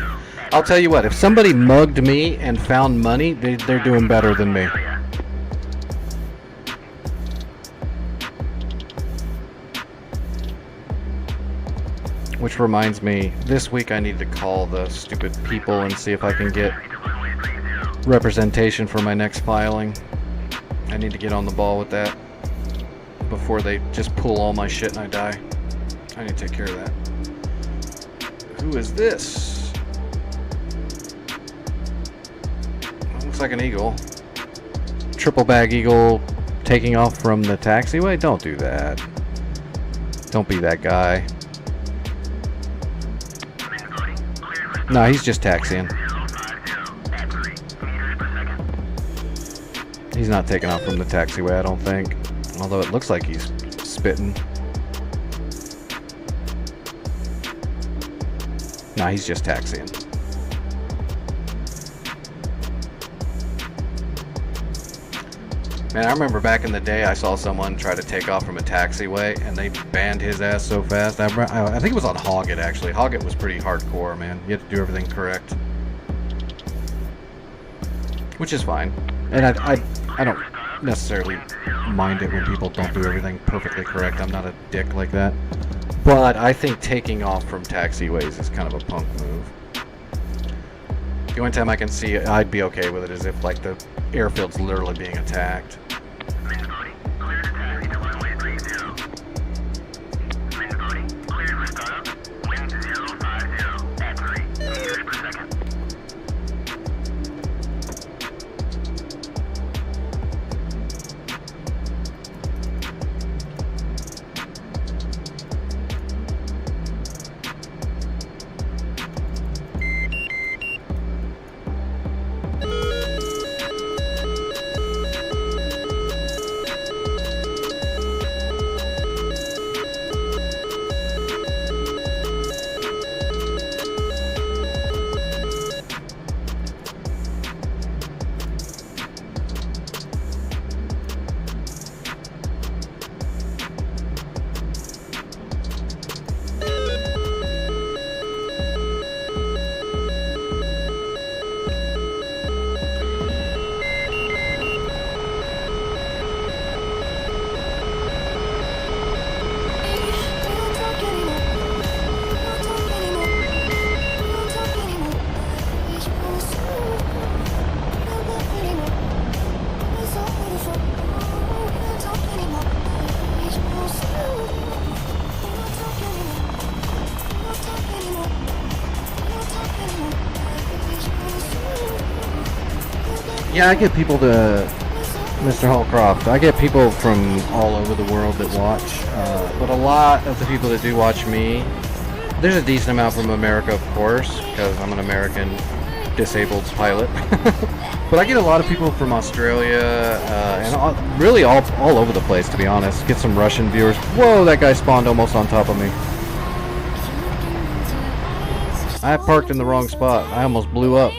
I'll tell you what, if somebody mugged me and found money, they're doing better than me. Which reminds me, this week I need to call the stupid people and see if I can get representation for my next filing. I need to get on the ball with that before they just pull all my shit and I die. I need to take care of that. Who is this? Looks like an eagle. Triple bag eagle taking off from the taxiway? Don't do that. Don't be that guy. No, he's just taxiing. He's not taking off from the taxiway, I don't think. Although it looks like he's spitting. Nah, he's just taxiing. Man, I remember back in the day I saw someone try to take off from a taxiway and they banned his ass so fast. I think it was on Hoggit actually. Hoggit was pretty hardcore, man. You had to do everything correct. Which is fine. And I don't necessarily mind it when people don't do everything perfectly correct. I'm not a dick like that. But I think taking off from taxiways is kind of a punk move. The only time I can see I'd be okay with it is if like the airfield's literally being attacked. Yeah, I get people to Mr. Hallcroft. I get people from all over the world that watch, but a lot of the people that do watch me, there's a decent amount from America, of course, because I'm an American disabled pilot. But I get a lot of people from Australia and really all over the place, to be honest. Get some Russian viewers. Whoa, that guy spawned almost on top of me. I parked in the wrong spot. I almost blew up.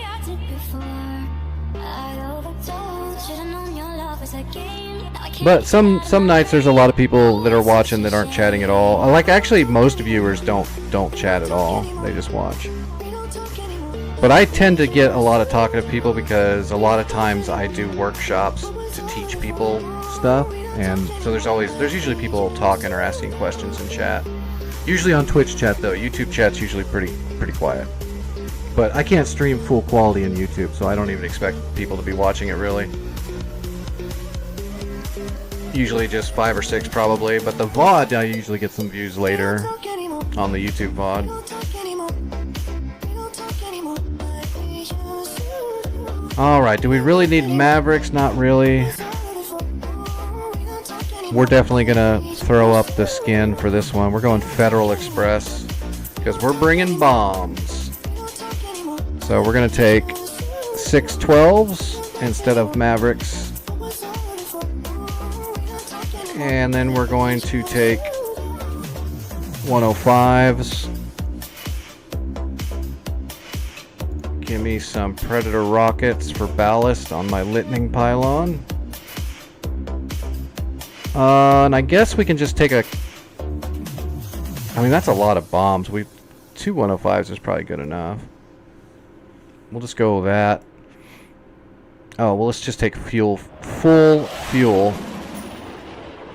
But some nights there's a lot of people that are watching that aren't chatting at all. Like actually most viewers don't chat at all. They just watch. But I tend to get a lot of talkative people because a lot of times I do workshops to teach people stuff, and so there's usually people talking or asking questions in chat. Usually on Twitch chat though. YouTube chat's usually pretty quiet. But I can't stream full quality in YouTube, so I don't even expect people to be watching it really. Usually just 5 or 6 probably, but the VOD I usually get some views later on the YouTube VOD. Alright, do we really need Mavericks? Not really. We're definitely gonna throw up the skin for this one. We're going Federal Express because we're bringing bombs. So we're gonna take 612s instead of Mavericks. And then we're going to take 105s. Give me some Predator rockets for ballast on my Lightning pylon. And I guess we can just take a... I mean, that's a lot of bombs. 2 105s is probably good enough. We'll just go with that. Oh, well, let's just take fuel. Full fuel.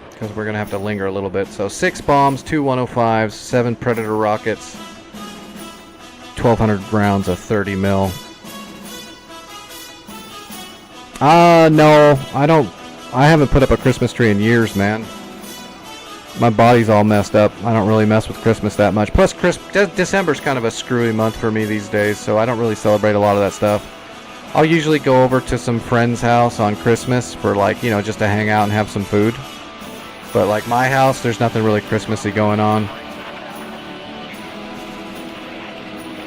Because we're going to have to linger a little bit. So 6 bombs, 2 105s, 7 Predator rockets, 1,200 rounds of 30 mil. No, I haven't put up a Christmas tree in years, man. My body's all messed up. I don't really mess with Christmas that much. Plus, December's kind of a screwy month for me these days, so I don't really celebrate a lot of that stuff. I'll usually go over to some friend's house on Christmas for, like, you know, just to hang out and have some food. But, like, my house, there's nothing really Christmassy going on.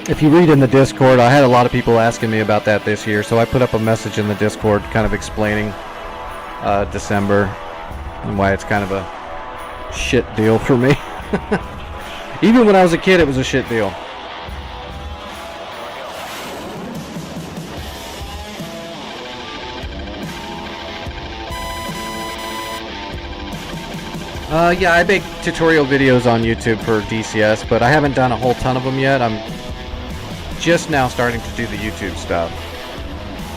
If you read in the Discord, I had a lot of people asking me about that this year, so I put up a message in the Discord kind of explaining December and why it's kind of a shit deal for me. Even when I was a kid, it was a shit deal. Yeah, I make tutorial videos on YouTube for DCS, but I haven't done a whole ton of them yet. I'm just now starting to do the YouTube stuff.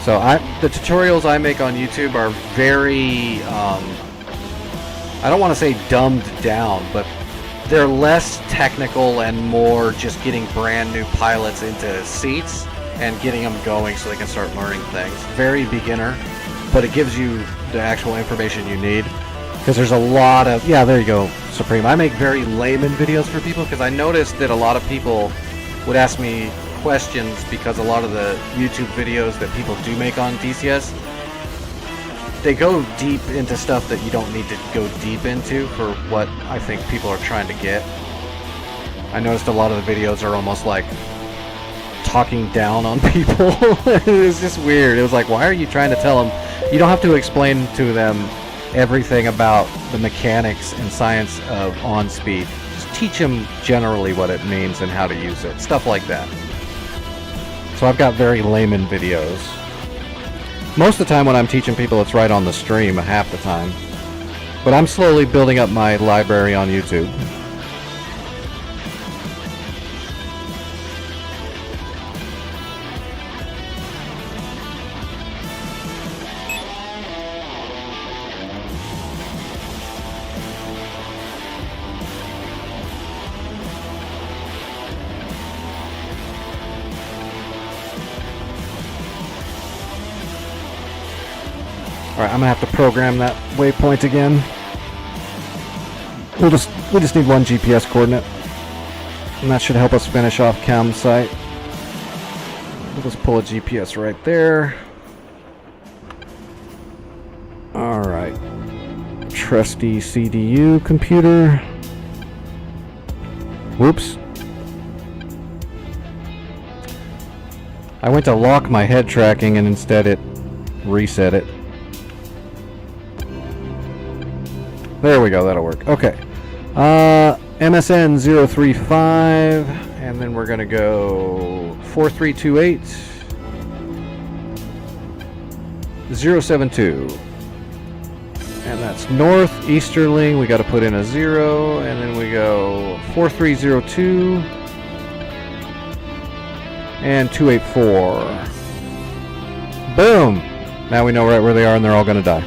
So the tutorials I make on YouTube are very, I don't want to say dumbed down, but they're less technical and more just getting brand new pilots into seats and getting them going so they can start learning things. Very beginner, but it gives you the actual information you need. Because there's a lot of... Yeah, there you go, Supreme. I make very layman videos for people because I noticed that a lot of people would ask me questions because a lot of the YouTube videos that people do make on DCS, they go deep into stuff that you don't need to go deep into for what I think people are trying to get. I noticed a lot of the videos are almost like talking down on people. It was just weird. It was like, why are you trying to tell them? You don't have to explain to them everything about the mechanics and science of on-speed. Just teach them generally what it means and how to use it. Stuff like that. So I've got very layman videos. Most of the time when I'm teaching people, it's right on the stream half the time. But I'm slowly building up my library on YouTube. Alright, I'm gonna have to program that waypoint again. We just need one GPS coordinate. And that should help us finish off Cam site. We'll just pull a GPS right there. Alright. Trusty CDU computer. Whoops. I went to lock my head tracking and instead it reset it. There we go, that'll work. Okay. MSN 035, and then we're gonna go 4328 072. And that's north easterly. We gotta put in a 0, and then we go 4302 and 284. Boom! Now we know right where they are and they're all gonna die.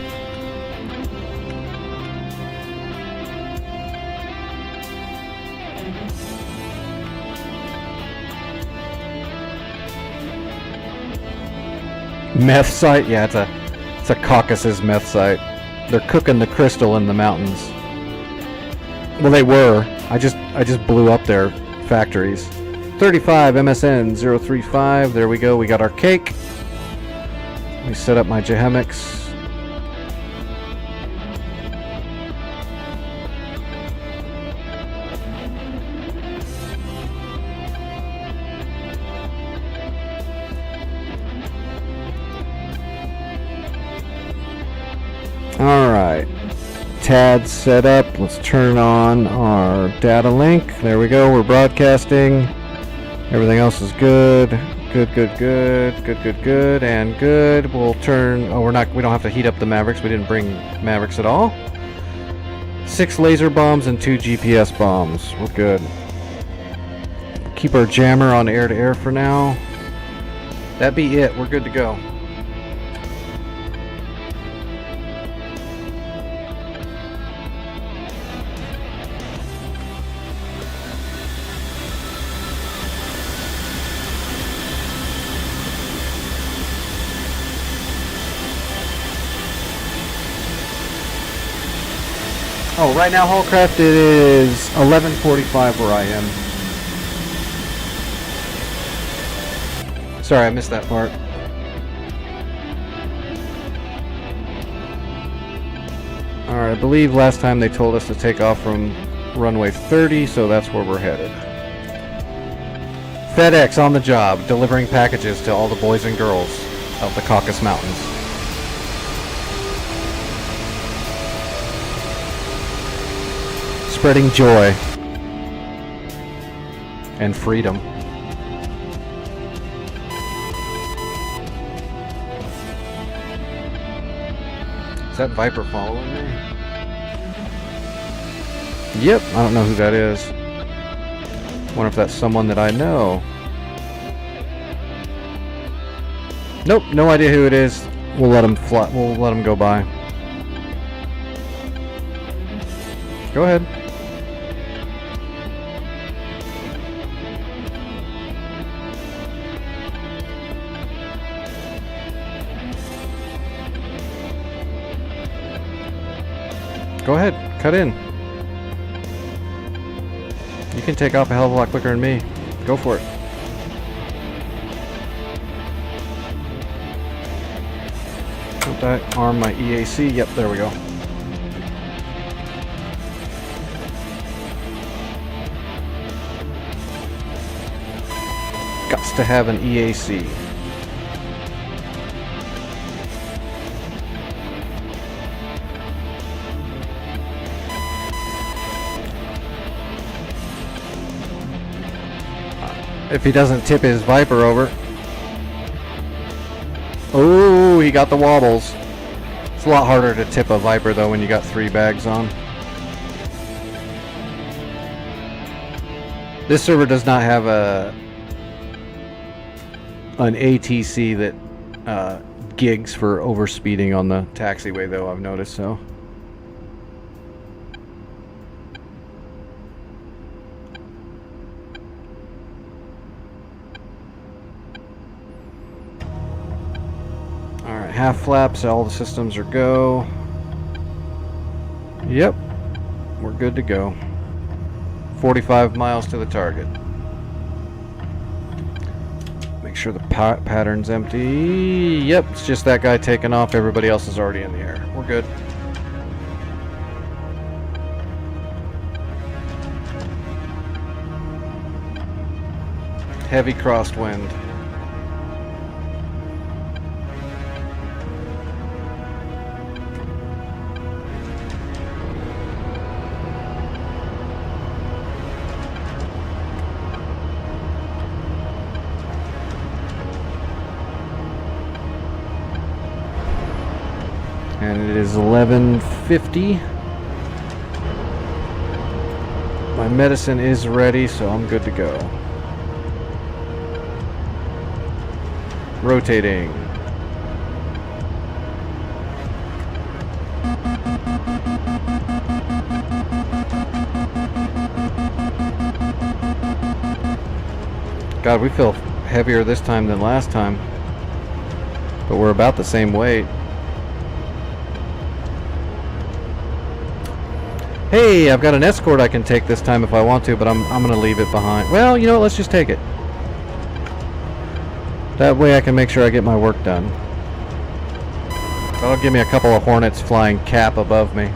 Meth site? Yeah, it's a Caucasus meth site. They're cooking the crystal in the mountains. Well, they were. I just blew up their factories. 35 MSN 035. There we go. We got our cake. Let me set up my Jehemics. Alright, TAD set up. Let's turn on our data link. There we go, we're broadcasting. Everything else is good. Good, good, good, good, good, good, and good. We'll turn. Oh, we don't have to heat up the Mavericks. We didn't bring Mavericks at all. 6 laser bombs and 2 GPS bombs. We're good. Keep our jammer on air-to-air for now. That be it. We're good to go. Oh, right now, Hallcraft, it is 11:45 where I am. Sorry, I missed that part. Alright, I believe last time they told us to take off from runway 30, so that's where we're headed. FedEx on the job, delivering packages to all the boys and girls of the Caucasus Mountains. Spreading joy and freedom. Is that Viper following me? Yep, I don't know who that is. Wonder if that's someone that I know. Nope, no idea who it is. We'll let him fly. We'll let him go by. Go ahead. Go ahead, cut in. You can take off a hell of a lot quicker than me. Go for it. Don't I arm my EAC? Yep, there we go. Gots to have an EAC. If he doesn't tip his Viper over. Oh, he got the wobbles. It's a lot harder to tip a Viper though when you got 3 bags on. This server does not have an ATC that gigs for overspeeding on the taxiway though, I've noticed, so. Alright, half flaps, all the systems are go. Yep, we're good to go. 45 miles to the target. Make sure the pattern's empty. Yep, it's just that guy taking off. Everybody else is already in the air. We're good. Heavy crosswind. And it is 11:50. My medicine is ready, so I'm good to go. Rotating. God, we feel heavier this time than last time. But we're about the same weight. Hey, I've got an escort I can take this time if I want to, but I'm going to leave it behind. Well, you know what? Let's just take it. That way I can make sure I get my work done. That'll give me a couple of Hornets flying cap above me.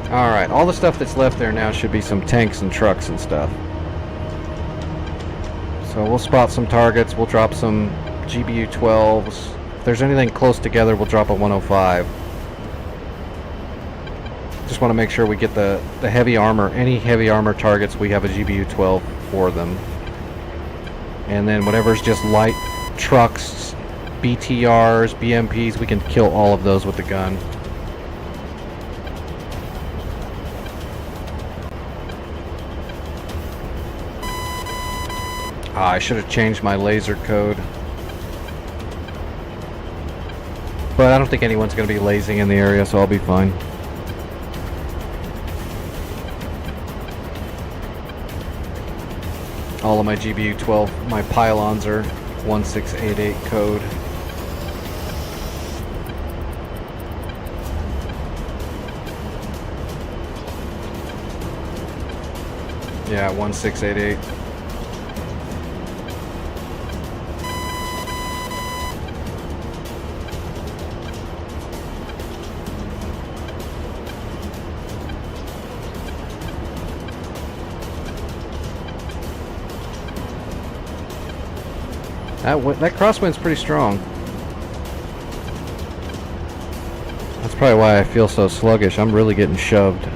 Alright, all the stuff that's left there now should be some tanks and trucks and stuff. So we'll spot some targets, we'll drop some GBU-12s. If there's anything close together, we'll drop a 105. Just want to make sure we get the heavy armor, any heavy armor targets, we have a GBU-12 for them. And then whatever's just light trucks, BTRs, BMPs, we can kill all of those with the gun. I should have changed my laser code. But I don't think anyone's going to be lasing in the area, so I'll be fine. All of my GBU-12, my pylons are 1688 code. Yeah, 1688. That crosswind's pretty strong. That's probably why I feel so sluggish. I'm really getting shoved.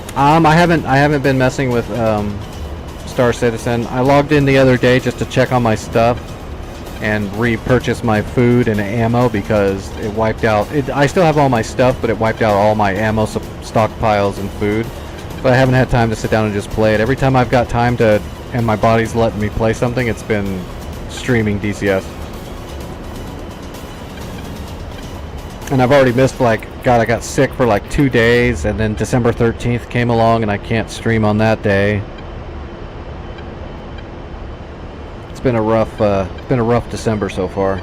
I haven't been messing with Star Citizen. I logged in the other day just to check on my stuff and repurchase my food and ammo because it wiped out. I still have all my stuff, but it wiped out all my ammo stockpiles and food. But I haven't had time to sit down and just play it. Every time I've got time to, and my body's letting me play something, it's been streaming DCS. And I've already missed, like, God, I got sick for like 2 days, and then December 13th came along and I can't stream on that day. It's been a rough December so far,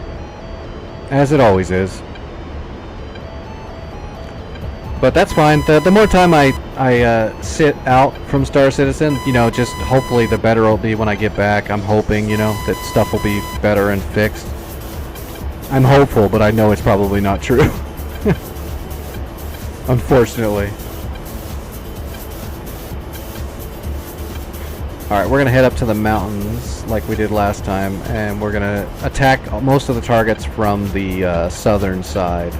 as it always is. But that's fine. The more time I sit out from Star Citizen, you know, just hopefully the better it'll be when I get back. I'm hoping, you know, that stuff will be better and fixed. I'm hopeful, but I know it's probably not true. Unfortunately. Alright, we're going to head up to the mountains like we did last time, and we're going to attack most of the targets from the southern side.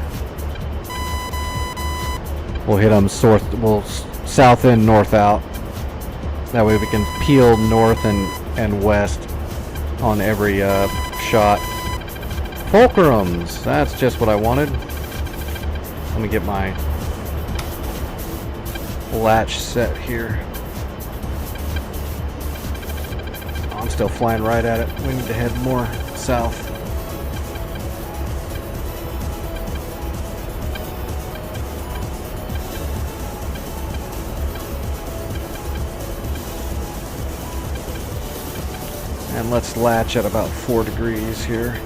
We'll hit them south in, north out. That way we can peel north and west on every shot. Fulcrums! That's just what I wanted. Let me get my latch set here. I'm still flying right at it. We need to head more south. And let's latch at about 4 degrees here.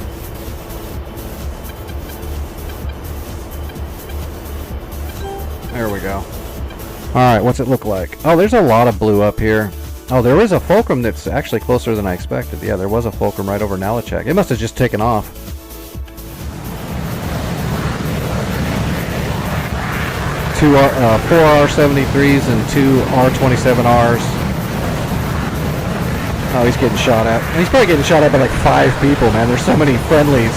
There we go. Alright, what's it look like? Oh, there's a lot of blue up here. Oh, there is a fulcrum that's actually closer than I expected. Yeah, there was a fulcrum right over Nalachek. It must have just taken off. 4 R-73s and 2 R-27Rs. Oh, he's getting shot at. And he's probably getting shot at by like 5 people, man. There's so many friendlies.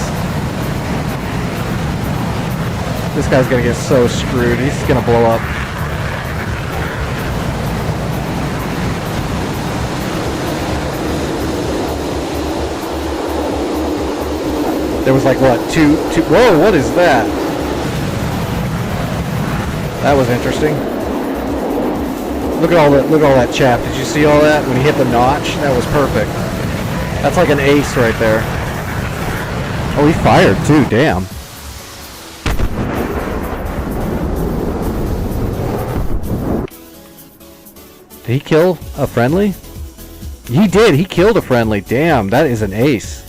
This guy's gonna get so screwed. He's gonna blow up. There was like, what, two, whoa, what is that? That was interesting. Look at all that chaff. Did you see all that? When he hit the notch, that was perfect. That's like an ace right there. Oh, he fired too, damn. Did he kill a friendly? He did, he killed a friendly. Damn, that is an ace.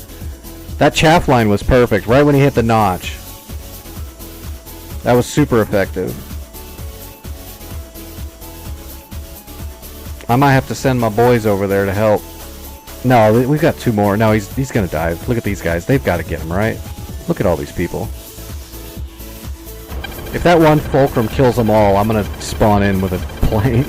That chaff line was perfect, right when he hit the notch. That was super effective. I might have to send my boys over there to help. No, we've got 2 more. No, he's gonna die. Look at these guys. They've got to get him, right? Look at all these people. If that one fulcrum kills them all, I'm gonna spawn in with a plane.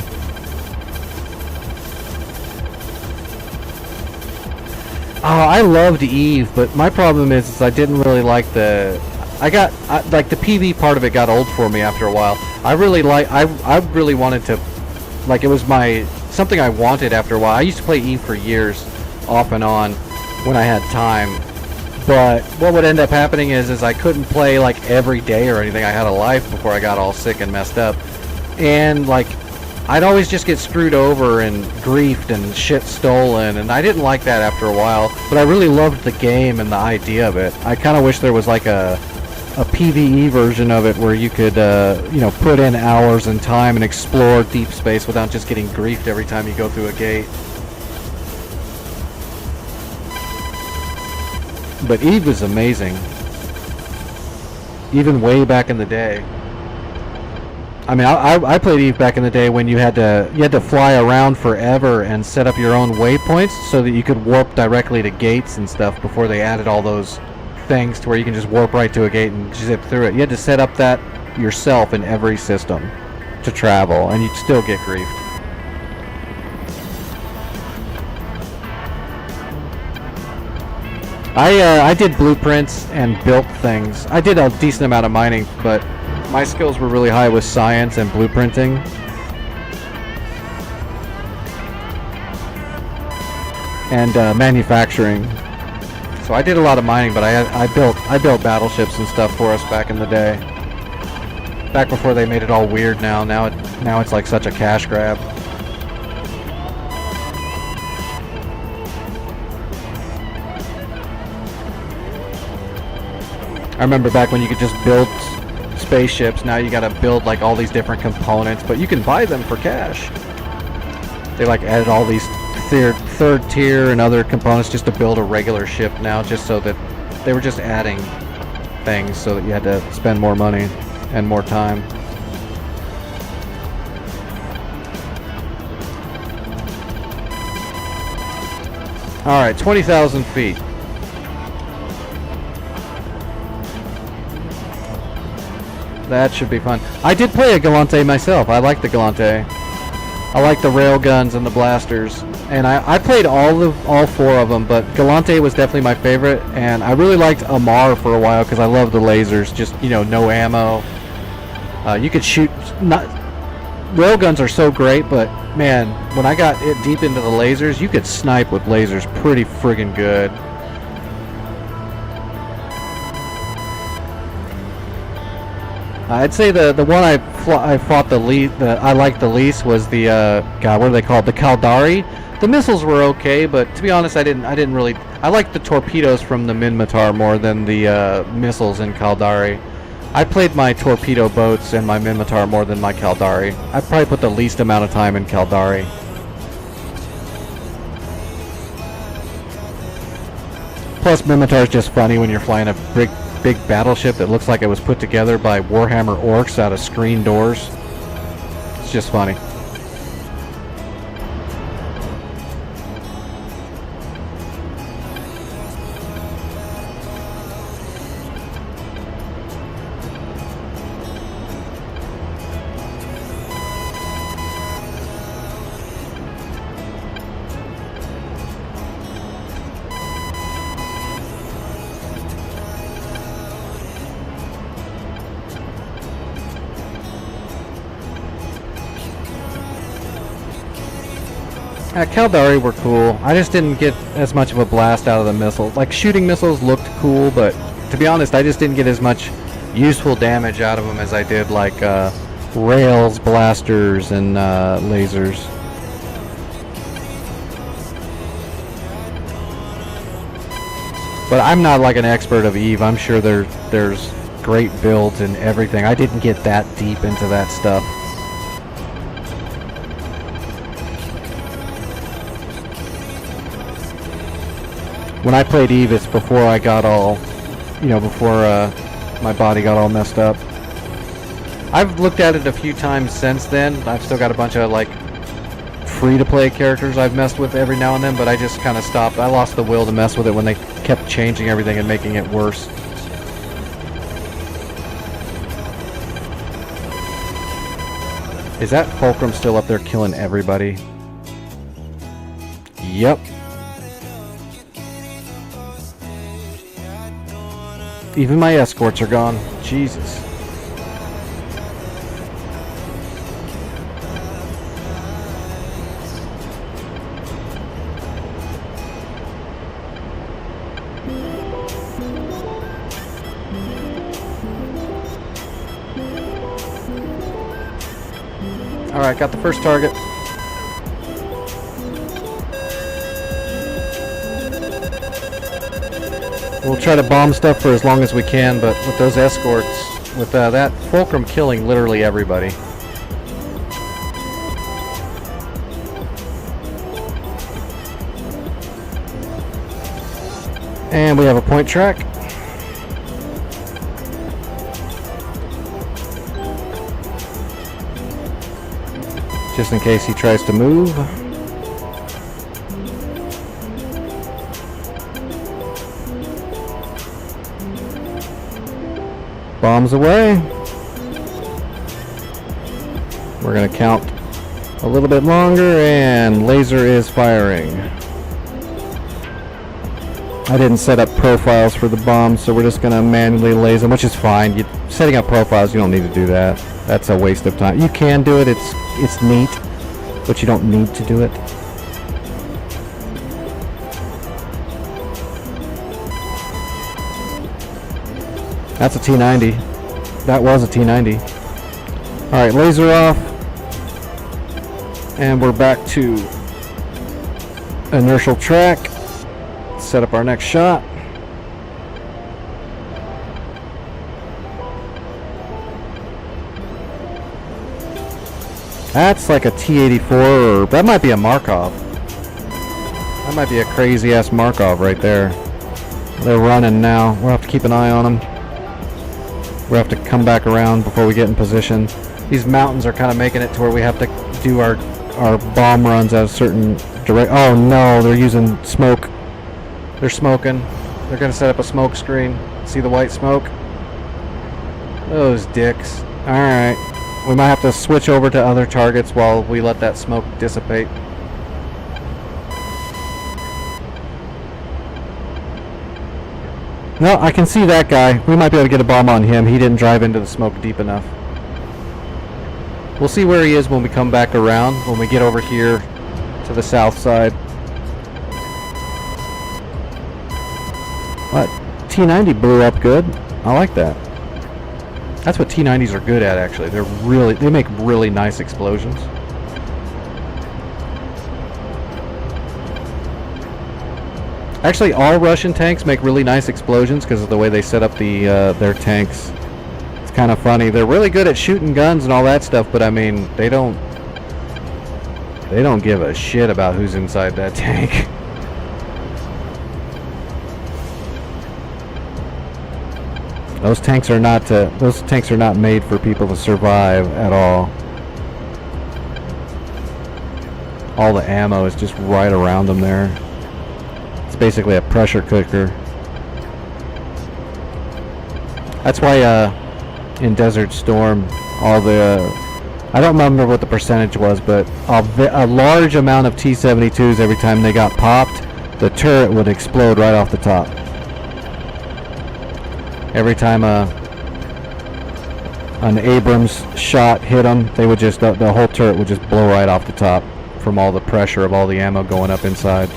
Oh, I loved Eve, but my problem is I didn't really like the... like the PV part of it got old for me after a while. I really wanted to... Like, it was something I wanted after a while. I used to play Eve for years, off and on, when I had time. But what would end up happening is I couldn't play, like, every day or anything. I had a life before I got all sick and messed up. And, like, I'd always just get screwed over and griefed and shit stolen, and I didn't like that after a while. But I really loved the game and the idea of it. I kind of wish there was, like, a PvE version of it where you could, you know, put in hours and time and explore deep space without just getting griefed every time you go through a gate. But Eve was amazing. Even way back in the day. I mean, I played Eve back in the day when you had to fly around forever and set up your own waypoints so that you could warp directly to gates and stuff before they added all those things to where you can just warp right to a gate and zip through it. You had to set up that yourself in every system to travel, and you'd still get griefed. I did blueprints and built things. I did a decent amount of mining, but my skills were really high with science and blueprinting. And manufacturing. So I did a lot of mining, but I built battleships and stuff for us back in the day. Back before they made it all weird now. Now it's like such a cash grab. I remember back when you could just build spaceships. Now you gotta build like all these different components, but you can buy them for cash. They like added all these third tier and other components just to build a regular ship now, just so that they were just adding things so that you had to spend more money and more time. Alright, 20,000 feet. That should be fun. I did play a Galante myself. I like the Galante. I like the rail guns and the blasters. And I played all 4 of them, but Galante was definitely my favorite. And I really liked Amar for a while because I love the lasers. Just, you know, no ammo. You could shoot... Rail guns are so great, but man, when I got it deep into the lasers, you could snipe with lasers pretty friggin' good. I'd say the one I fought I liked the least was the God, what are they called? The Caldari. The missiles were okay, but to be honest, I didn't really. I liked the torpedoes from the Minmatar more than the missiles in Caldari. I played my torpedo boats and my Minmatar more than my Caldari. I probably put the least amount of time in Caldari. Plus, Minmatar is just funny when you're flying a big battleship that looks like it was put together by Warhammer orcs out of screen doors. It's just funny. Caldari were cool. I just didn't get as much of a blast out of the missiles. Like, shooting missiles looked cool, but to be honest, I just didn't get as much useful damage out of them as I did, like, rails, blasters, and lasers. But I'm not like an expert of Eve. I'm sure there's great builds and everything. I didn't get that deep into that stuff. When I played Eve, it's before I got all, you know, before my body got all messed up. I've looked at it a few times since then. I've still got a bunch of, like, free-to-play characters I've messed with every now and then, but I just kind of stopped. I lost the will to mess with it when they kept changing everything and making it worse. Is that Fulcrum still up there killing everybody? Yep. Even my escorts are gone. Jesus. Alright, got the first target. We'll try to bomb stuff for as long as we can, but with those escorts, with that Fulcrum killing literally everybody. And we have a point track. Just in case he tries to move. Bombs away. We're going to count a little bit longer, and laser is firing. I didn't set up profiles for the bombs, so we're just going to manually laser them, which is fine. Setting up profiles, you don't need to do that. That's a waste of time. You can do it, it's neat, but you don't need to do it. That's a T90. That was a T90. Alright, laser off. And we're back to inertial track. Set up our next shot. That's like a T-84, or that might be a Markov. That might be a crazy ass Markov right there. They're running now. We'll have to keep an eye on them. We'll have to come back around before we get in position. These mountains are kind of making it to where we have to do our bomb runs at a certain direction. Oh no, they're using smoke. They're smoking. They're going to set up a smoke screen. See the white smoke? Those dicks. Alright. We might have to switch over to other targets while we let that smoke dissipate. No, I can see that guy. We might be able to get a bomb on him. He didn't drive into the smoke deep enough. We'll see where he is when we come back around, when we get over here to the south side. What? T90 blew up good. I like that. That's what T90s are good at, actually. They make really nice explosions. Actually, all Russian tanks make really nice explosions because of the way they set up their tanks. It's kind of funny. They're really good at shooting guns and all that stuff, but I mean, they don't give a shit about who's inside that tank. Those tanks are not made for people to survive at all. All the ammo is just right around them there. It's basically a pressure cooker. That's why in Desert Storm, all the I don't remember what the percentage was, but a large amount of T-72s, every time they got popped, the turret would explode right off the top. Every time an Abrams shot hit them, they would just the whole turret would just blow right off the top from all the pressure of all the ammo going up inside.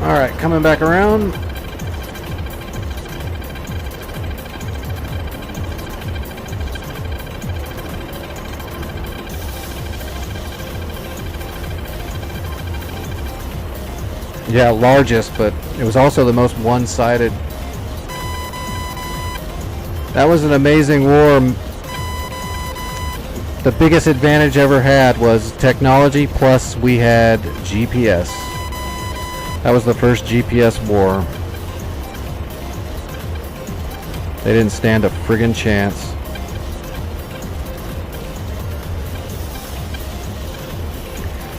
All right, coming back around. Yeah, largest, but it was also the most one-sided. That was an amazing war. The biggest advantage ever had was technology, plus we had GPS. That was the first GPS war. They didn't stand a friggin' chance.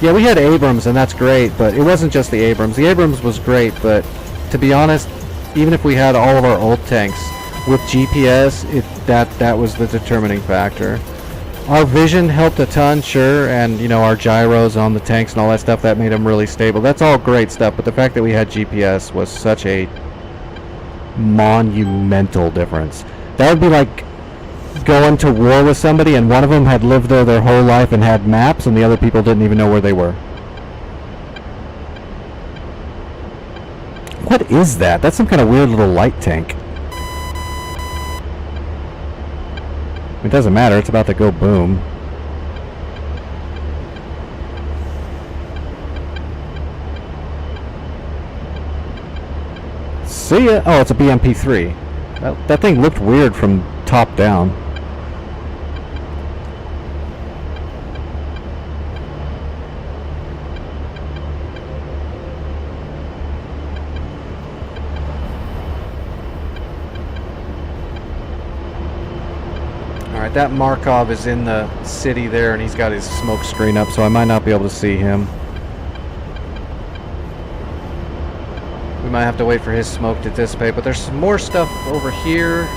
Yeah, we had Abrams, and that's great, but it wasn't just the Abrams. The Abrams was great, but to be honest, even if we had all of our old tanks with GPS, that was the determining factor. Our vision helped a ton, sure, and you know, our gyros on the tanks and all that stuff, that made them really stable. That's all great stuff, but the fact that we had GPS was such a monumental difference. That would be like going to war with somebody and one of them had lived there their whole life and had maps and the other people didn't even know where they were. What is that? That's some kind of weird little light tank. It doesn't matter, it's about to go boom. See ya! Oh, it's a BMP-3. That thing looked weird from top down. Alright, that Markov is in the city there and he's got his smoke screen up, so I might not be able to see him. We might have to wait for his smoke to dissipate, but there's some more stuff over here.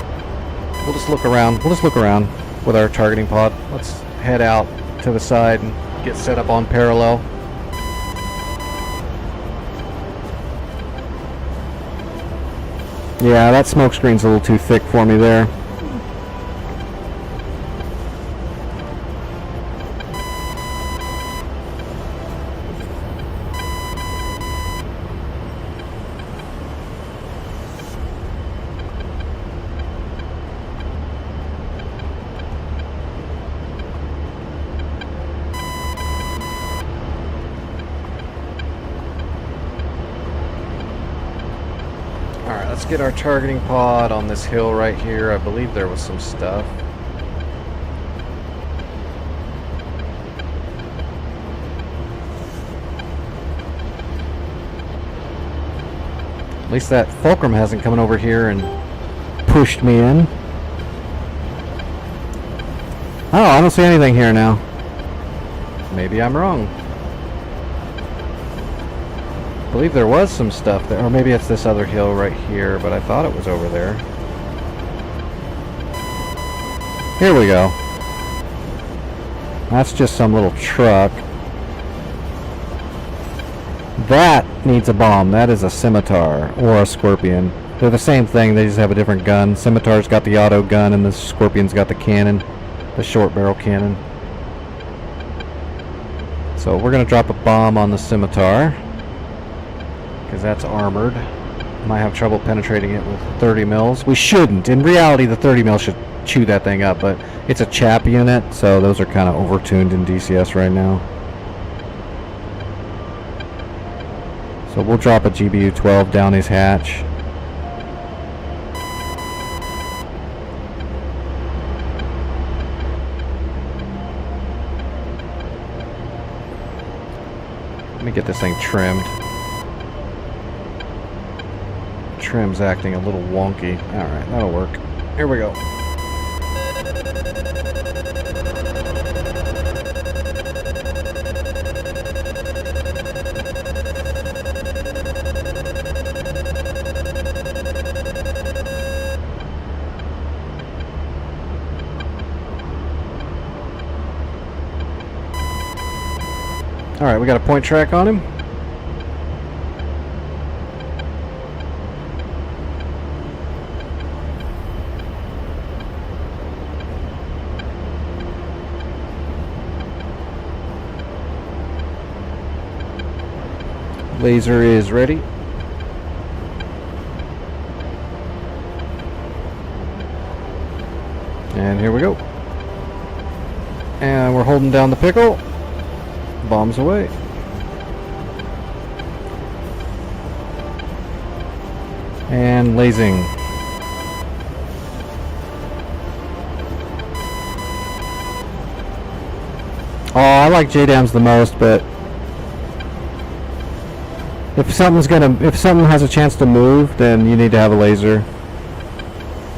We'll just look around. We'll just look around with our targeting pod. Let's head out to the side and get set up on parallel. Yeah, that smoke screen's a little too thick for me there. Let's get our targeting pod on this hill right here. I believe there was some stuff. At least that Fulcrum hasn't come over here and pushed me in. Oh, I don't see anything here now. Maybe I'm wrong. I believe there was some stuff there, or maybe it's this other hill right here, but I thought it was over there. Here we go. That's just some little truck. That needs a bomb. That is a Scimitar or a Scorpion. They're the same thing, they just have a different gun. Scimitar's got the auto gun and the Scorpion's got the cannon, the short barrel cannon. So we're gonna drop a bomb on the Scimitar, because that's armored. Might have trouble penetrating it with 30 mils. We shouldn't. In reality, the 30 mil should chew that thing up, but it's a chap unit, so those are kind of overtuned in DCS right now. So we'll drop a GBU-12 down his hatch. Let me get this thing trimmed. Trim's acting a little wonky. Alright, that'll work. Here we go. Alright, we got a point track on him. Laser is ready. And here we go. And we're holding down the pickle. Bombs away. And lasing. Oh, I like JDAMs the most, but if something has a chance to move, then you need to have a laser.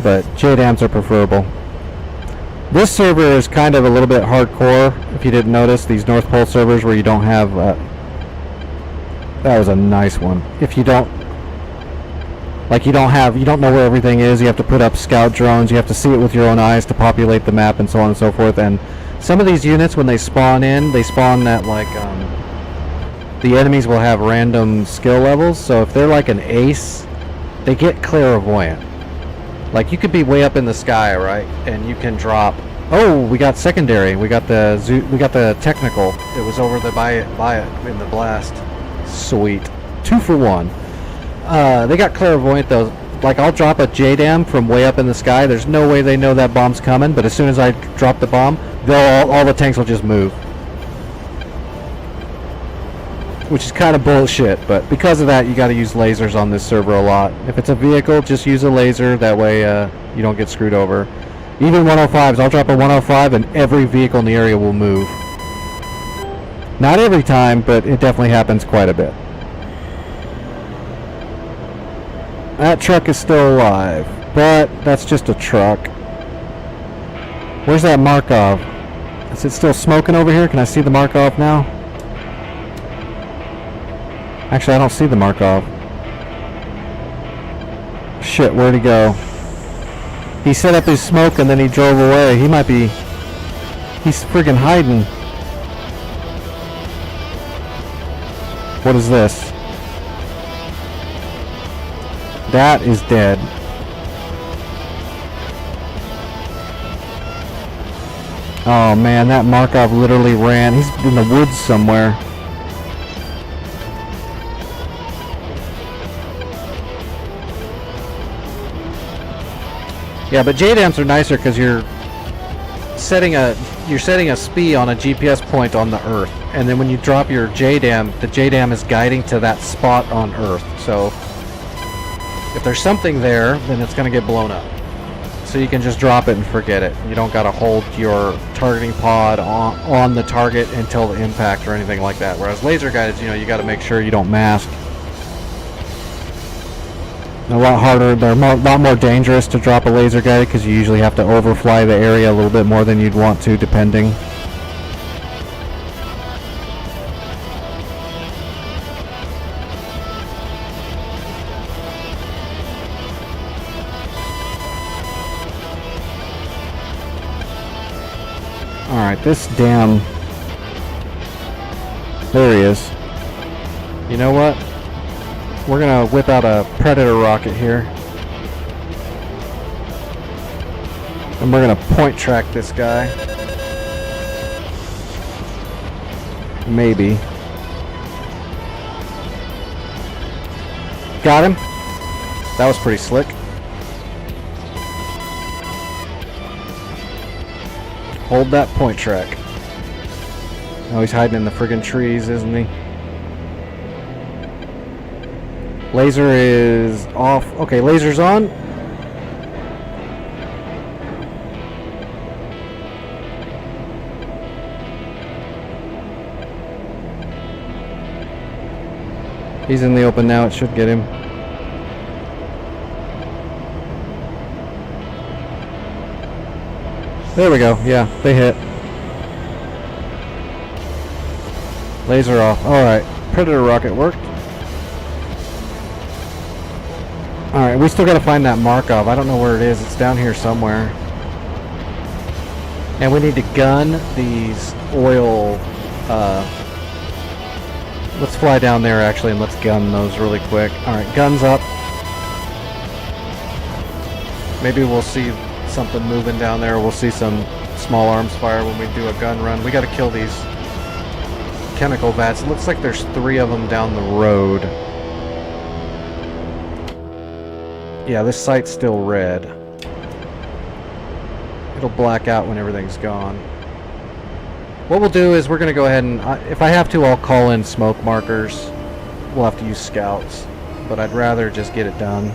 But JDAMs are preferable. This server is kind of a little bit hardcore, if you didn't notice, these North Pole servers where you don't have... that was a nice one. If you don't... Like, you don't know where everything is, you have to put up scout drones, you have to see it with your own eyes to populate the map and so on and so forth, and some of these units, when they spawn in, they spawn at, like, the enemies will have random skill levels, so if they're like an ace, they get clairvoyant. Like, you could be way up in the sky, right, and you can drop... Oh, we got secondary. We got the technical. It was over the buy it in the blast. Sweet. 2 for 1. They got clairvoyant though. Like, I'll drop a JDAM from way up in the sky. There's no way they know that bomb's coming, but as soon as I drop the bomb, all the tanks will just move. Which is kind of bullshit, but because of that, you got to use lasers on this server a lot. If it's a vehicle, just use a laser. That way, you don't get screwed over. Even 105s, I'll drop a 105 and every vehicle in the area will move. Not every time, but it definitely happens quite a bit. That truck is still alive, but that's just a truck. Where's that Markov? Is it still smoking over here? Can I see the Markov now? Actually, I don't see the Markov. Shit, where'd he go? He set up his smoke and then he drove away. He might be... He's friggin' hiding. What is this? That is dead. Oh man, that Markov literally ran. He's in the woods somewhere. Yeah, but JDAMs are nicer because you're setting a SPI on a GPS point on the Earth, and then when you drop your JDAM, the JDAM is guiding to that spot on Earth. So if there's something there, then it's going to get blown up. So you can just drop it and forget it. You don't got to hold your targeting pod on the target until the impact or anything like that. Whereas laser guided, you got to make sure you don't mask. A lot harder, they're a lot more dangerous to drop a laser guided because you usually have to overfly the area a little bit more than you'd want to, depending. Alright, this damn... There he is. You know what? We're gonna whip out a Predator rocket here. And we're gonna point track this guy. Maybe. Got him. That was pretty slick. Hold that point track. Oh, he's hiding in the friggin' trees, isn't he? Laser is off. Okay, laser's on. He's in the open now. It should get him. There we go. Yeah, they hit. Laser off. Alright. Predator rocket worked. Alright, we still gotta find that Markov. I don't know where it is. It's down here somewhere. And we need to gun these oil... let's fly down there actually and let's gun those really quick. Alright, guns up. Maybe we'll see something moving down there. We'll see some small arms fire when we do a gun run. We gotta kill these chemical vats. It looks like there's 3 of them down the road. Yeah, this site's still red. It'll black out when everything's gone. What we'll do is we're going to go ahead and... if I have to, I'll call in smoke markers. We'll have to use scouts. But I'd rather just get it done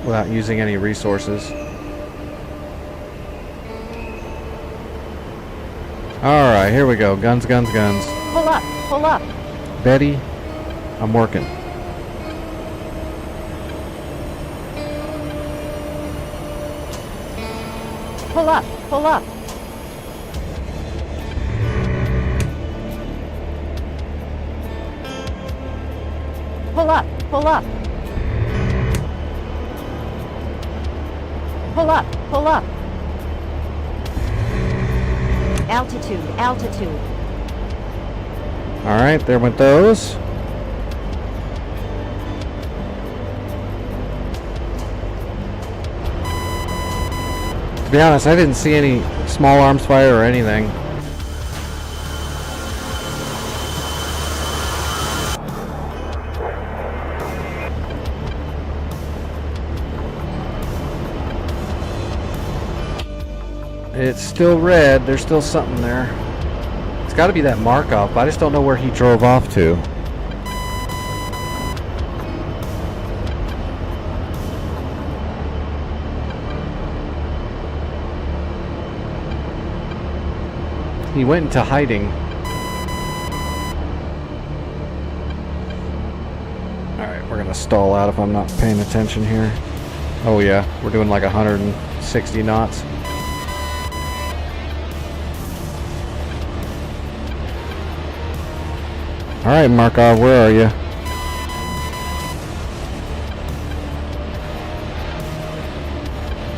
without using any resources. Alright, here we go. Guns, guns, guns. Pull up, pull up. Betty, I'm working. Pull up, pull up. Pull up, pull up. Pull up, pull up. Altitude, altitude. All right, there went those. To be honest, I didn't see any small arms fire or anything. It's still red. There's still something there. It's got to be that Markov, but I just don't know where he drove off to. He went into hiding. Alright, we're gonna stall out if I'm not paying attention here. Oh yeah, we're doing like 160 knots. Alright, Markov, where are you?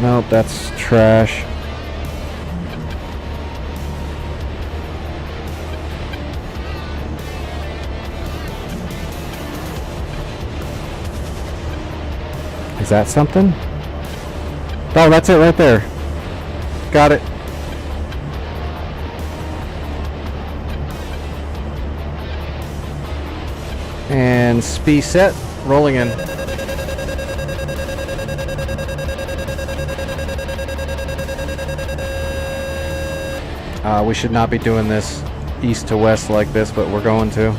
Nope, that's trash. Is that something? Oh, that's it right there. Got it. And SPI set, rolling in. We should not be doing this east to west like this, but we're going to.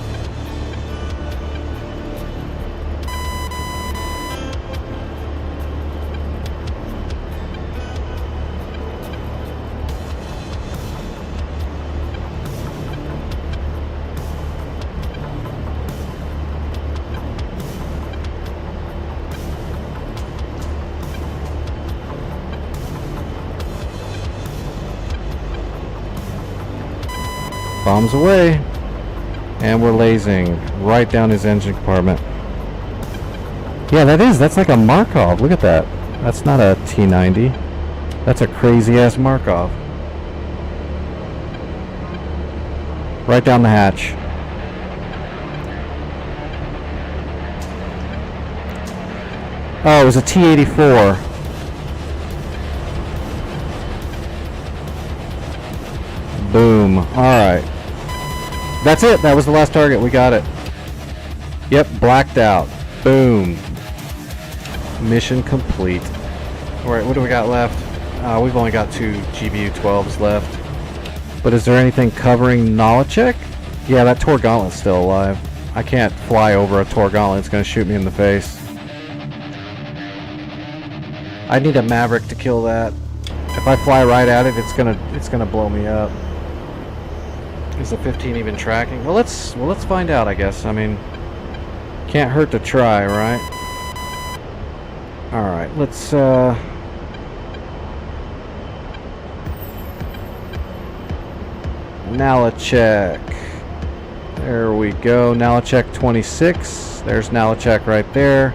Bombs away, and we're lasing right down his engine compartment. Yeah, that's like a Markov. Look at that. That's not a T-90. That's a crazy ass Markov. Right down the hatch. Oh, it was a T-84. Boom. Alright. That's it. That was the last target. We got it. Yep, blacked out. Boom. Mission complete. Alright, what do we got left? We've only got 2 GBU-12s left. But is there anything covering Nalachek? Yeah, that Tor Gauntlet's still alive. I can't fly over a Tor Gauntlet. It's going to shoot me in the face. I need a Maverick to kill that. If I fly right at it, it's gonna blow me up. Is the 15 even tracking? Well, let's find out, I guess. I mean, can't hurt to try, right? All right, let's Nalachek. There we go. Nalachek 26. There's Nalachek right there.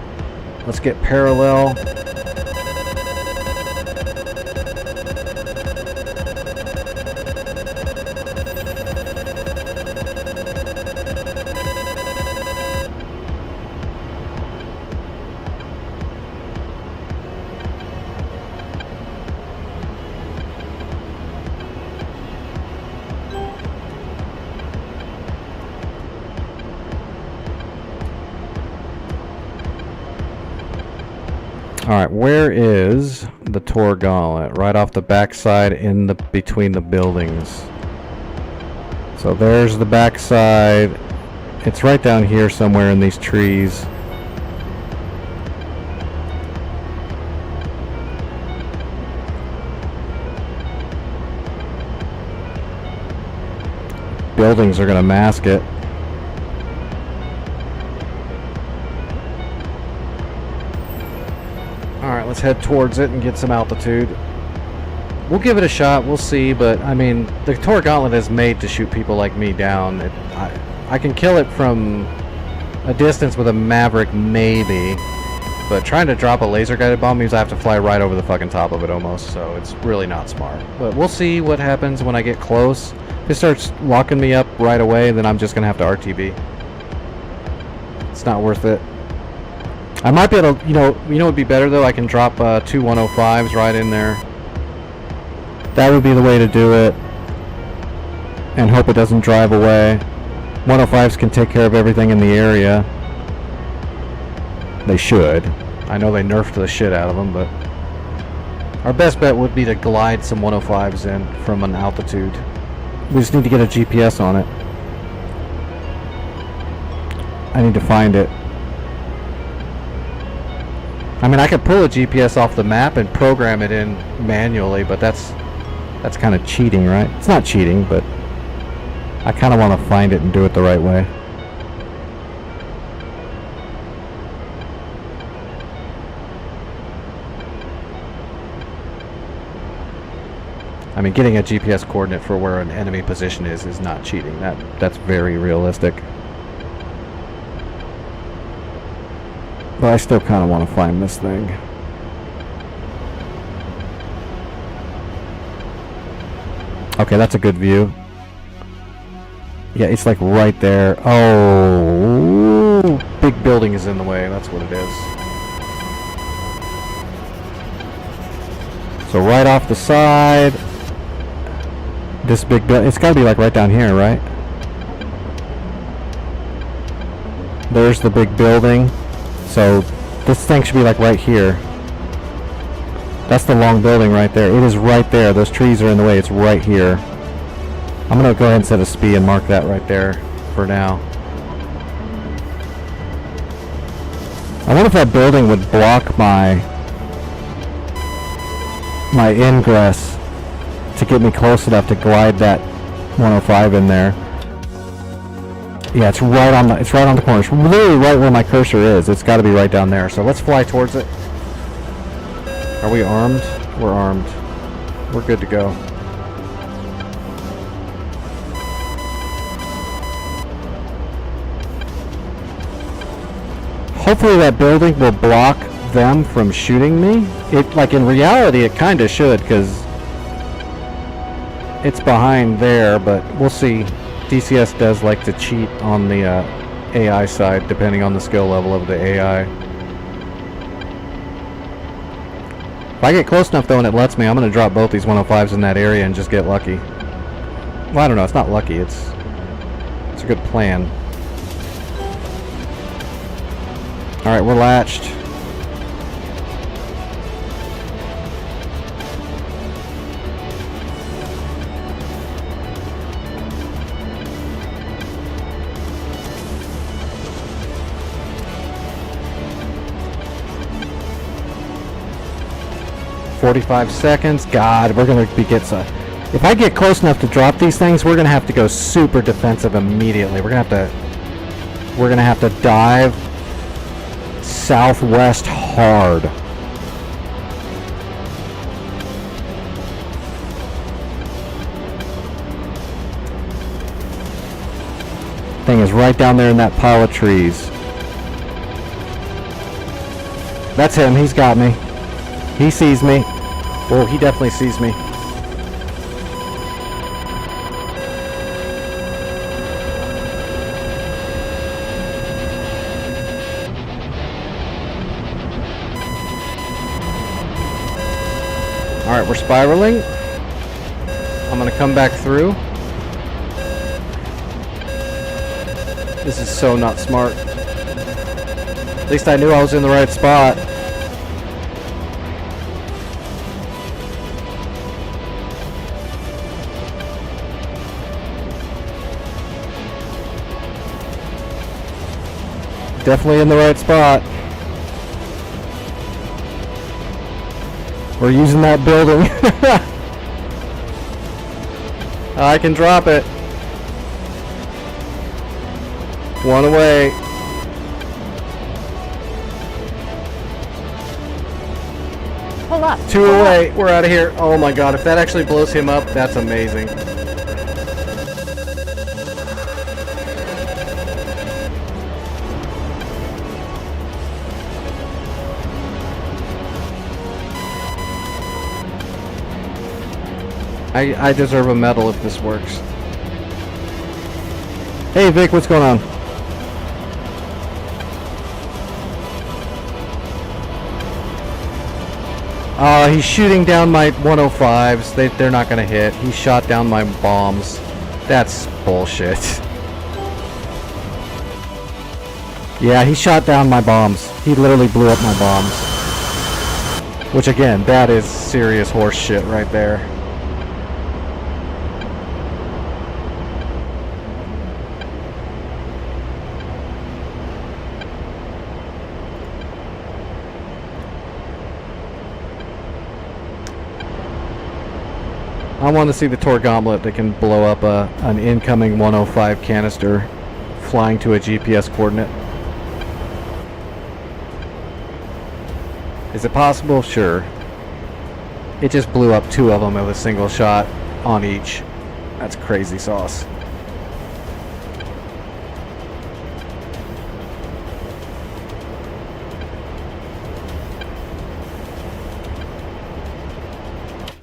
Let's get parallel. Alright, where is the Tor Gauntlet? Right off the backside in the between the buildings. So there's the backside. It's right down here somewhere in these trees. Buildings are gonna mask it. Alright, let's head towards it and get some altitude. We'll give it a shot. We'll see. But I mean, the Tor Gauntlet is made to shoot people like me down. I can kill it from a distance with a Maverick, maybe. But trying to drop a laser guided bomb means I have to fly right over the fucking top of it almost. So it's really not smart. But we'll see what happens when I get close. If it starts locking me up right away, then I'm just gonna have to RTB. It's not worth it. I might be able to, you know would be better though? I can drop 2 105s right in there. That would be the way to do it. And hope it doesn't drive away. 105s can take care of everything in the area. They should. I know they nerfed the shit out of them, but our best bet would be to glide some 105s in from an altitude. We just need to get a GPS on it. I need to find it. I mean, I could pull a GPS off the map and program it in manually, but that's kind of cheating, right? It's not cheating, but I kind of want to find it and do it the right way. I mean, getting a GPS coordinate for where an enemy position is not cheating. That's very realistic. But I still kind of want to find this thing. Okay, that's a good view. Yeah, it's like right there. Oh, big building is in the way. That's what it is. So right off the side, this big building. It's got to be like right down here, right? There's the big building. So this thing should be like right here. That's the long building right there. It is right there. Those trees are in the way. It's right here. I'm going to go ahead and set a speed and mark that right there for now. I wonder if that building would block my ingress to get me close enough to glide that 105 in there. Yeah, it's right on the corner. It's literally right where my cursor is. It's got to be right down there. So let's fly towards it. Are we armed? We're armed. We're good to go. Hopefully that building will block them from shooting me. Like in reality, it kind of should, because it's behind there, but we'll see. DCS does like to cheat on the AI side, depending on the skill level of the AI. If I get close enough though and it lets me, I'm going to drop both these 105s in that area and just get lucky. Well, I don't know, it's not lucky, it's a good plan. Alright, we're latched. "45 seconds. God, we're gonna if I get close enough to drop these things, we're gonna have to go super defensive immediately. We're gonna have to dive southwest hard. Thing is right down there in that pile of trees. That's him. He's got me. He sees me. Well, he definitely sees me. Alright, we're spiraling. I'm gonna come back through. This is so not smart. At least I knew I was in the right spot. Definitely in the right spot. We're using that building. I can drop it. One away. Pull up. 2 away. We're out of here. Oh my god, if that actually blows him up, that's amazing. I deserve a medal if this works. Hey Vic, what's going on? He's shooting down my 105s. They're not gonna hit. He shot down my bombs. That's bullshit. Yeah, he shot down my bombs. He literally blew up my bombs. Which again, that is serious horse shit right there. I want to see the Tor Gauntlet that can blow up an incoming 105 canister flying to a GPS coordinate. Is it possible? Sure. It just blew up 2 of them with a single shot on each. That's crazy sauce.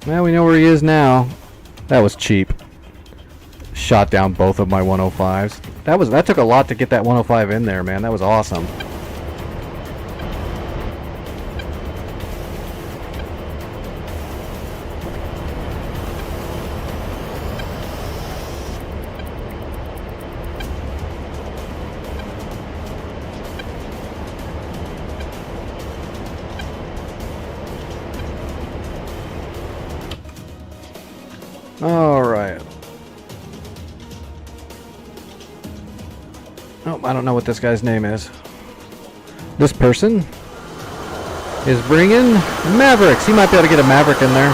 Well, we know where he is now. That was cheap. Shot down both of my 105s. That took a lot to get that 105 in there, man. That was awesome. Alright. Oh, I don't know what this guy's name is. This person is bringing Mavericks. He might be able to get a Maverick in there.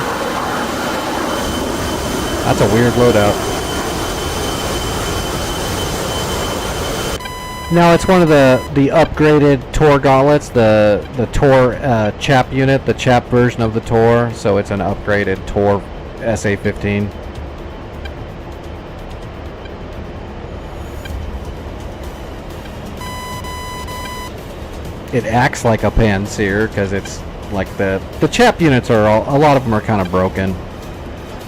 That's a weird loadout. No, it's one of the upgraded Tor gauntlets, the Tor chap unit, the chap version of the Tor. So it's an upgraded Tor SA-15. It acts like a Panzer because it's like the chap units are a lot of them are kind of broken.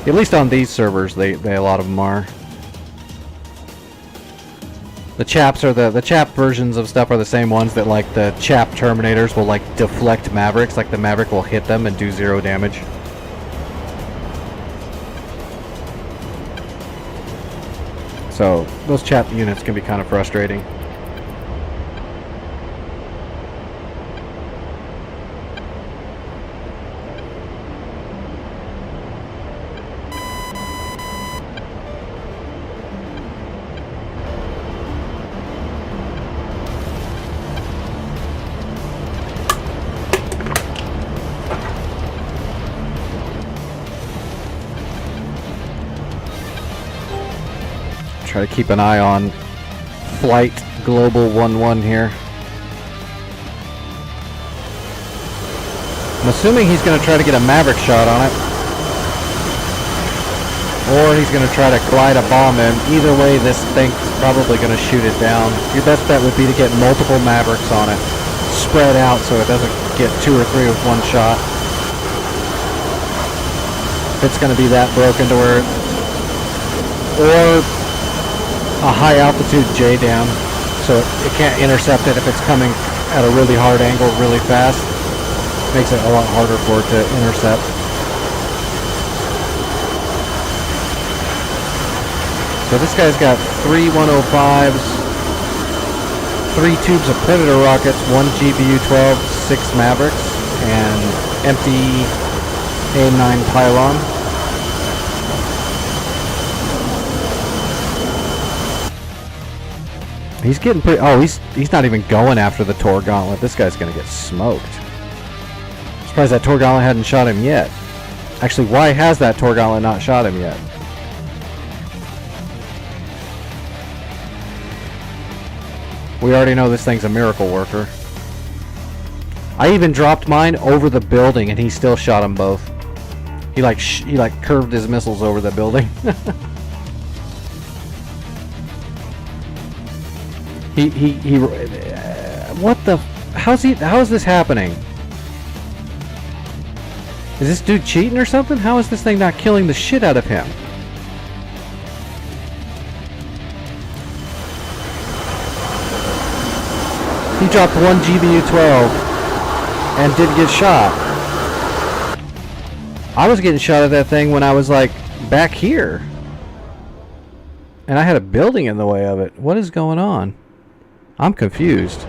At least on these servers, they a lot of them are. The chaps are the chap versions of stuff are the same ones that like the chap Terminators will like deflect Mavericks, like the Maverick will hit them and do 0 damage. So those chap units can be kind of frustrating. Try to keep an eye on Flight Global 11 here. I'm assuming he's going to try to get a Maverick shot on it. Or he's going to try to glide a bomb in. Either way, this thing's probably going to shoot it down. Your best bet would be to get multiple Mavericks on it. Spread out so it doesn't get 2 or 3 with one shot. It's going to be that broken to where... Or... a high altitude J down, so it can't intercept it if it's coming at a really hard angle really fast. Makes it a lot harder for it to intercept. So this guy's got 3 105s, 3 tubes of Predator rockets, 1 GBU-12, 6 Mavericks, and empty A9 pylon. He's getting pretty... Oh, he's not even going after the Tor Gauntlet. This guy's going to get smoked. Surprised that Tor Gauntlet hadn't shot him yet. Actually, why has that Tor Gauntlet not shot him yet? We already know this thing's a miracle worker. I even dropped mine over the building, and he still shot them both. He like curved his missiles over the building. What the? How is this happening? Is this dude cheating or something? How is this thing not killing the shit out of him? He dropped one GBU-12 and didn't get shot. I was getting shot at that thing when I was like back here. And I had a building in the way of it. What is going on? I'm confused.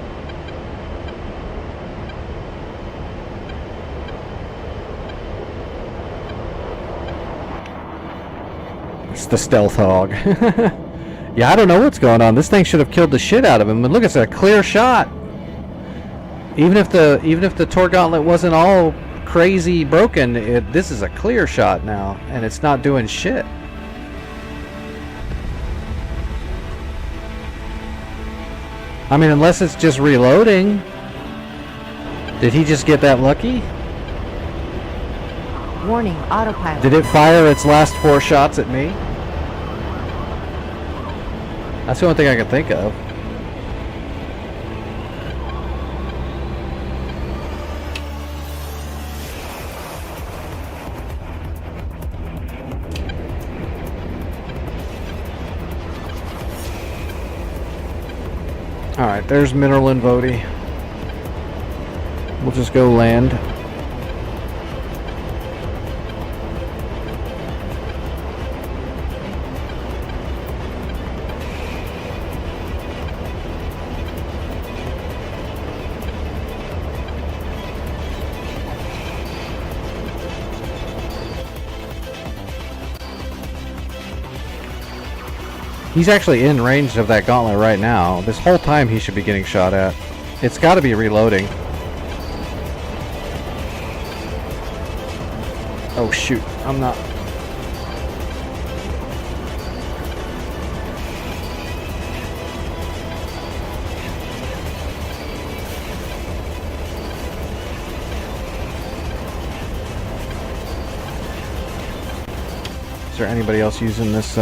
It's the stealth hog. Yeah, I don't know what's going on. This thing should have killed the shit out of him. But look, it's a clear shot. Even if the Tor Gauntlet wasn't all crazy broken, this is a clear shot now, and it's not doing shit. I mean, unless it's just reloading. Did he just get that lucky? Warning, autopilot. Did it fire its last 4 shots at me? That's the only thing I can think of. Alright, there's Mineral and Vody. We'll just go land. He's actually in range of that gauntlet right now. This whole time he should be getting shot at. It's got to be reloading. Oh shoot, I'm not... Is there anybody else using this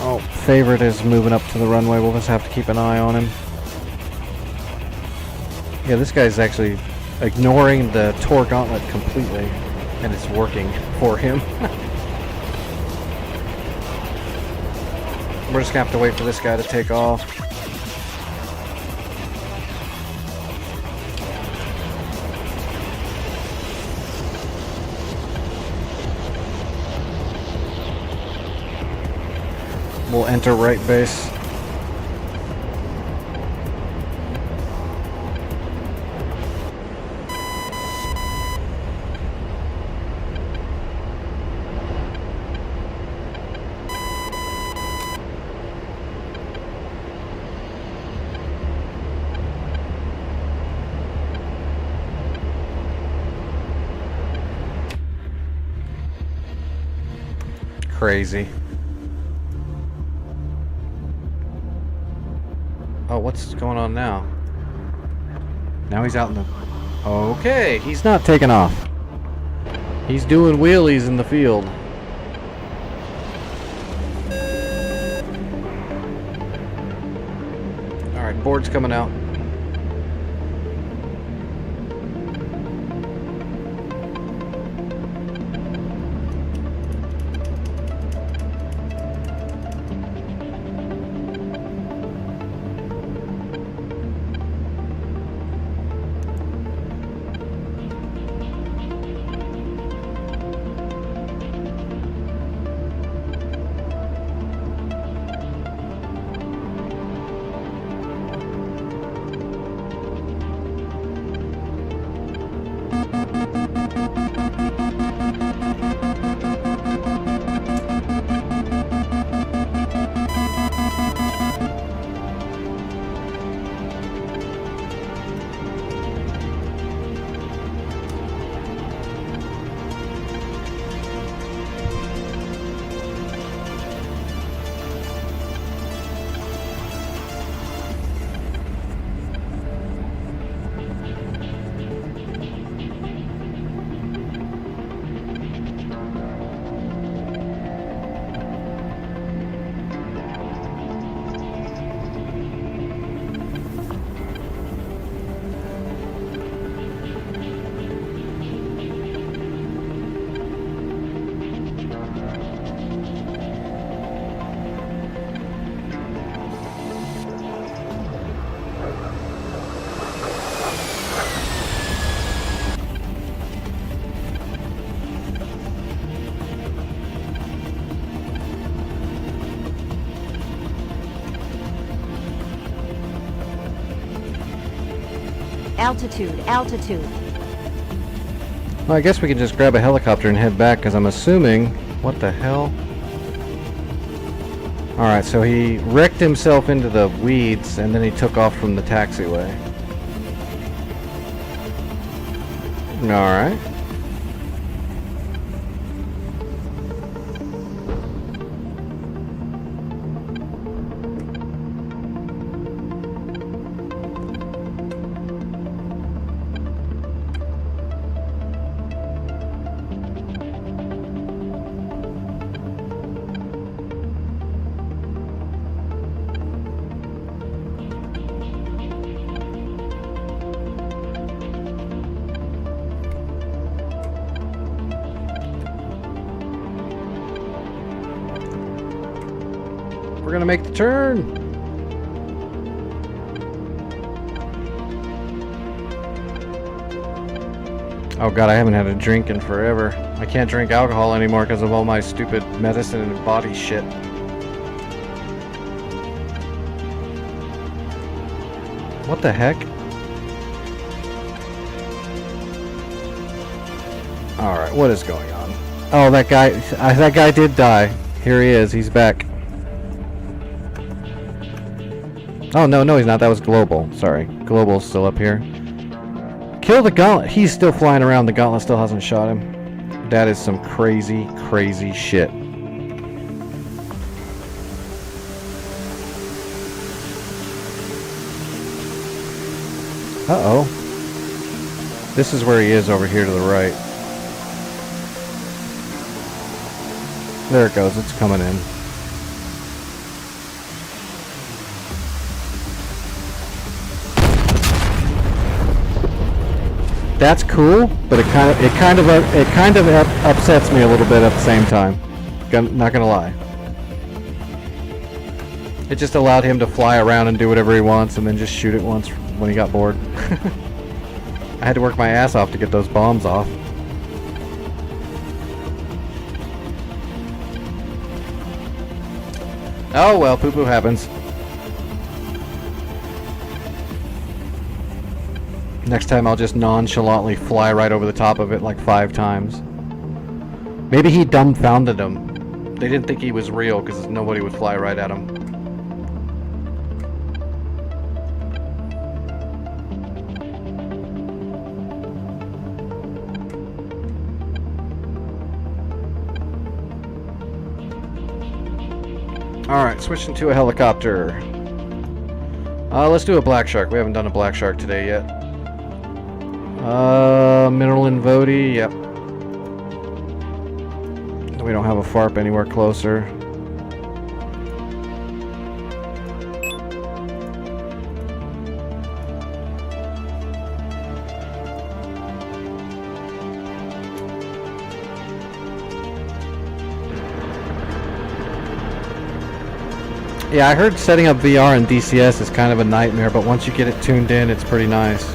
Oh, Favorite is moving up to the runway. We'll just have to keep an eye on him. Yeah, this guy's actually ignoring the Tor Gauntlet completely, and it's working for him. We're just gonna have to wait for this guy to take off. We'll enter right base. Crazy. Oh, what's going on now? Now he's out in the... Okay, he's not taking off. He's doing wheelies in the field. Alright, board's coming out. Altitude, altitude. Well, I guess we can just grab a helicopter and head back, because I'm assuming... What the hell? Alright, so he wrecked himself into the weeds, and then he took off from the taxiway. Alright. We're gonna make the turn. Oh god, I haven't had a drink in forever. I can't drink alcohol anymore because of all my stupid medicine and body shit. What the heck? Alright, what is going on? Oh, that guy did die. Here he is, he's back. Oh, no, he's not. That was Global. Sorry. Global's still up here. Kill the Gauntlet. He's still flying around. The Gauntlet still hasn't shot him. That is some crazy, crazy shit. Uh-oh. This is where he is over here to the right. There it goes. It's coming in. That's cool, but it kind of upsets me a little bit at the same time. Not gonna lie. It just allowed him to fly around and do whatever he wants, and then just shoot it once when he got bored. I had to work my ass off to get those bombs off. Oh well, poo-poo happens. Next time I'll just nonchalantly fly right over the top of it like 5 times. Maybe he dumbfounded them. They didn't think he was real because nobody would fly right at him. Alright, switching to a helicopter. Let's do a Black Shark. We haven't done a Black Shark today yet. Mineral in Vodi, yep. We don't have a FARP anywhere closer. Yeah, I heard setting up VR and DCS is kind of a nightmare, but once you get it tuned in, it's pretty nice.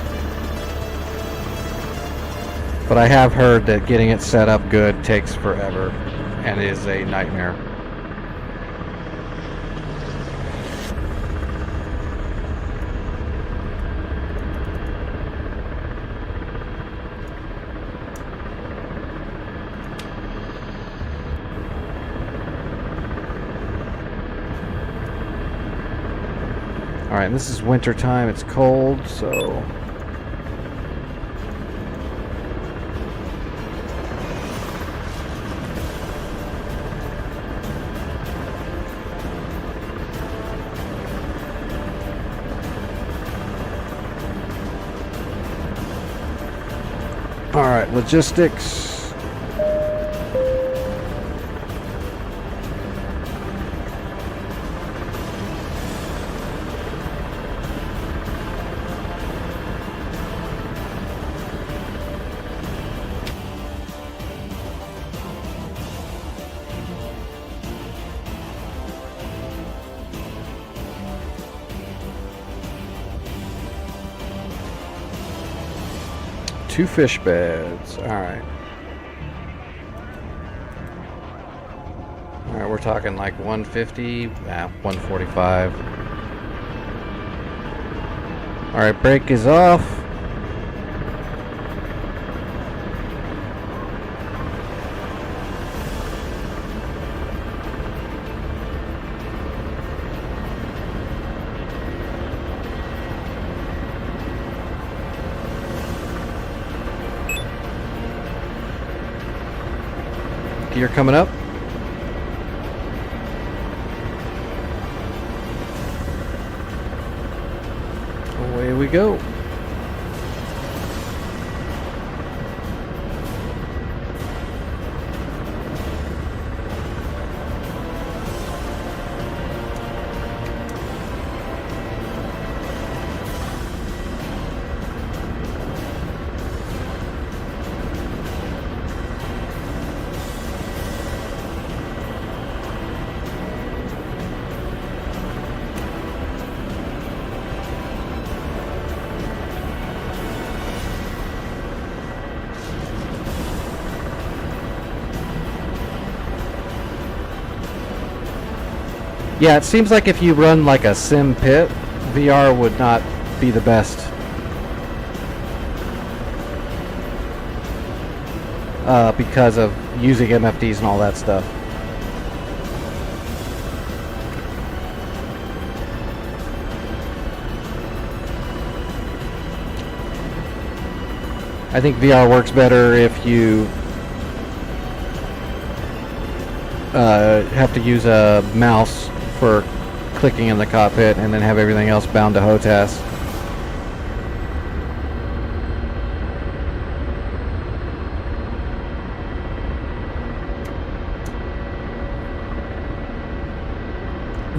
But I have heard that getting it set up good takes forever and is a nightmare. Alright, and this is winter time, it's cold, so... Alright, logistics. Two fish beds. Alright. Alright, we're talking like 150, 145. Alright, brake is off. you're coming up. Away we go. Yeah, it seems like if you run like a sim pit, VR would not be the best. Because of using MFDs and all that stuff. I think VR works better if you have to use a mouse for clicking in the cockpit and then have everything else bound to HOTAS.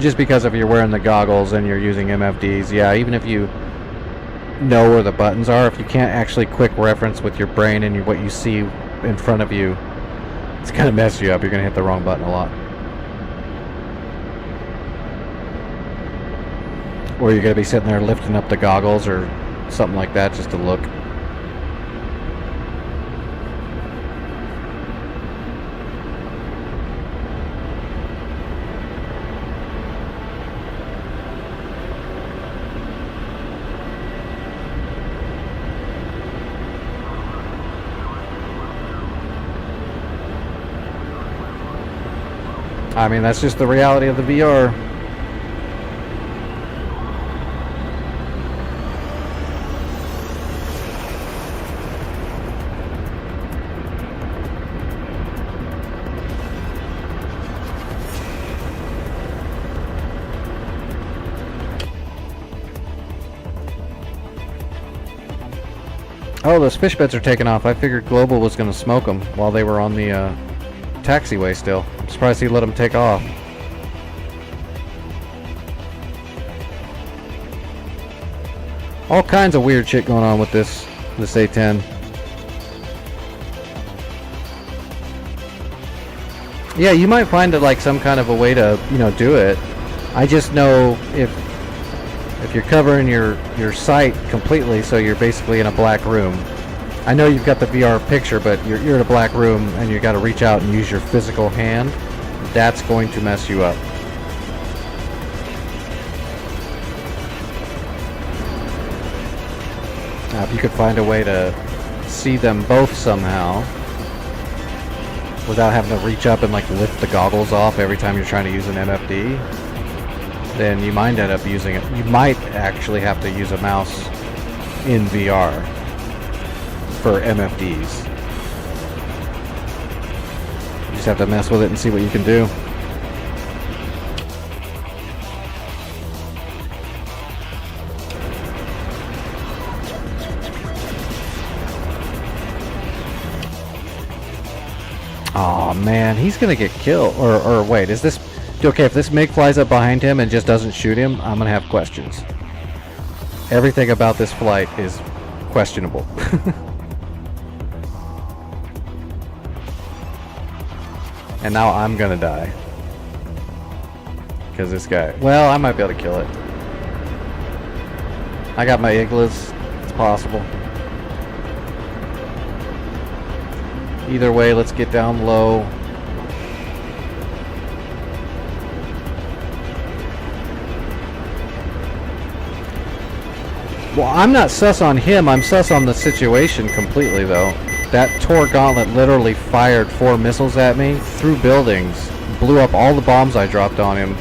Just because if you're wearing the goggles and you're using MFDs, yeah, even if you know where the buttons are, if you can't actually quick reference with your brain and what you see in front of you, it's gonna mess you up. You're gonna hit the wrong button a lot. Or you're going to be sitting there lifting up the goggles or something like that just to look. I mean, that's just the reality of the VR. Oh, those fish beds are taking off. I figured Global was going to smoke them while they were on the taxiway still. I'm surprised he let them take off. All kinds of weird shit going on with this A10. Yeah, you might find it like some kind of a way to, do it. I just know if you're covering your sight completely, so you're basically in a black room. I know you've got the VR picture, but you're in a black room and you got to reach out and use your physical hand. That's going to mess you up. Now, if you could find a way to see them both somehow without having to reach up and like lift the goggles off every time you're trying to use an MFD, then you might end up using it. You might actually have to use a mouse in VR for MFDs. You just have to mess with it and see what you can do. Oh man, he's gonna get killed. Or wait, is this okay? If this MiG flies up behind him and just doesn't shoot him, I'm gonna have questions. Everything about this flight is questionable. And now I'm gonna die. Because this guy... Well, I might be able to kill it. I got my Iglas. It's possible. Either way, let's get down low. Well, I'm not sus on him. I'm sus on the situation completely, though. That Tor Gauntlet literally fired 4 missiles at me through buildings, blew up all the bombs I dropped on him.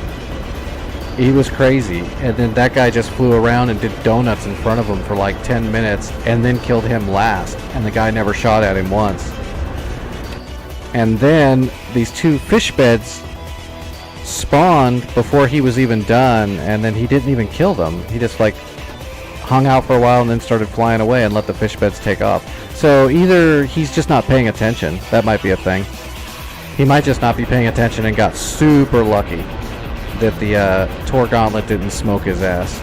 He was crazy. And then that guy just flew around and did donuts in front of him for like 10 minutes and then killed him last. And the guy never shot at him once. And then these 2 fish beds spawned before he was even done, and then he didn't even kill them. He just like hung out for a while and then started flying away and let the fish beds take off. So either he's just not paying attention. That might be a thing. He might just not be paying attention and got super lucky that the Tor Gauntlet didn't smoke his ass.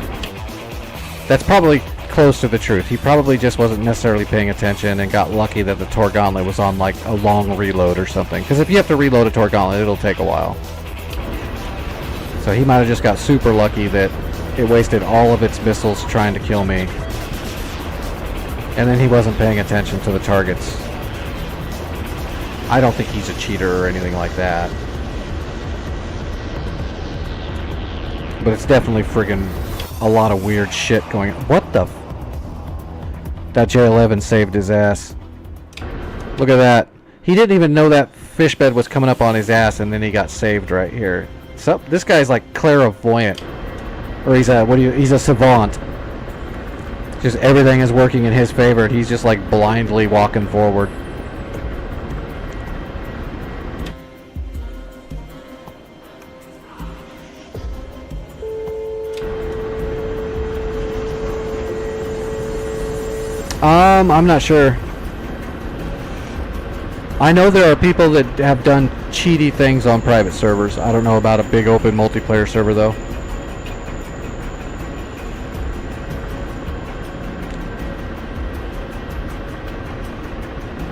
That's probably close to the truth. He probably just wasn't necessarily paying attention and got lucky that the Tor Gauntlet was on like a long reload or something. Because if you have to reload a Tor Gauntlet, it'll take a while. So he might have just got super lucky that it wasted all of its missiles trying to kill me. And then he wasn't paying attention to the targets. I don't think he's a cheater or anything like that. But it's definitely friggin' a lot of weird shit going on. What the that J11 saved his ass. Look at that. He didn't even know that fish bed was coming up on his ass, and then he got saved right here. So this guy's like clairvoyant. Or he's a savant. Just everything is working in his favor, and he's just like blindly walking forward. I'm not sure. I know there are people that have done cheaty things on private servers. I don't know about a big open multiplayer server though.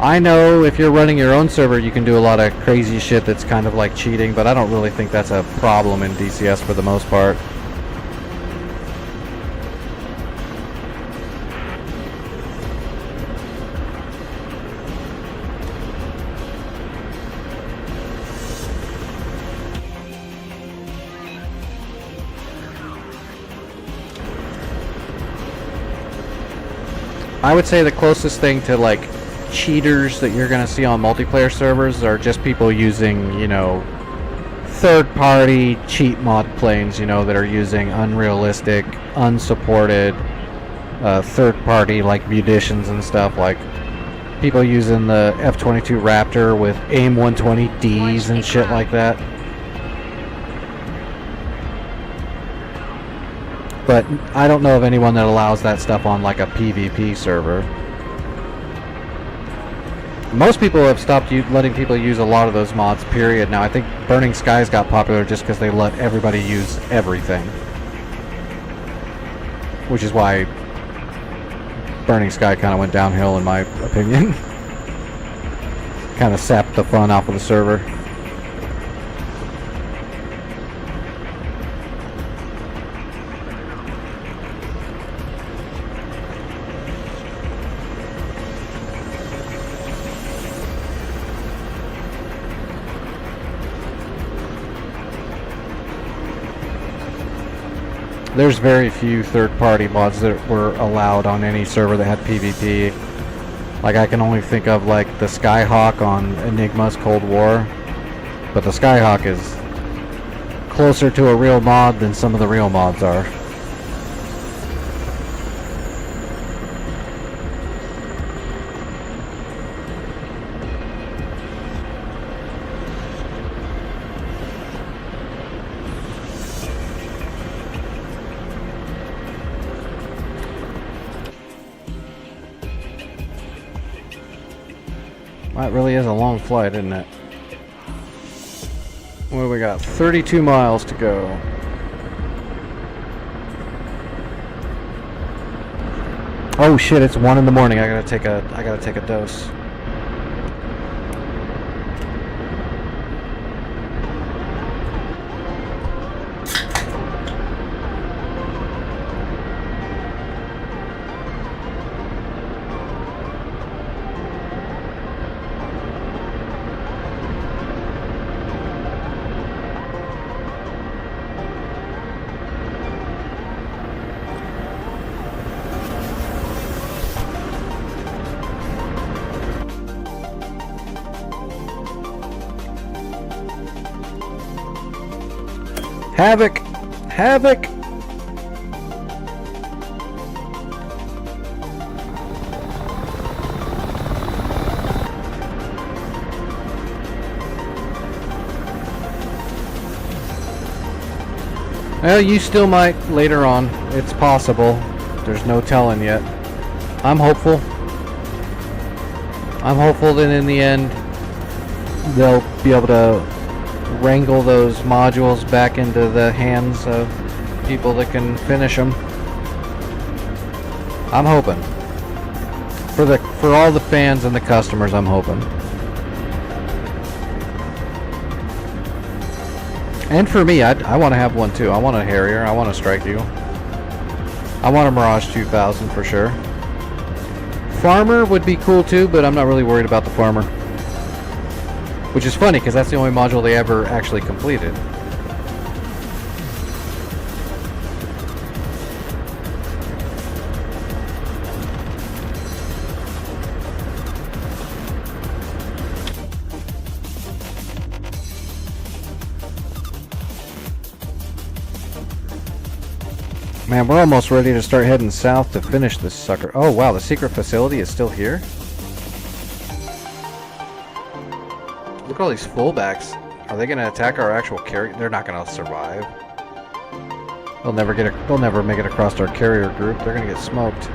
I know if you're running your own server, you can do a lot of crazy shit that's kind of like cheating, but I don't really think that's a problem in DCS for the most part. I would say the closest thing to like cheaters that you're gonna see on multiplayer servers are just people using, you know, third-party cheat mod planes, you know, that are using unrealistic, unsupported, third-party like munitions and stuff, like people using the F-22 Raptor with AIM 120Ds and shit like that. But I don't know of anyone that allows that stuff on like a PvP server. Most people have stopped letting people use a lot of those mods, period. Now I think Burning Skies got popular just because they let everybody use everything. Which is why Burning Sky kind of went downhill in my opinion. Kind of sapped the fun off of the server. There's very few third-party mods that were allowed on any server that had PvP. Like I can only think of like the Skyhawk on Enigma's Cold War, but the Skyhawk is closer to a real mod than some of the real mods are. That really is a long flight, isn't it? What do we got? 32 miles to go. Oh shit, it's 1 in the morning. I gotta take a dose. Havoc! Havoc! Well, you still might later on. It's possible. There's no telling yet. I'm hopeful. I'm hopeful that in the end they'll be able to wrangle those modules back into the hands of people that can finish them. I'm hoping. For all the fans and the customers, I'm hoping. And for me, I want to have one too. I want a Harrier. I want a Strike Eagle. I want a Mirage 2000 for sure. Farmer would be cool too, but I'm not really worried about the Farmer. Which is funny, because that's the only module they ever actually completed. Man, we're almost ready to start heading south to finish this sucker. Oh wow, the secret facility is still here? Look at all these fullbacks. Are they going to attack our actual carrier? They're not going to survive. They'll never make it across our carrier group. They're going to get smoked.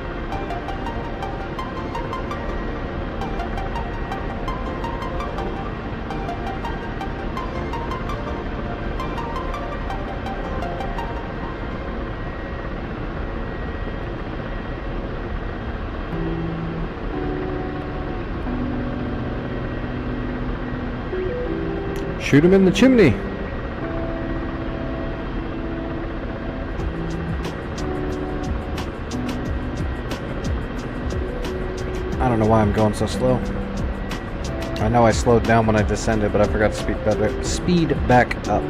Shoot him in the chimney. I don't know why I'm going so slow. I know I slowed down when I descended, but I forgot to speed back up.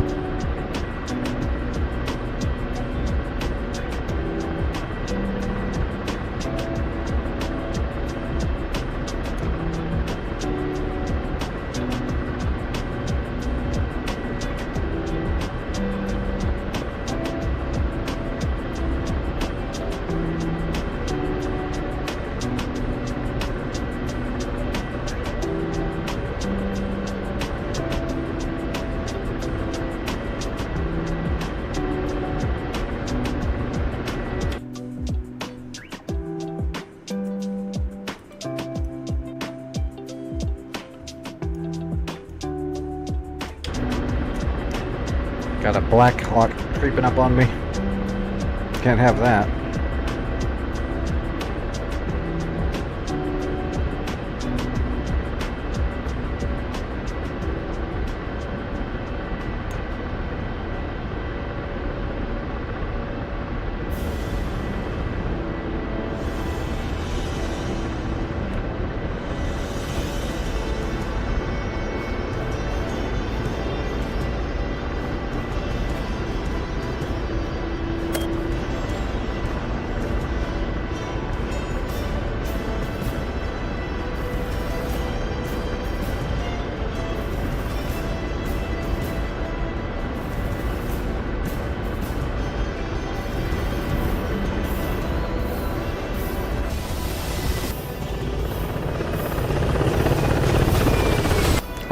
Got a Black Hawk creeping up on me. Can't have that.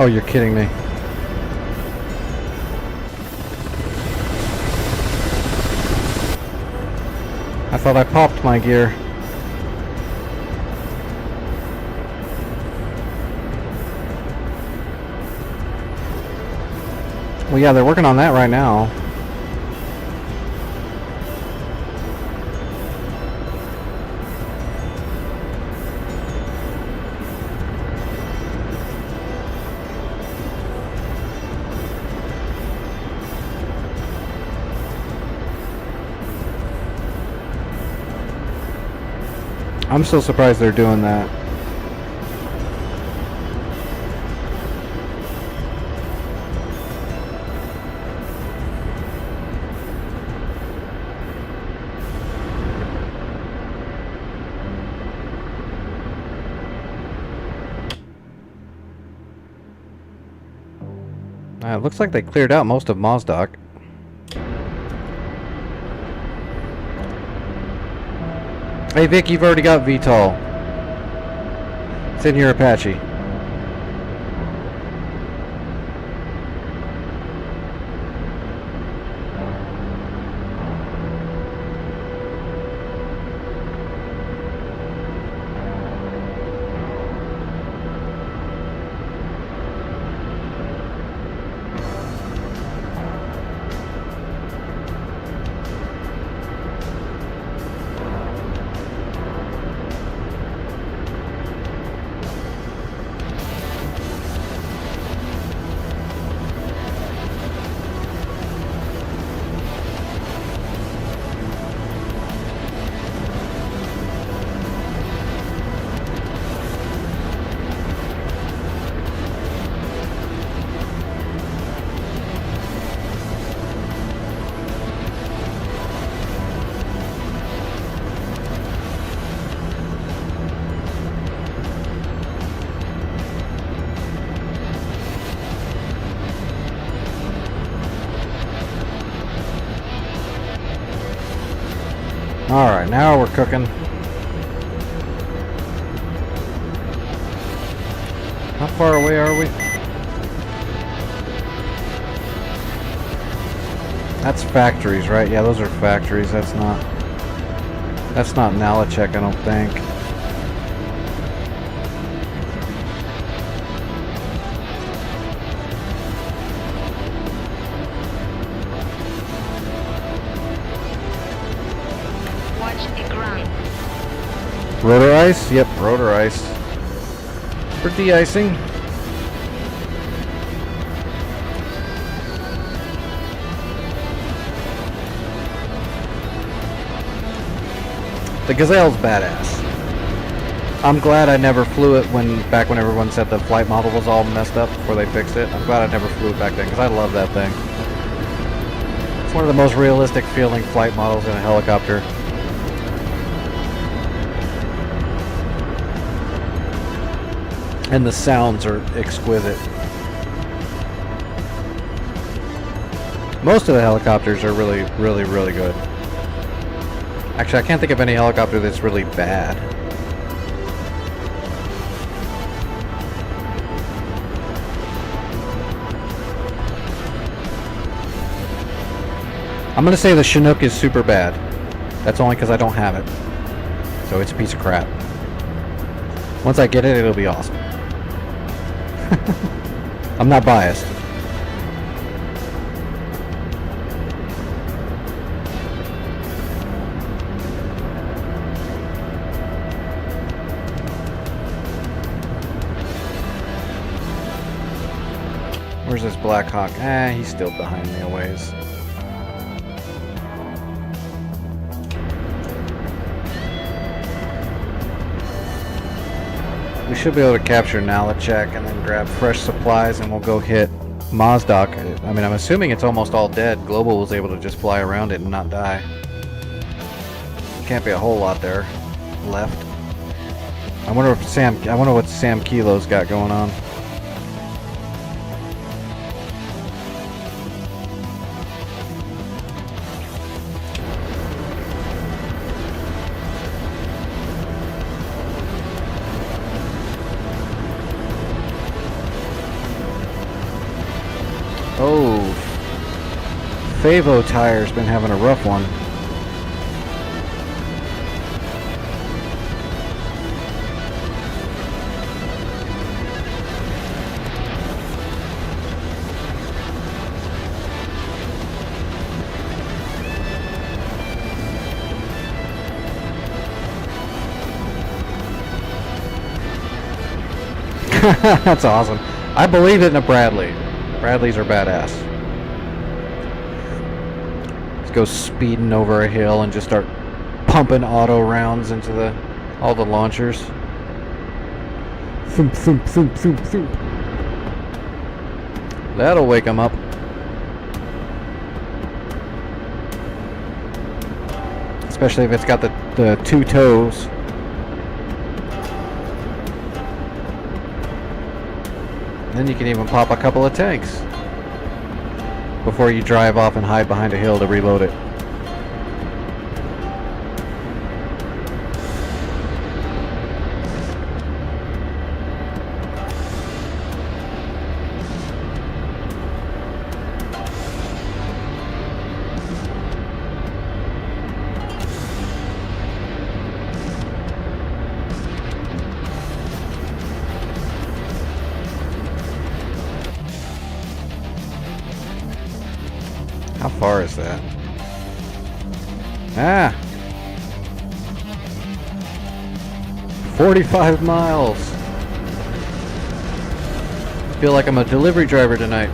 Oh, you're kidding me. I thought I popped my gear. Well, yeah, they're working on that right now. I'm still surprised they're doing that. It looks like they cleared out most of Mozdok. Hey Vic, you've already got VTOL. It's in your Apache. Now we're cooking. How far away are we? That's factories, right? Yeah, those are factories. That's not Nalachek, I don't think. Watch the ground. Rotor ice? Yep, rotor ice. For de-icing. The Gazelle's badass. I'm glad I never flew it back when everyone said the flight model was all messed up before they fixed it. I'm glad I never flew it back then because I love that thing. It's one of the most realistic feeling flight models in a helicopter. And the sounds are exquisite. Most of the helicopters are really, really, really good. Actually, I can't think of any helicopter that's really bad. I'm gonna say the Chinook is super bad. That's only because I don't have it. So it's a piece of crap. Once I get it, it'll be awesome. I'm not biased. Where's this Black Hawk? He's still behind me a ways. We should be able to capture Nalachek and then grab fresh supplies and we'll go hit Mozdok. I mean, I'm assuming it's almost all dead. Global was able to just fly around it and not die. Can't be a whole lot there left. I wonder what Sam Kilo's got going on. Oh, Favo Tire's been having a rough one. That's awesome. I believe it in a Bradley. Bradleys are badass. Let's go speeding over a hill and just start pumping auto rounds into all the launchers. Thump, thump, thump, thump, thump. That'll wake them up. Especially if it's got the two toes. Then you can even pop a couple of tanks before you drive off and hide behind a hill to reload it. How far is that? 45 miles. Feel like I'm a delivery driver tonight.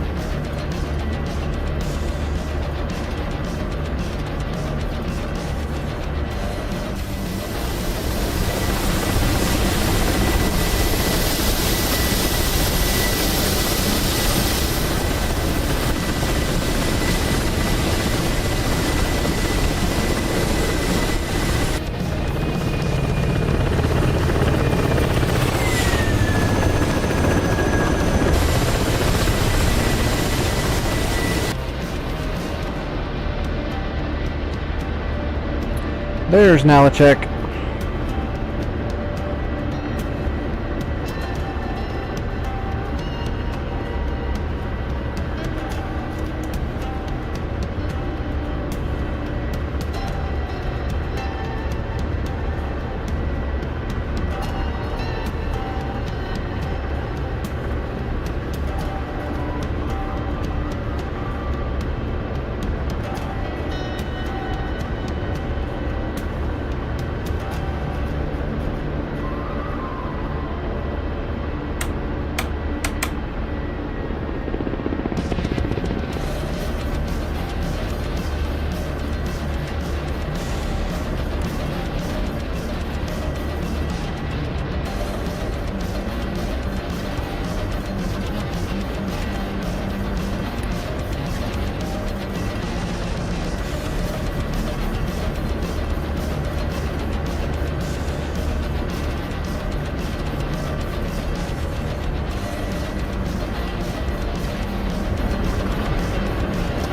There's Nalachek.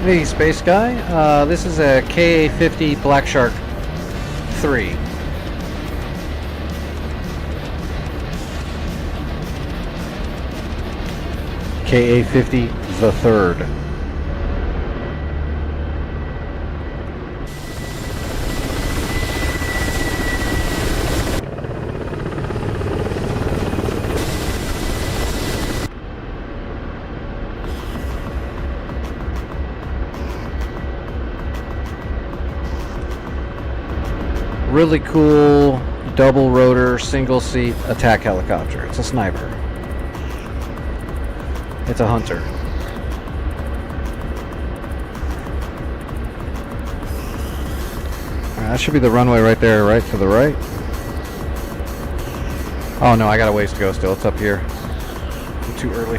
Hey, Space Guy. This is a KA-50 Black Shark 3. KA-50 the third. Really cool double rotor, single seat attack helicopter. It's a sniper. It's a hunter. Alright, that should be the runway right there, right to the right. Oh no, I got a ways to go still. It's up here. I'm too early.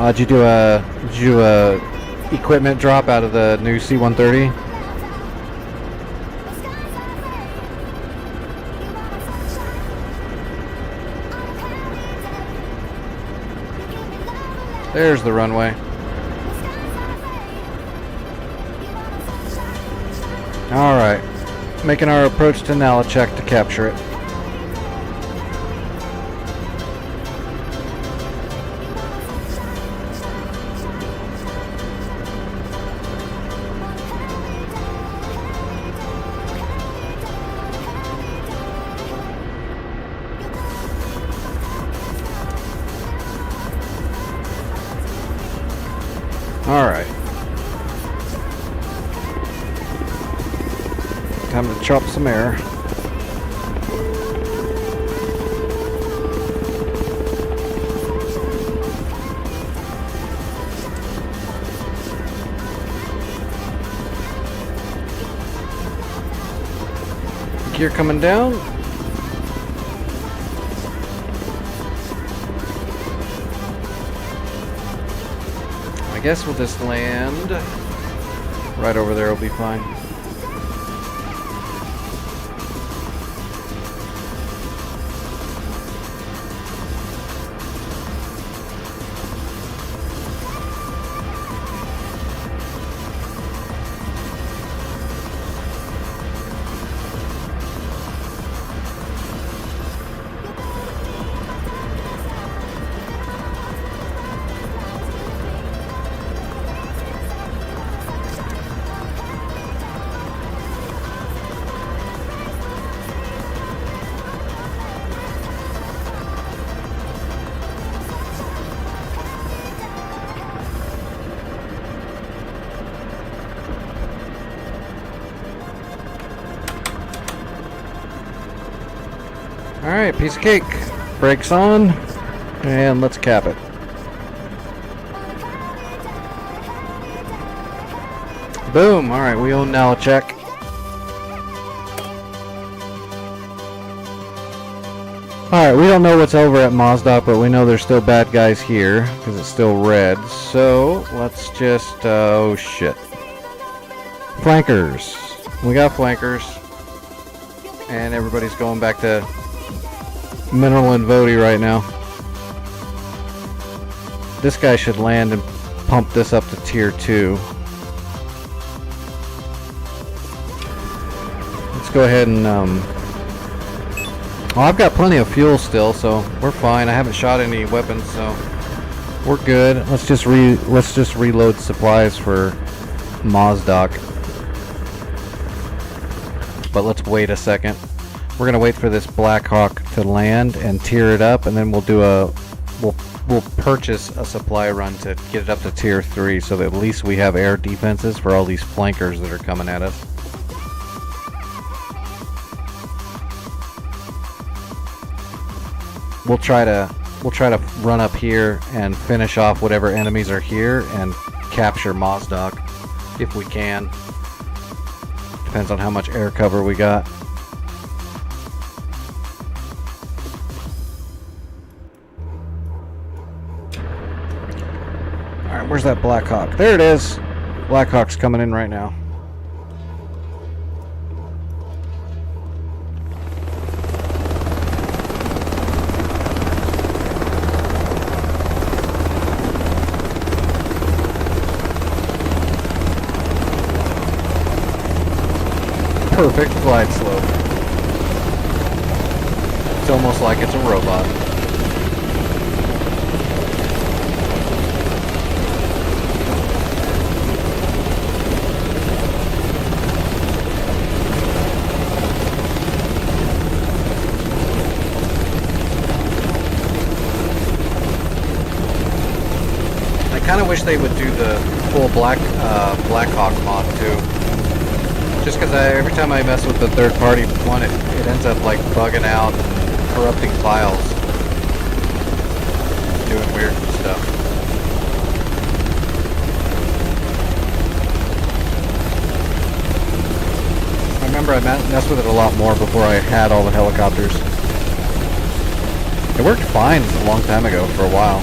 Did you do a equipment drop out of the new C-130? There's the runway. All right, making our approach to Nalachek to capture it. Alright. Time to chop some air. Gear coming down. I guess we'll just land right over there. Will be fine. Alright, piece of cake. Brakes on, and let's cap it. Boom! Alright, we own Nalachek. Alright, we don't know what's over at Mozdok, but we know there's still bad guys here, because it's still red. So, let's just, oh shit. Flankers. We got flankers. And everybody's going back to Mineral and Vody right now. This guy should land and pump this up to tier 2. Let's go ahead and, well, I've got plenty of fuel still, so we're fine. I haven't shot any weapons, so we're good. Let's just reload supplies for Mozdok. But let's wait a second. We're gonna wait for this Black Hawk to land and tier it up, and then we'll do we'll purchase a supply run to get it up to tier 3, so that at least we have air defenses for all these flankers that are coming at us. We'll try to run up here and finish off whatever enemies are here and capture Mozdok if we can. Depends on how much air cover we got. Alright, where's that Black Hawk? There it is! Black Hawk's coming in right now. Perfect glide slope. It's almost like it's a robot. I kind of wish they would do the full Black Hawk mod too. Just because every time I mess with the third-party one, it ends up like bugging out and corrupting files, doing weird stuff. I remember I messed with it a lot more before I had all the helicopters. It worked fine a long time ago for a while.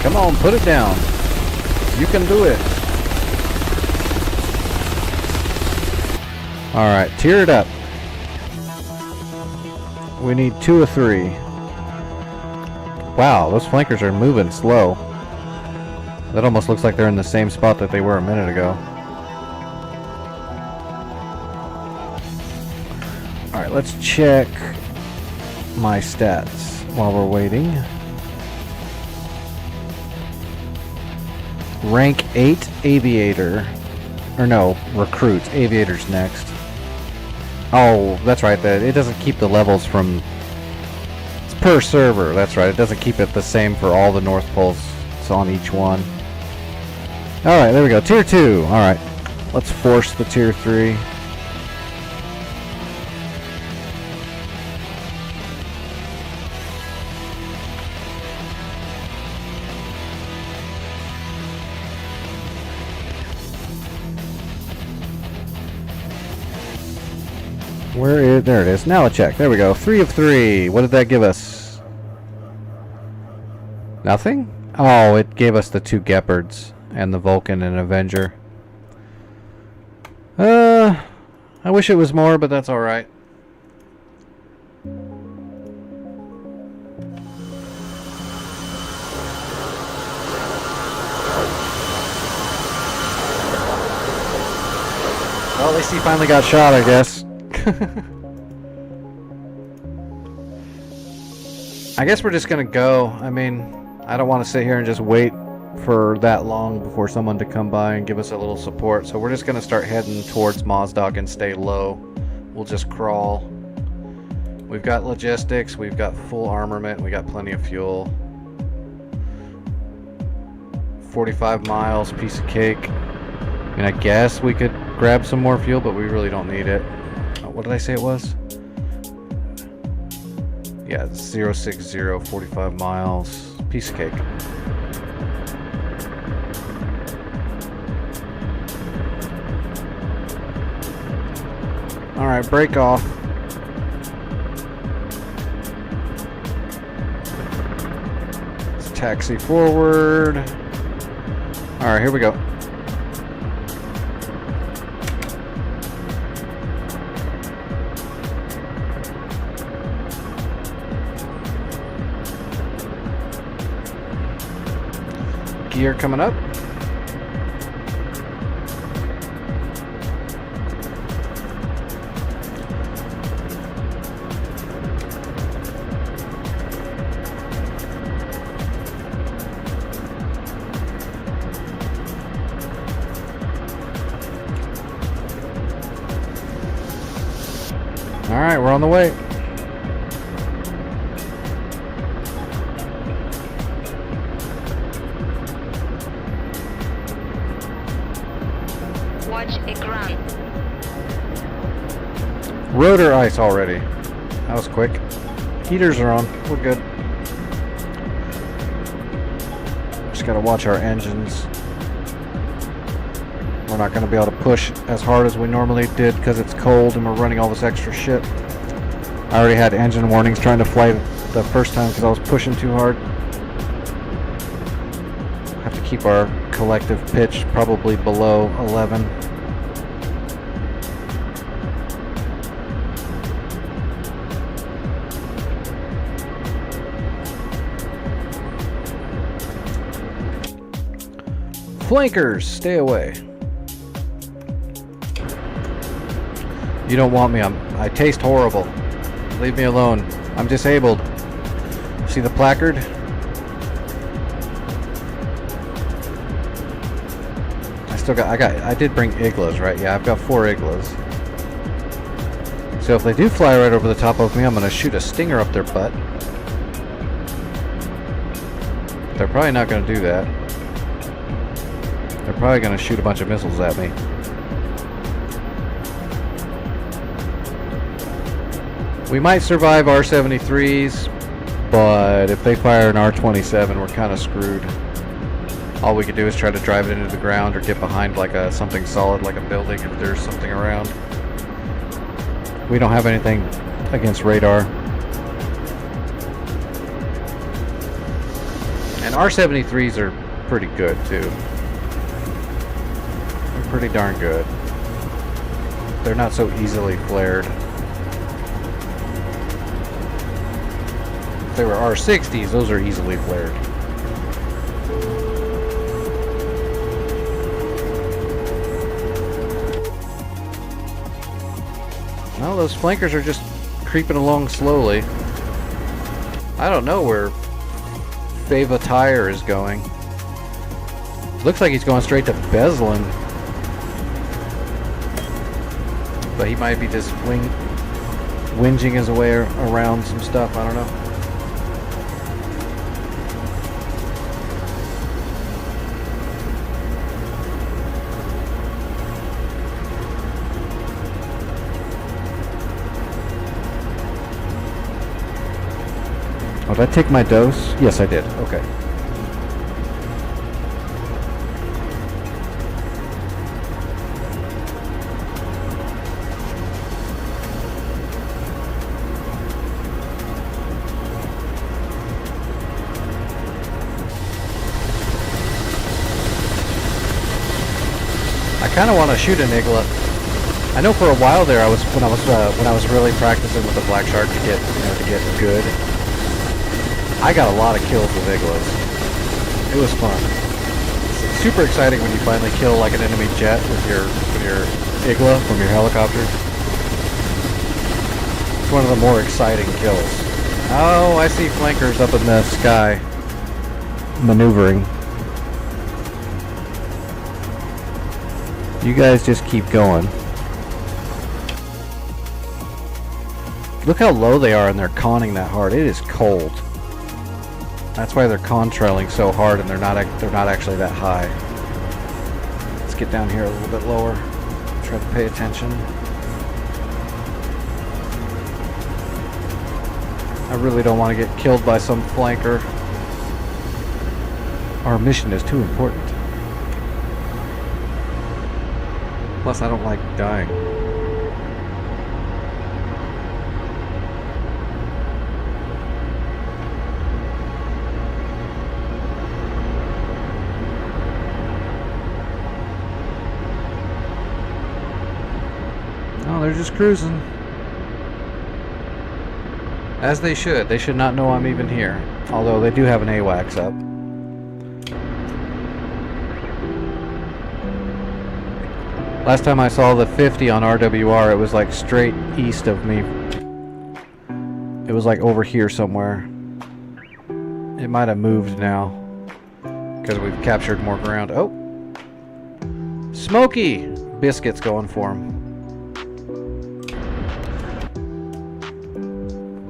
Come on, put it down. You can do it. Alright, tier it up. We need 2 or 3. Wow, those flankers are moving slow. That almost looks like they're in the same spot that they were a minute ago. Alright, let's check my stats while we're waiting. Rank 8 Aviator. Or no, Recruit. Aviator's next. Oh, that's right. It doesn't keep the levels from... It's per server. That's right. It doesn't keep it the same for all the North Poles. It's on each one. Alright, there we go. Tier 2. Alright. Let's force the Tier 3. Where is... There it is. Now a check. There we go. 3 of 3. What did that give us? Nothing? Oh, it gave us the 2 Gepards and the Vulcan and Avenger. I wish it was more, but that's alright. Well, at least he finally got shot, I guess. I guess we're just gonna go. I mean, I don't want to sit here and just wait for that long before someone to come by and give us a little support. So we're just gonna start heading towards Mozdok and stay low. We'll just crawl. We've got logistics, we've got full armament, we got plenty of fuel. 45 miles, piece of cake. I mean, I guess we could grab some more fuel, but we really don't need it. What did I say it was? Yeah, 060, 45 miles. Piece of cake. Alright, break off. Let's taxi forward. Alright, here we go. Gear coming up. All right, we're on the way. Watch a ground. Rotor ice already. That was quick. Heaters are on. We're good. Just gotta watch our engines. We're not gonna be able to push as hard as we normally did because it's cold and we're running all this extra shit. I already had engine warnings trying to fly the first time because I was pushing too hard. Have to keep our collective pitch probably below 11. Flankers, stay away. You don't want me. I taste horrible. Leave me alone. I'm disabled. See the placard? I did bring iglas, right? Yeah, I've got 4 iglas. So if they do fly right over the top of me, I'm gonna shoot a stinger up their butt. They're probably not gonna do that. They're probably gonna shoot a bunch of missiles at me. We might survive R-73s, but if they fire an R-27, we're kind of screwed. All we could do is try to drive it into the ground or get behind like something solid, like a building, if there's something around. We don't have anything against radar. And R-73s are pretty good too. They're pretty darn good. They're not so easily flared. If they were R-60s, those are easily flared. No, those flankers are just creeping along slowly. I don't know where Fava Tire is going. Looks like he's going straight to Beslin. But he might be just whinging his way around some stuff, I don't know. Oh, did I take my dose? Yes, I did. Okay. I kind of want to shoot an Igla. I know for a while there, when I was really practicing with the Black Shark to get good. I got a lot of kills with Iglas. It was fun. It's super exciting when you finally kill like an enemy jet with your Igla from your helicopter. It's one of the more exciting kills. Oh, I see flankers up in the sky maneuvering. You guys just keep going. Look how low they are and they're conning that hard. It is cold. That's why they're contrailing so hard and they're not actually that high. Let's get down here a little bit lower. Try to pay attention. I really don't want to get killed by some flanker. Our mission is too important. Plus, I don't like dying. Oh, they're just cruising. As they should. They should not know I'm even here. Although they do have an AWACS up. Last time I saw the 50 on RWR, it was like straight east of me. It was like over here somewhere. It might have moved now. Because we've captured more ground. Oh! Smokey! Biscuit's going for him.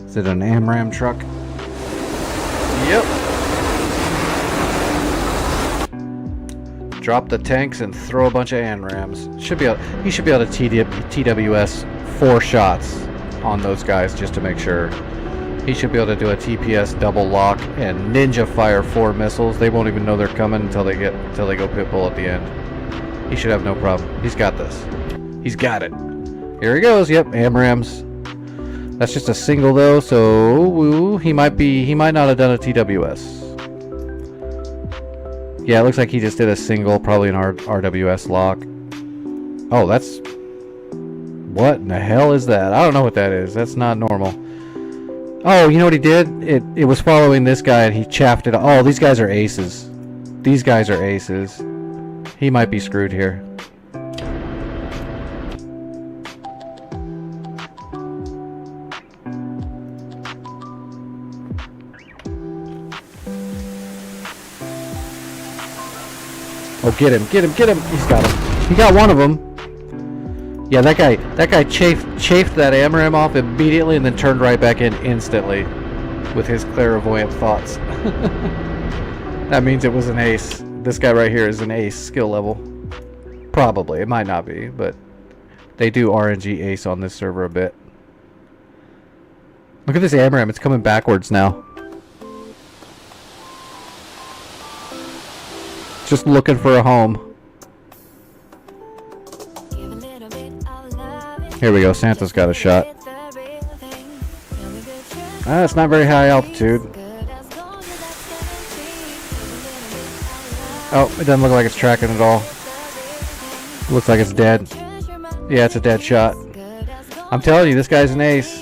Is it an AMRAM truck? Yep. Drop the tanks and throw a bunch of AMRAMs. Should be able, he should be able to TWS 4 shots on those guys just to make sure. He should be able to do a TPS double lock and ninja fire 4 missiles. They won't even know they're coming until they go pitbull at the end. He should have no problem. He's got this. He's got it. Here he goes. Yep, AMRAMs. That's just a single though, so he might not have done a TWS. Yeah, it looks like he just did a single, probably an RWS lock. Oh, that's... What in the hell is that? I don't know what that is. That's not normal. Oh, you know what he did? It was following this guy and he chaffed it. Oh, these guys are aces. These guys are aces. He might be screwed here. Oh, get him, get him, get him! He's got him. He got one of them. Yeah, that guy chafed that AMRAM off immediately and then turned right back in instantly with his clairvoyant thoughts. That means it was an ace. This guy right here is an ace skill level. Probably. It might not be, but they do RNG ace on this server a bit. Look at this AMRAM. It's coming backwards now. Just looking for a home. Here we go. Santa's got a shot. It's not very high altitude. Oh, it doesn't look like it's tracking at all. Looks like it's dead. Yeah, it's a dead shot. I'm telling you, this guy's an ace.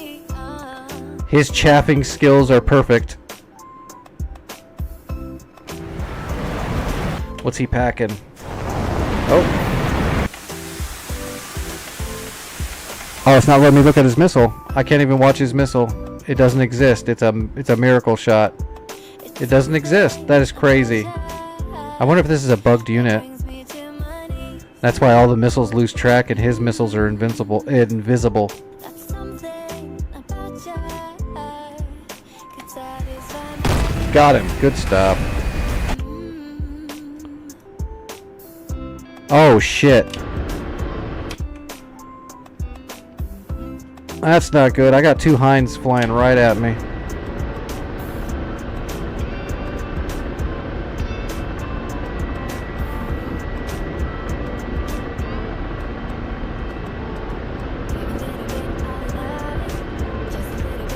His chaffing skills are perfect. What's he packing? Oh. Oh, it's not letting me look at his missile. I can't even watch his missile. It doesn't exist. It's a miracle shot. It doesn't exist. That is crazy. I wonder if this is a bugged unit. That's why all the missiles lose track and his missiles are invisible. Got him. Good stuff. Oh shit. That's not good. I got 2 Hinds flying right at me.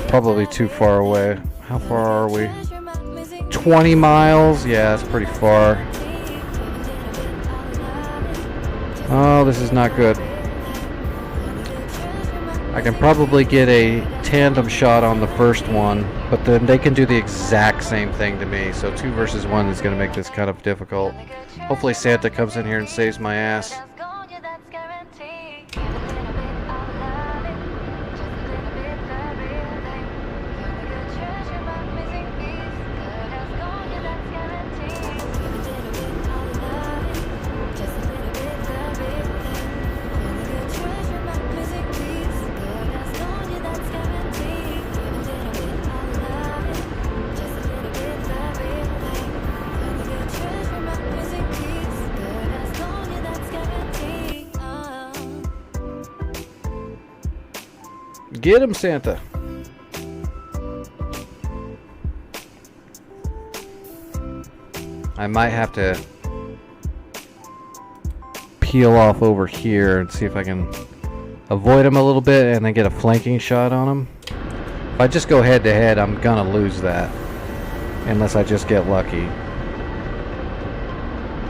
Probably too far away. How far are we? 20 miles? Yeah, that's pretty far. Oh, this is not good. I can probably get a tandem shot on the first one, but then they can do the exact same thing to me. So 2 versus 1 is going to make this kind of difficult. Hopefully Santa comes in here and saves my ass. Get him, Santa. I might have to peel off over here and see if I can avoid him a little bit and then get a flanking shot on him. If I just go head to head, I'm gonna lose that. Unless I just get lucky.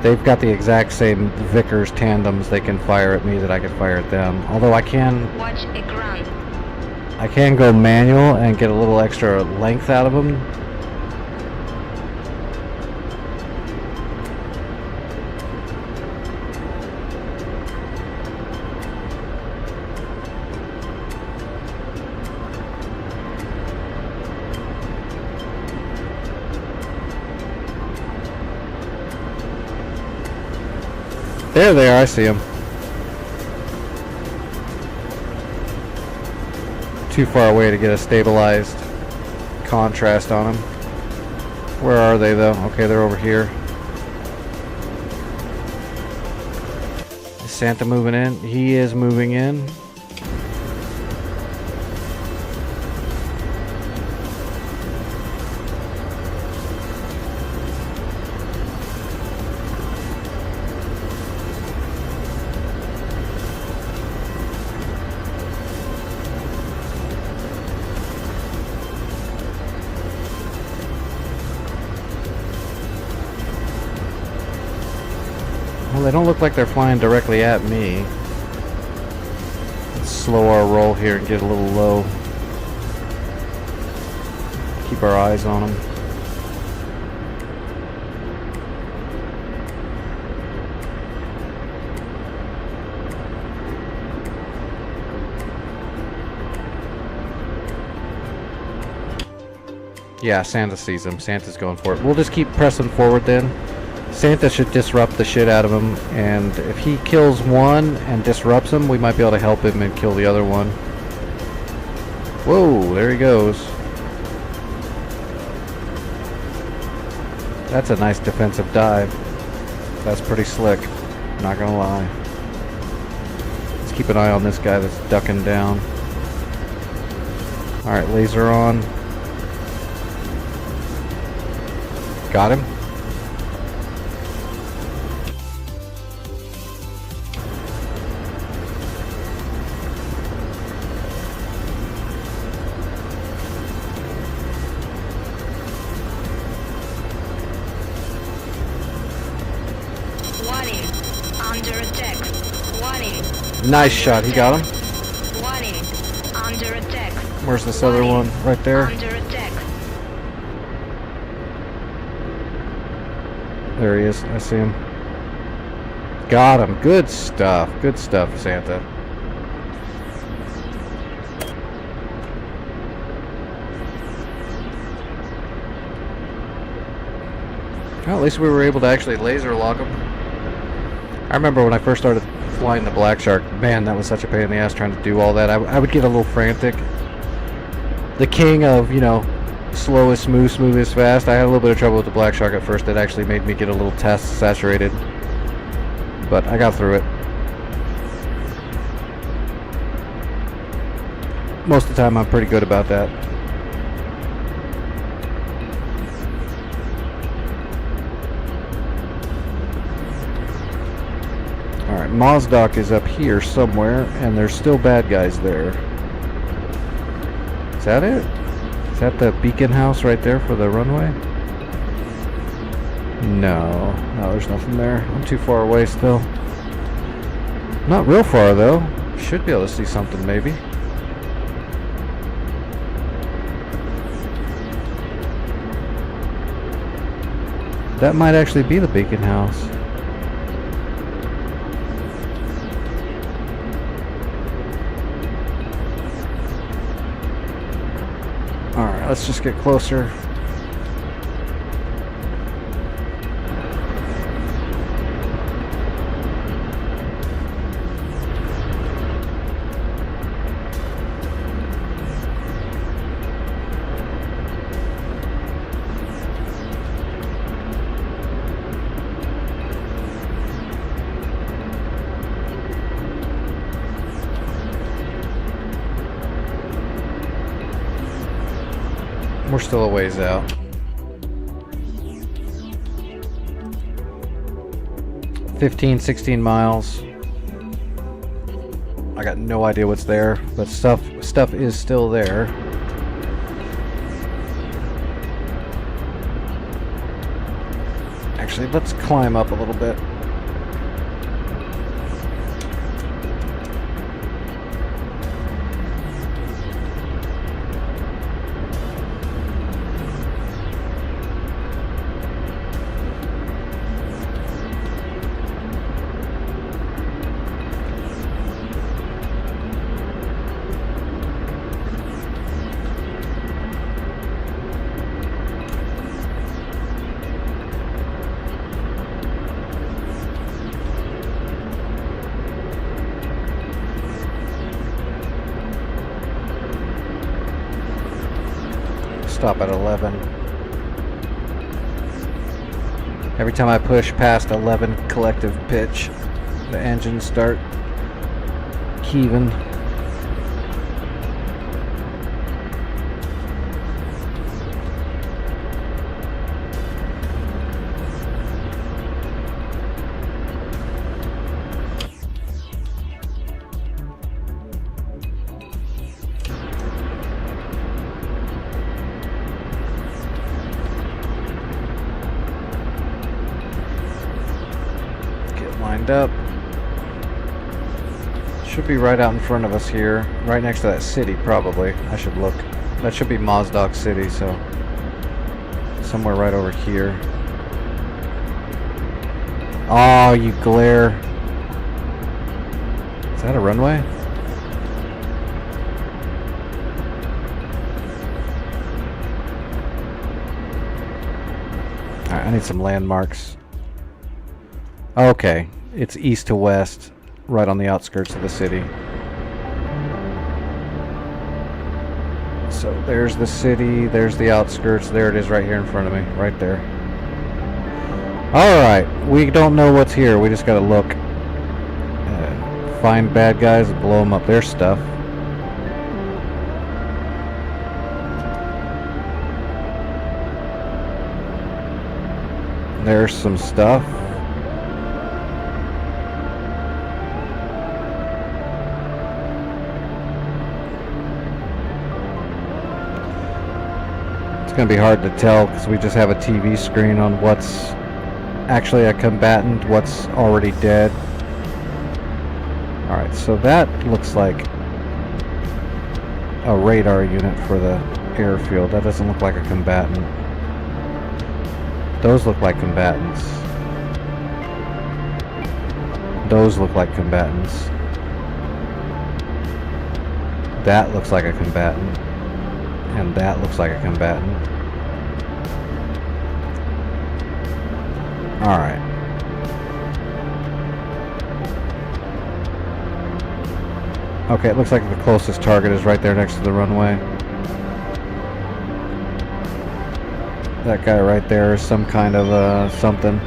They've got the exact same Vickers tandems they can fire at me that I can fire at them. Although I can Watch a ground. go manual and get a little extra length out of them. There they are, I see them. Too far away to get a stabilized contrast on them. Where are they though? Okay, they're over here. Is Santa moving in? He is moving in. Well, they don't look like they're flying directly at me. Let's slow our roll here and get a little low. Keep our eyes on them. Yeah, Santa sees him. Santa's going for it. We'll just keep pressing forward then. Santa should disrupt the shit out of him, and if he kills one and disrupts him, we might be able to help him and kill the other one. Whoa, there he goes. That's a nice defensive dive. That's pretty slick, not gonna lie. Let's keep an eye on this guy that's ducking down. Alright, laser on. Got him. Warning. Under attack. Warning. Nice shot, he got him. Warning. Under attack. Where's this other one? Right there. Under attack. There he is. I see him. Got him. Good stuff. Good stuff, Santa. Well, at least we were able to actually laser lock him. I remember when I first started flying the Black Shark, man, that was such a pain in the ass trying to do all that. I would get a little frantic. The king of, you know, slow is smooth, smooth is fast. I had a little bit of trouble with the Black Shark at first. It actually made me get a little test saturated. But I got through it. Most of the time I'm pretty good about that. Alright, Mozdok is up here somewhere, and there's still bad guys there. Is that it? Is that the beacon house right there for the runway? No, there's nothing there. I'm too far away still. Not real far though. Should be able to see something maybe. That might actually be the beacon house. Alright, let's just get closer. We're still a ways out. $16 miles. I got no idea what's there, but stuff is still there. Actually, let's climb up a little bit. Stop at 11. Every time I push past 11 collective pitch, the engines start heaving. Lined up. Should be right out in front of us here, right next to that city probably. I should look. That should be Mozdok City, so somewhere right over here. Oh, you glare. Is that a runway? Alright, I need some landmarks. Okay, it's east to west, right on the outskirts of the city. So there's the city, there's the outskirts, there it is right here in front of me, right there. Alright, we don't know what's here, we just gotta look. Find bad guys, blow them up, there's stuff. There's some stuff. It's going to be hard to tell because we just have a TV screen on what's actually a combatant, what's already dead. Alright, so that looks like a radar unit for the airfield. That doesn't look like a combatant. Those look like combatants. Those look like combatants. That looks like a combatant. And that looks like a combatant. Alright. Okay, it looks like the closest target is right there next to the runway. That guy right there is some kind of something.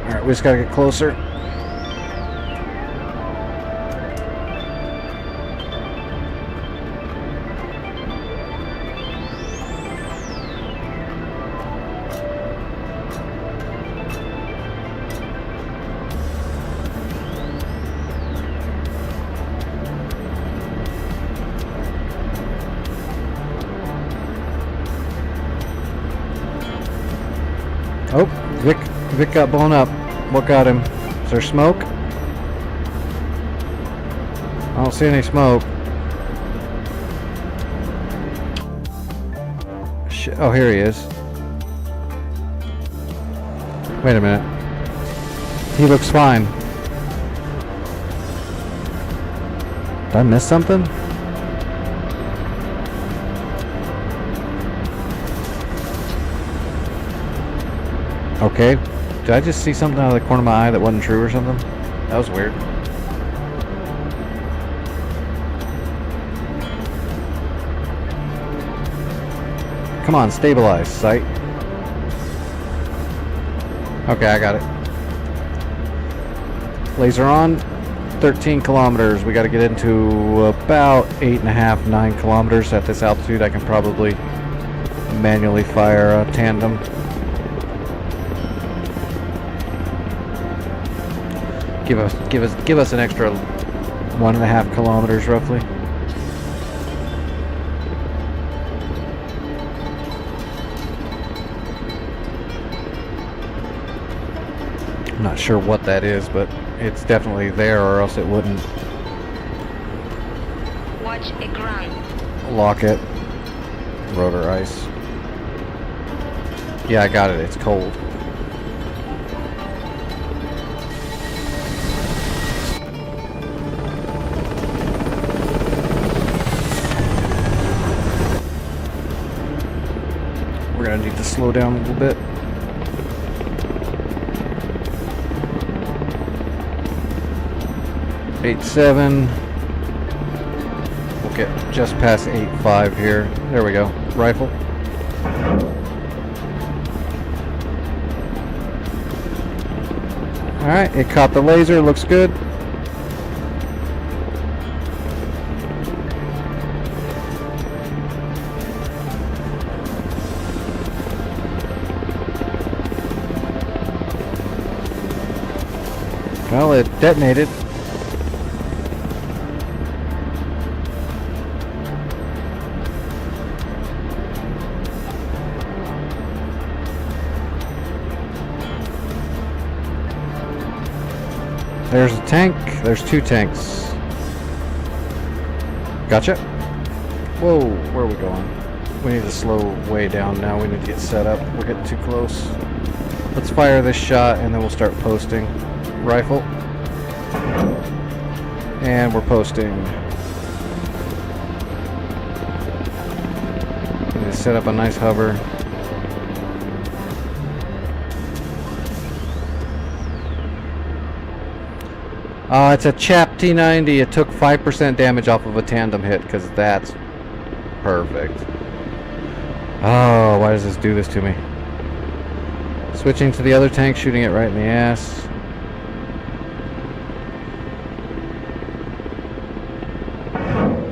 Alright, we just gotta get closer. Oh, Vic got blown up. What got him? Is there smoke? I don't see any smoke. Shit. Oh, here he is. Wait a minute. He looks fine. Did I miss something? Okay. Did I just see something out of the corner of my eye that wasn't true or something? That was weird. Come on, stabilize, sight. Okay, I got it. Laser on. 13 kilometers. We got to get into about 8.5, 9 kilometers at this altitude. I can probably manually fire a tandem. Give us an extra 1.5 kilometers roughly. I'm not sure what that is, but it's definitely there, or else it wouldn't. Watch a ground. Lock it. Rotor ice. Yeah, I got it. It's cold. We're gonna need to slow down a little bit. .87. We'll get just past 8.5 here. There we go. Rifle. Alright, it caught the laser. Looks good. Well, it detonated. There's a tank. There's 2 tanks. Gotcha. Whoa, where are we going? We need to slow way down now. We need to get set up. We're getting too close. Let's fire this shot and then we'll start posting. Rifle. And we're posting. We need to set up a nice hover. It's a Chap T90. It took 5% damage off of a tandem hit, because that's perfect. Oh, why does this do this to me? Switching to the other tank, shooting it right in the ass.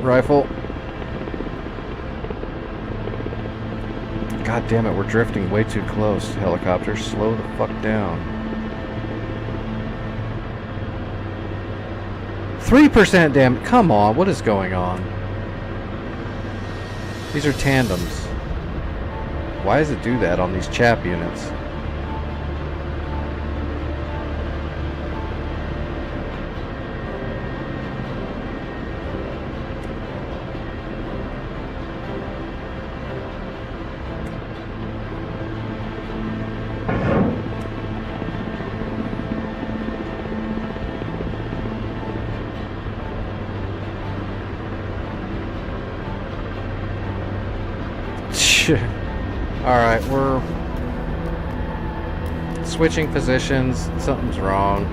Rifle. God damn it, we're drifting way too close. Helicopter, slow the fuck down. 3% damage. Come on, what is going on? These are tandems. Why does it do that on these Chap units? Alright, we're switching positions. Something's wrong.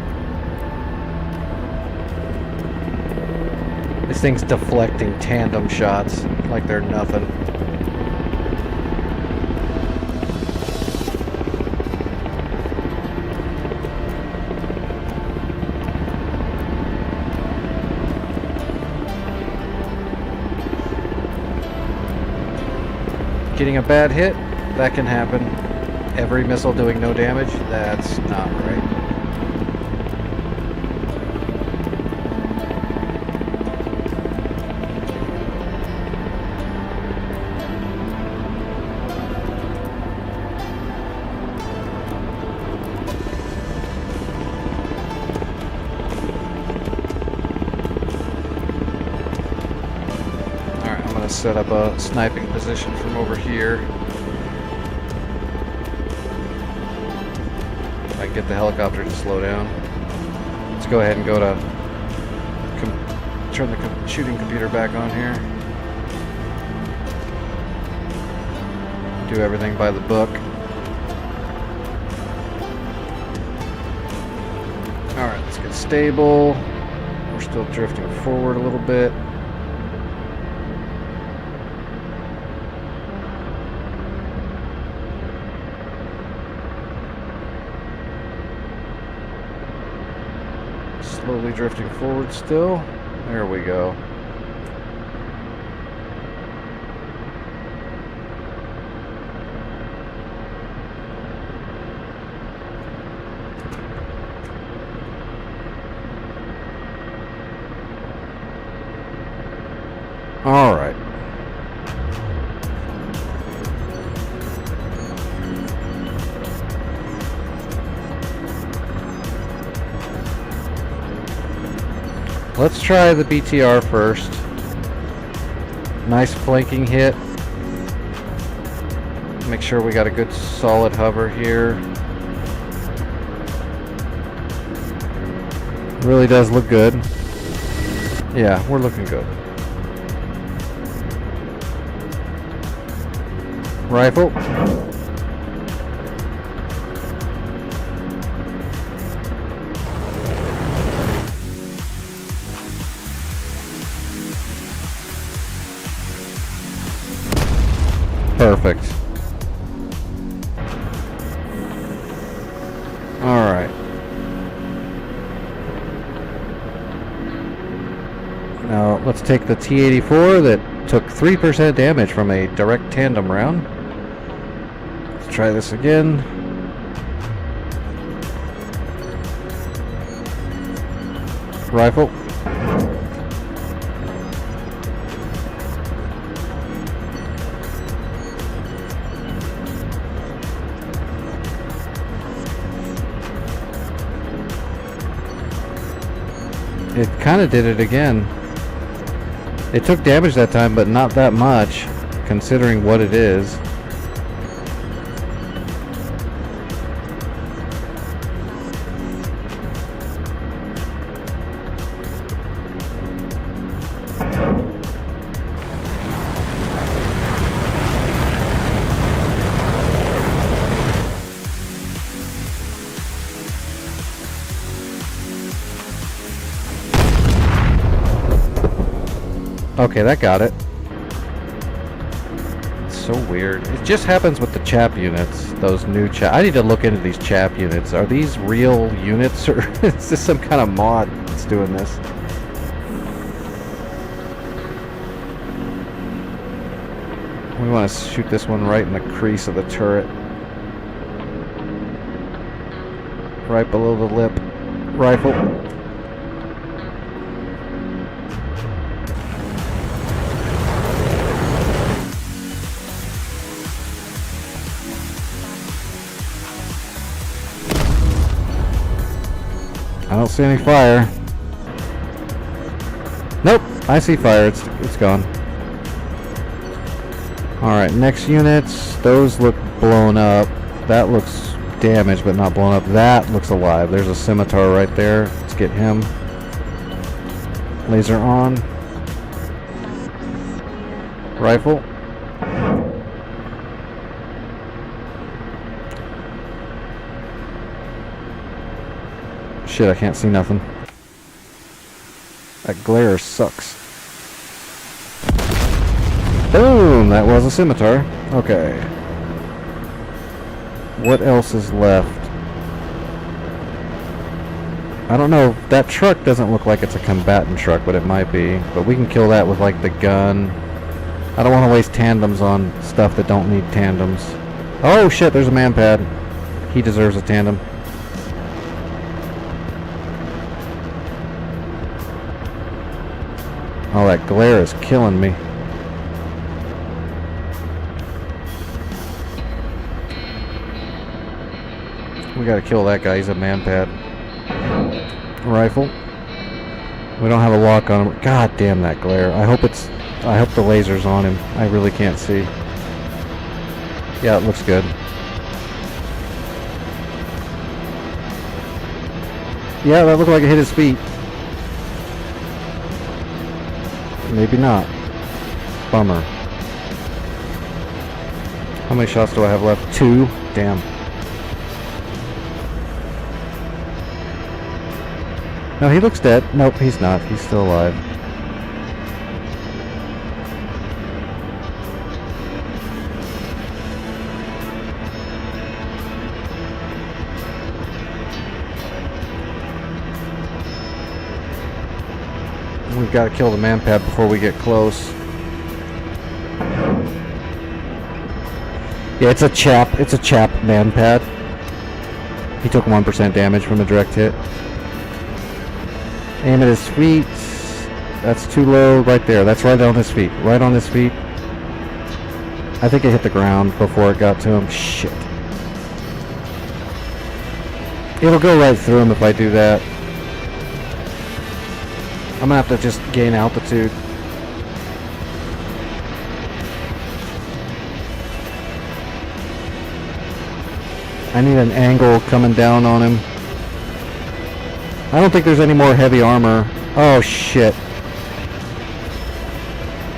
This thing's deflecting tandem shots like they're nothing. Getting a bad hit, that can happen. Every missile doing no damage, that's not right. Alright, I'm gonna set up a sniping position from over here. I can get the helicopter to slow down. Let's go ahead and go to turn the shooting computer back on here. Do everything by the book. Alright, let's get stable. We're still drifting forward a little bit. Slowly drifting forward still. There we go. Let's try the BTR first. Nice flanking hit. Make sure we got a good solid hover here. Really does look good. Yeah, we're looking good. Rifle. Perfect. All right. Now let's take the T-84 that took 3% damage from a direct tandem round. Let's try this again. Rifle. It kind of did it again. It took damage that time, but not that much, considering what it is. Okay, that got it. It's so weird. It just happens with the chap units, those new chap. I need to look into these chap units. Are these real units, or is this some kind of mod that's doing this? We want to shoot this one right in the crease of the turret. Right below the lip. Rifle. I don't see any fire. Nope, I see fire. It's gone. Alright, next units. Those look blown up. That looks damaged but not blown up. That looks alive. There's a scimitar right there. Let's get him. Laser on. Rifle. Shit, I can't see nothing. That glare sucks. Boom! That was a scimitar. Okay. What else is left? I don't know. That truck doesn't look like it's a combatant truck, but it might be. But we can kill that with, like, the gun. I don't want to waste tandems on stuff that don't need tandems. Oh, shit, there's a man pad. He deserves a tandem. Oh, that glare is killing me. We gotta kill that guy. He's a man pad. Rifle. We don't have a lock on him. God damn that glare. I hope the laser's on him. I really can't see. Yeah, it looks good. Yeah, that looked like it hit his feet. Maybe not. Bummer. How many shots do I have left? 2? Damn. No, he looks dead. Nope, he's not. He's still alive. We've got to kill the man pad before we get close. Yeah, it's a chap man pad. He took 1% damage from a direct hit. Aim at his feet. That's too low right there. That's right on his feet. Right on his feet. I think it hit the ground before it got to him. Shit. It'll go right through him if I do that. I'm gonna have to just gain altitude. I need an angle coming down on him. I don't think there's any more heavy armor. Oh shit.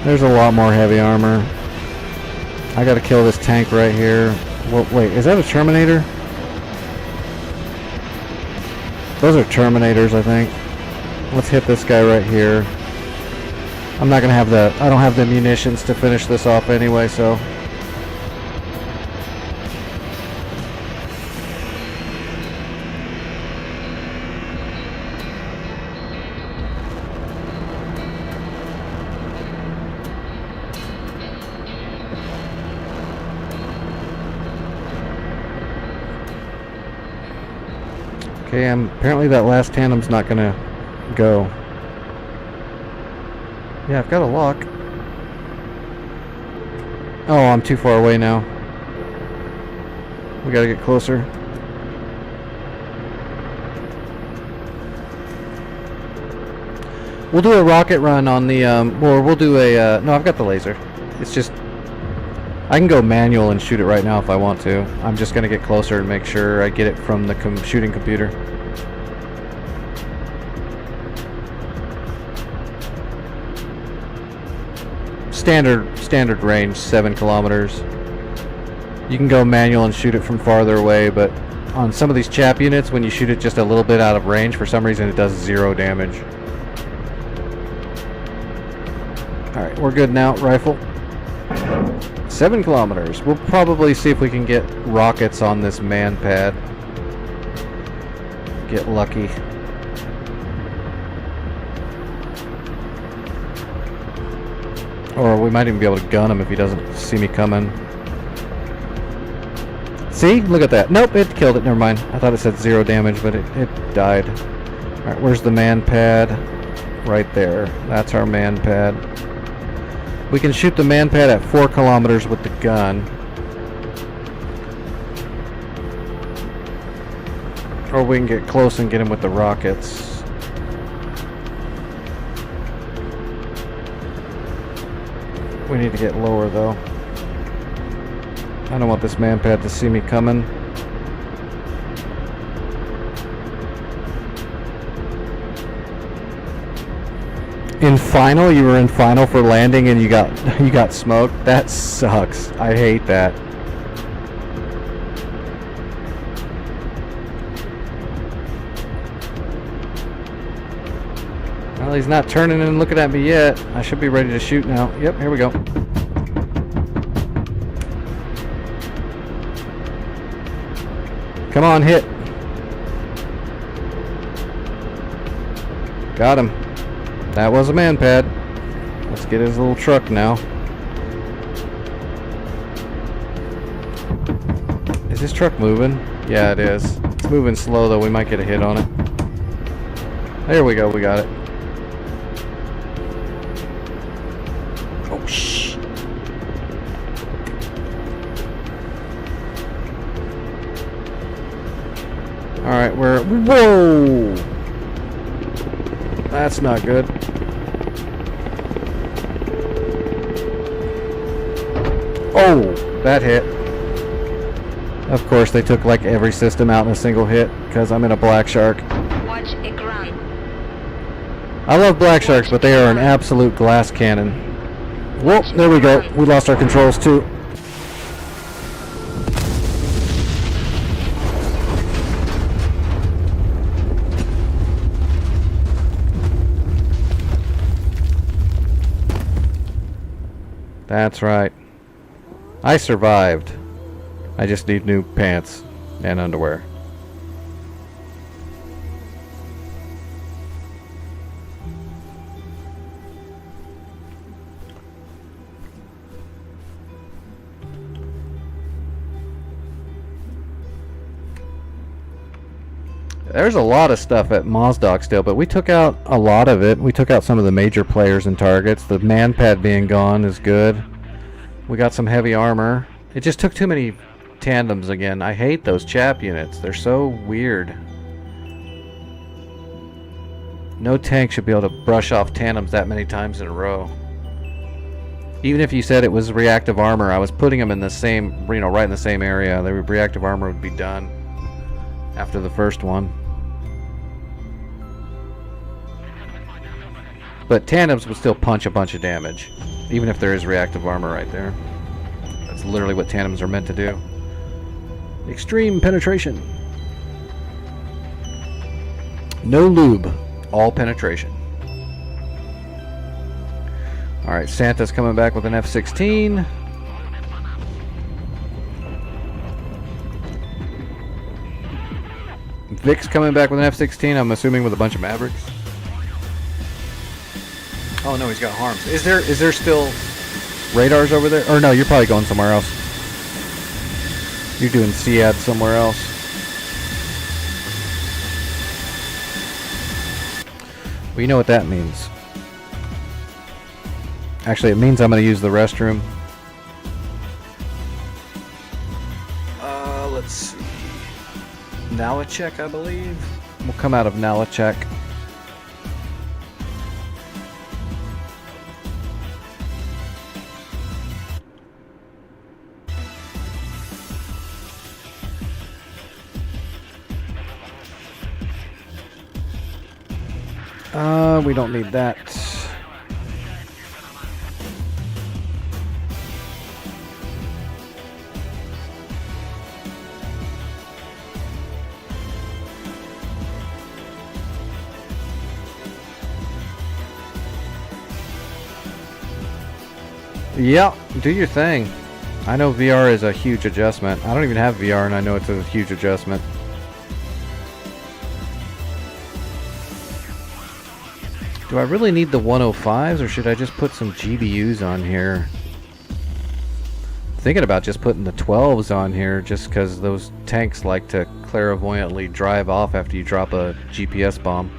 There's a lot more heavy armor. I gotta kill this tank right here. Well, wait, is that a Terminator? Those are Terminators, I think. Let's hit this guy right here. I'm not gonna have I don't have the munitions to finish this off anyway, so. Okay, apparently that last tandem's not gonna go. Yeah, I've got a lock. Oh, I'm too far away now. We gotta get closer. We'll do a rocket run on the, or we'll do a, no, I've got the laser. It's just, I can go manual and shoot it right now if I want to. I'm just gonna get closer and make sure I get it from the shooting computer. Standard range, 7 kilometers. You can go manual and shoot it from farther away, but on some of these chap units, when you shoot it just a little bit out of range, for some reason it does 0 damage. Alright, we're good now, rifle. 7 kilometers. We'll probably see if we can get rockets on this man pad. Get lucky. Or we might even be able to gun him if he doesn't see me coming. See? Look at that. Nope, it killed it. Never mind. I thought it said 0 damage, but it died. Alright, where's the man pad? Right there. That's our man pad. We can shoot the man pad at 4 kilometers with the gun. Or we can get close and get him with the rockets. We need to get lower though. I don't want this man pad to see me coming. In final, you were in final for landing and you got smoked. That sucks. I hate that. Well, he's not turning and looking at me yet. I should be ready to shoot now. Yep, here we go. Come on, hit. Got him. That was a man pad. Let's get his little truck now. Is this truck moving? Yeah, it is. It's moving slow though. We might get a hit on it. There we go. We got it. Oh, shh. Alright, whoa! That's not good. Oh, that hit. Of course, they took like every system out in a single hit because I'm in a Black Shark. Watch ekran. I love Black Sharks, but they are an absolute glass cannon. Whoop, there we go. We lost our controls too. That's right. I survived. I just need new pants and underwear. There's a lot of stuff at Mozdok still, but we took out a lot of it. We took out some of the major players and targets. The man pad being gone is good. We got some heavy armor. It just took too many tandems again. I hate those chap units. They're so weird. No tank should be able to brush off tandems that many times in a row. Even if you said it was reactive armor, I was putting them in the same, right in the same area. The reactive armor would be done after the first one. But tandems would still punch a bunch of damage, even if there is reactive armor right there. That's literally what tandems are meant to do. Extreme penetration. No lube, all penetration. Alright, Santa's coming back with an F-16. Vic's coming back with an F-16, I'm assuming with a bunch of Mavericks. Oh no, he's got harms. Is there still radars over there? Or no, you're probably going somewhere else. You're doing SEAD somewhere else. Well, you know what that means. Actually, it means I'm going to use the restroom. Let's see. Nalachek, I believe. We'll come out of Nalachek. We don't need that. Yeah, do your thing. I know VR is a huge adjustment. I don't even have VR and I know it's a huge adjustment. Do I really need the 105s or should I just put some GBUs on here? I'm thinking about just putting the 12s on here just because those tanks like to clairvoyantly drive off after you drop a GPS bomb.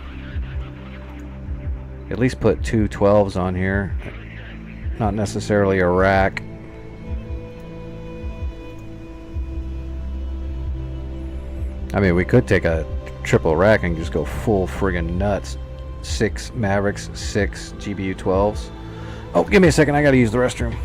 At least put two 12s on here. Not necessarily a rack. I mean, we could take a triple rack and just go full friggin' nuts. 6 Mavericks, 6 GBU 12s. Oh, give me a second, I gotta use the restroom.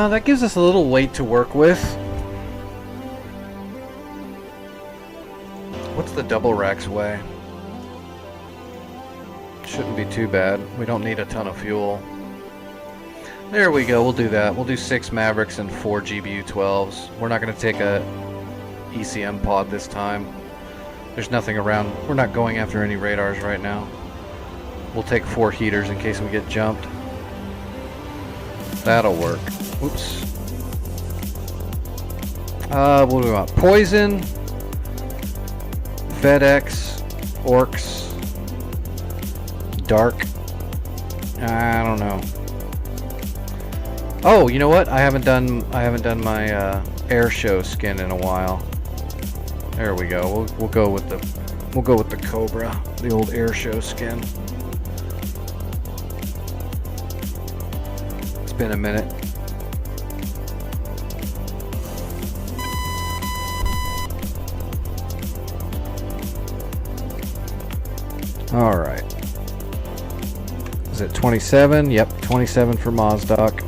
That gives us a little weight to work with. What's the double racks weigh? Shouldn't be too bad. We don't need a ton of fuel. There we go, we'll do that. We'll do 6 Mavericks and 4 GBU 12s. We're not going to take a ECM pod this time. There's nothing around. We're not going after any radars right now. We'll take 4 heaters in case we get jumped. That'll work. Oops. What do we want? Poison, FedEx, Orcs, Dark. I don't know. Oh, you know what? I haven't done my air show skin in a while. There we go. We'll go with the Cobra, the old air show skin. It's been a minute. All right. Is it 27? Yep, 27 for Mozdok.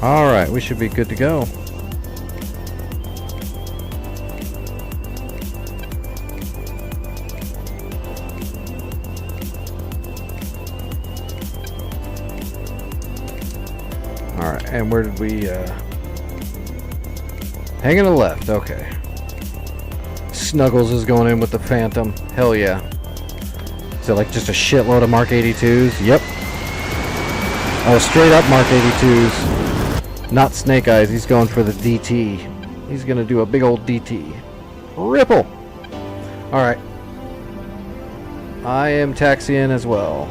Alright, we should be good to go. Alright, and where did we, hang to the left, okay. Snuggles is going in with the Phantom. Hell yeah. Is it like just a shitload of Mark 82s? Yep. Oh, straight up Mark 82s. Not Snake Eyes, he's going for the DT. He's gonna do a big old DT. Ripple! Alright. I am taxiing as well.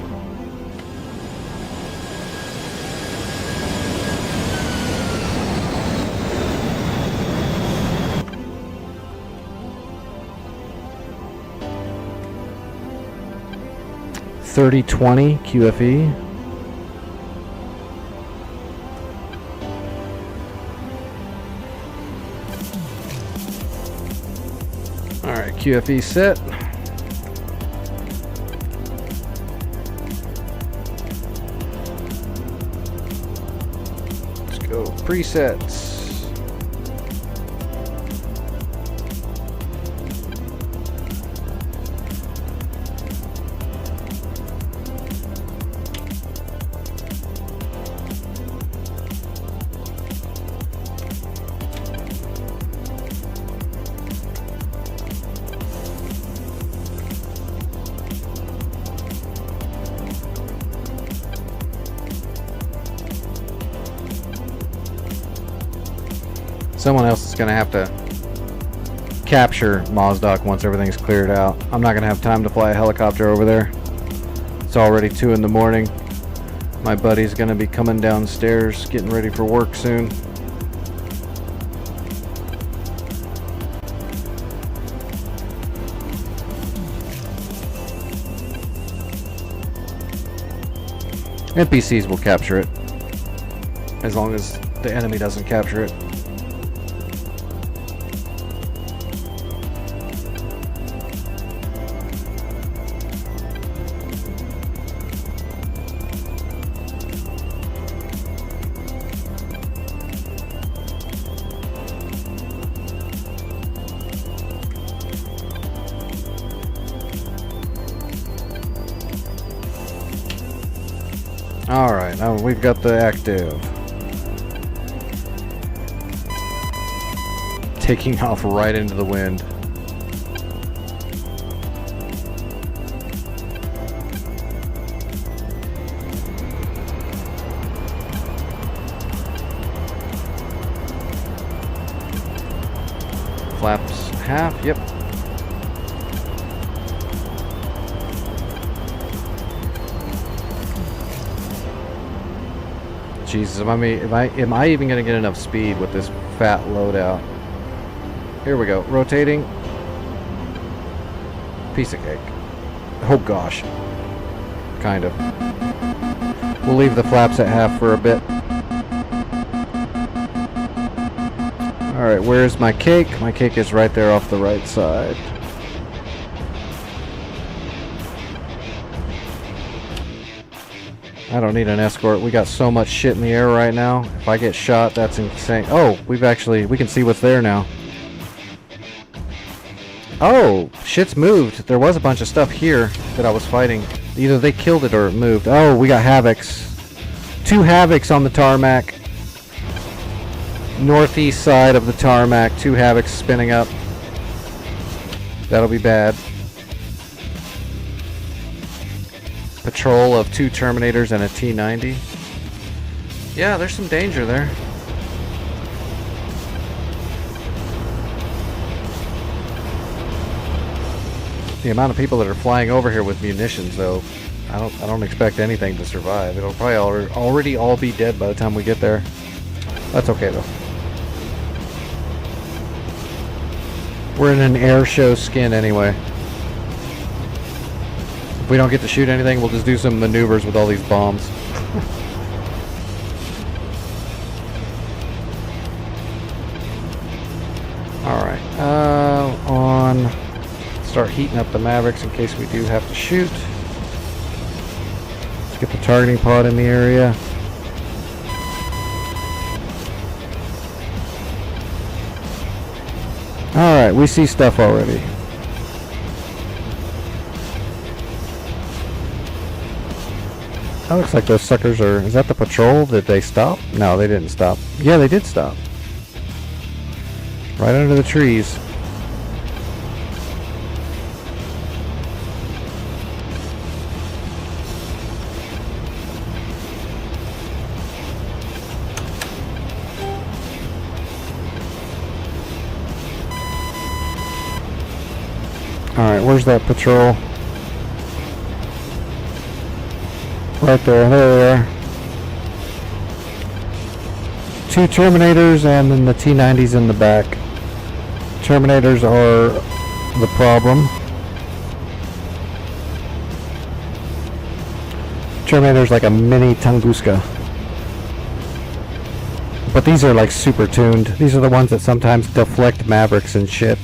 $30.20 QFE. Alright, QFE set. Let's go presets. Someone else is going to have to capture Mozdok once everything's cleared out. I'm not going to have time to fly a helicopter over there. It's already 2 in the morning. My buddy's going to be coming downstairs, getting ready for work soon. NPCs will capture it, as long as the enemy doesn't capture it. Alright, now we've got the active. Taking off right into the wind. Flaps half, yep. Jesus, am I even gonna get enough speed with this fat loadout? Here we go, rotating. Piece of cake. Oh gosh. Kind of. We'll leave the flaps at half for a bit. Alright, where's my cake? My cake is right there off the right side. I don't need an escort. We got so much shit in the air right now. If I get shot, that's insane. Oh, we can see what's there now. Oh, shit's moved. There was a bunch of stuff here that I was fighting. Either they killed it or it moved. Oh, we got Havocs. 2 Havocs on the tarmac. Northeast side of the tarmac. 2 Havocs spinning up. That'll be bad. Patrol of 2 Terminators and a T-90. Yeah, there's some danger there. The amount of people that are flying over here with munitions, though, I don't expect anything to survive. It'll probably already all be dead by the time we get there. That's okay though. We're in an air show skin anyway. If we don't get to shoot anything, we'll just do some maneuvers with all these bombs. Alright, start heating up the Mavericks in case we do have to shoot. Let's get the targeting pod in the area. Alright, we see stuff already. That looks like those suckers are... Is that the patrol? Did they stop? No, they didn't stop. Yeah, they did stop. Right under the trees. Alright, where's that patrol? Right there, there they are. 2 Terminators and then the T-90s in the back. Terminators are the problem. Terminator's like a mini Tunguska. But these are like super tuned. These are the ones that sometimes deflect Mavericks and shit.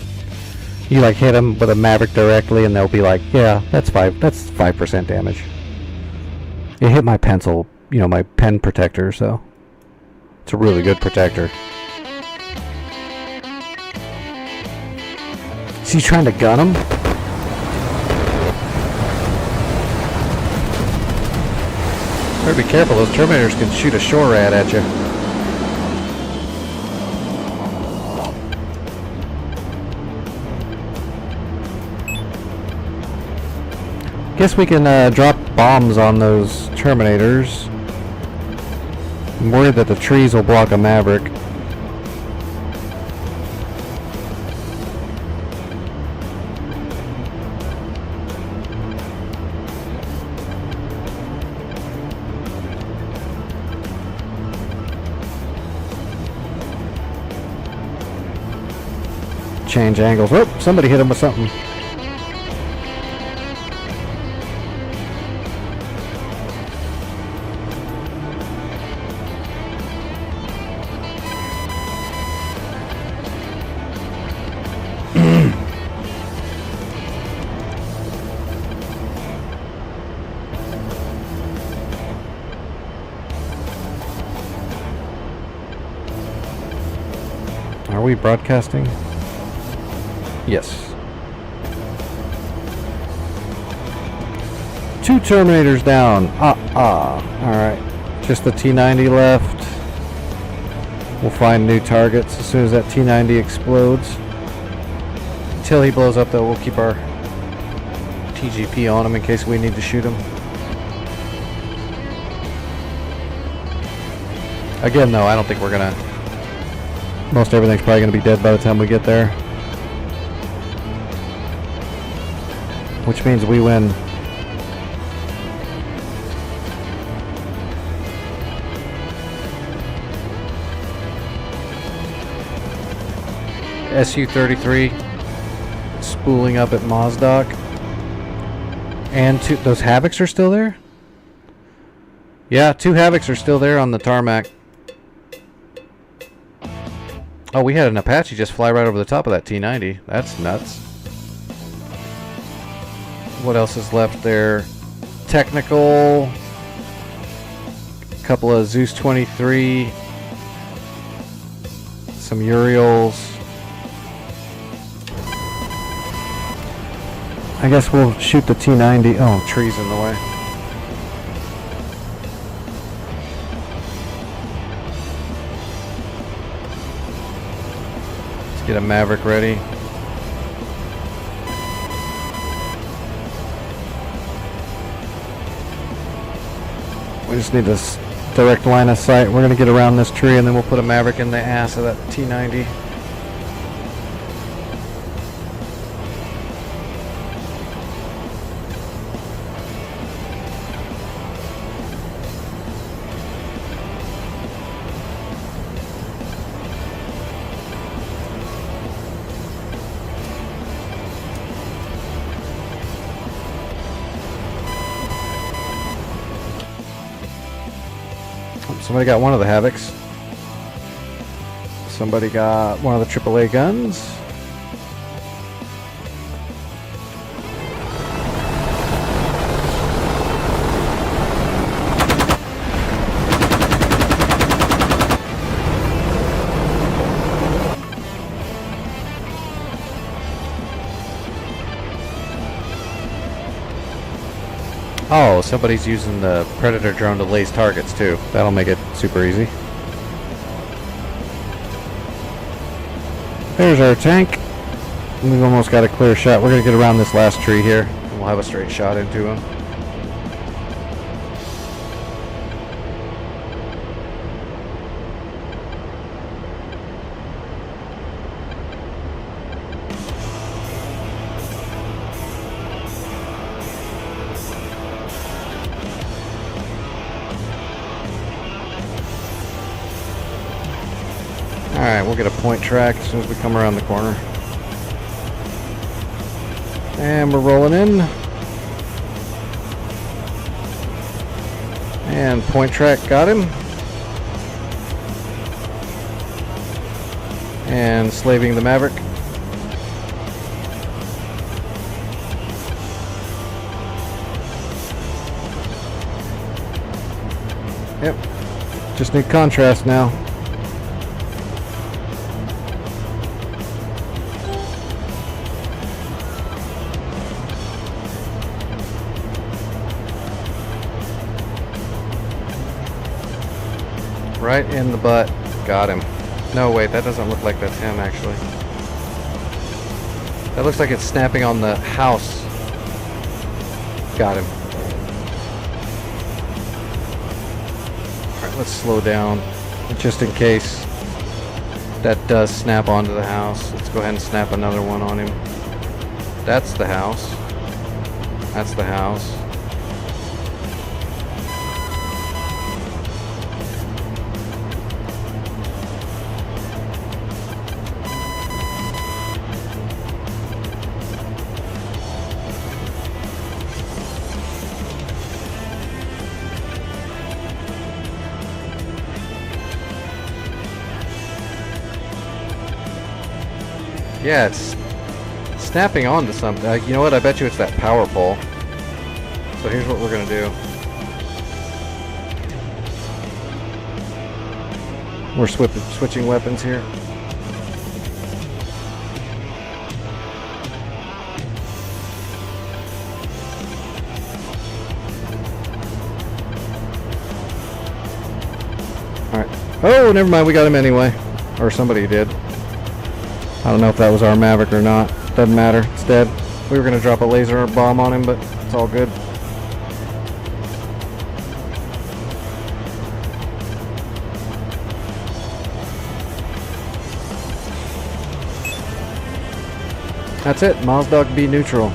You like hit them with a Maverick directly and they'll be like, yeah, that's 5% damage. It hit my pencil, you know, my pen protector, so it's a really good protector. Is he trying to gun him? Better be careful, those Terminators can shoot a shore rat at you. Guess we can drop bombs on those Terminators. I'm worried that the trees will block a Maverick. Change angles. Oh, somebody hit him with something. Are we broadcasting? Yes. 2 Terminators down. Alright. Just the T-90 left. We'll find new targets as soon as that T-90 explodes. Until he blows up though, we'll keep our TGP on him in case we need to shoot him. Again though, I don't think we're gonna... Most everything's probably gonna be dead by the time we get there. Which means we win. Su-33 spooling up at Mozdok. And those Havocs are still there? Yeah, 2 Havocs are still there on the tarmac. Oh, we had an Apache just fly right over the top of that T-90. That's nuts. What else is left there? Technical. A couple of Zeus 23. Some Uriels. I guess we'll shoot the T-90. Oh, trees in the way. Let's get a Maverick ready. We just need this direct line of sight. We're going to get around this tree and then we'll put a Maverick in the ass of that T-90. Somebody got one of the Havocs. Somebody got one of the AAA guns. Oh, somebody's using the Predator drone to lace targets too. That'll make it super easy. There's our tank. We've almost got a clear shot. We're gonna get around this last tree here, and we'll have a straight shot into him. Alright, we'll get a point track as soon as we come around the corner. And we're rolling in. And point track got him. And slaving the Maverick. Yep. Just need contrast now. Right in the butt. Got him. No, wait, that doesn't look like that's him, actually. That looks like it's snapping on the house. Got him. Alright, let's slow down. Just in case that does snap onto the house. Let's go ahead and snap another one on him. That's the house. That's the house. Yeah, it's snapping onto something. You know what? I bet you it's that power pole. So here's what we're gonna do. We're switching weapons here. Alright. Oh, never mind. We got him anyway. Or somebody did. I don't know if that was our Maverick or not. Doesn't matter. It's dead. We were going to drop a laser bomb on him, but it's all good. That's it. Mozdog B neutral.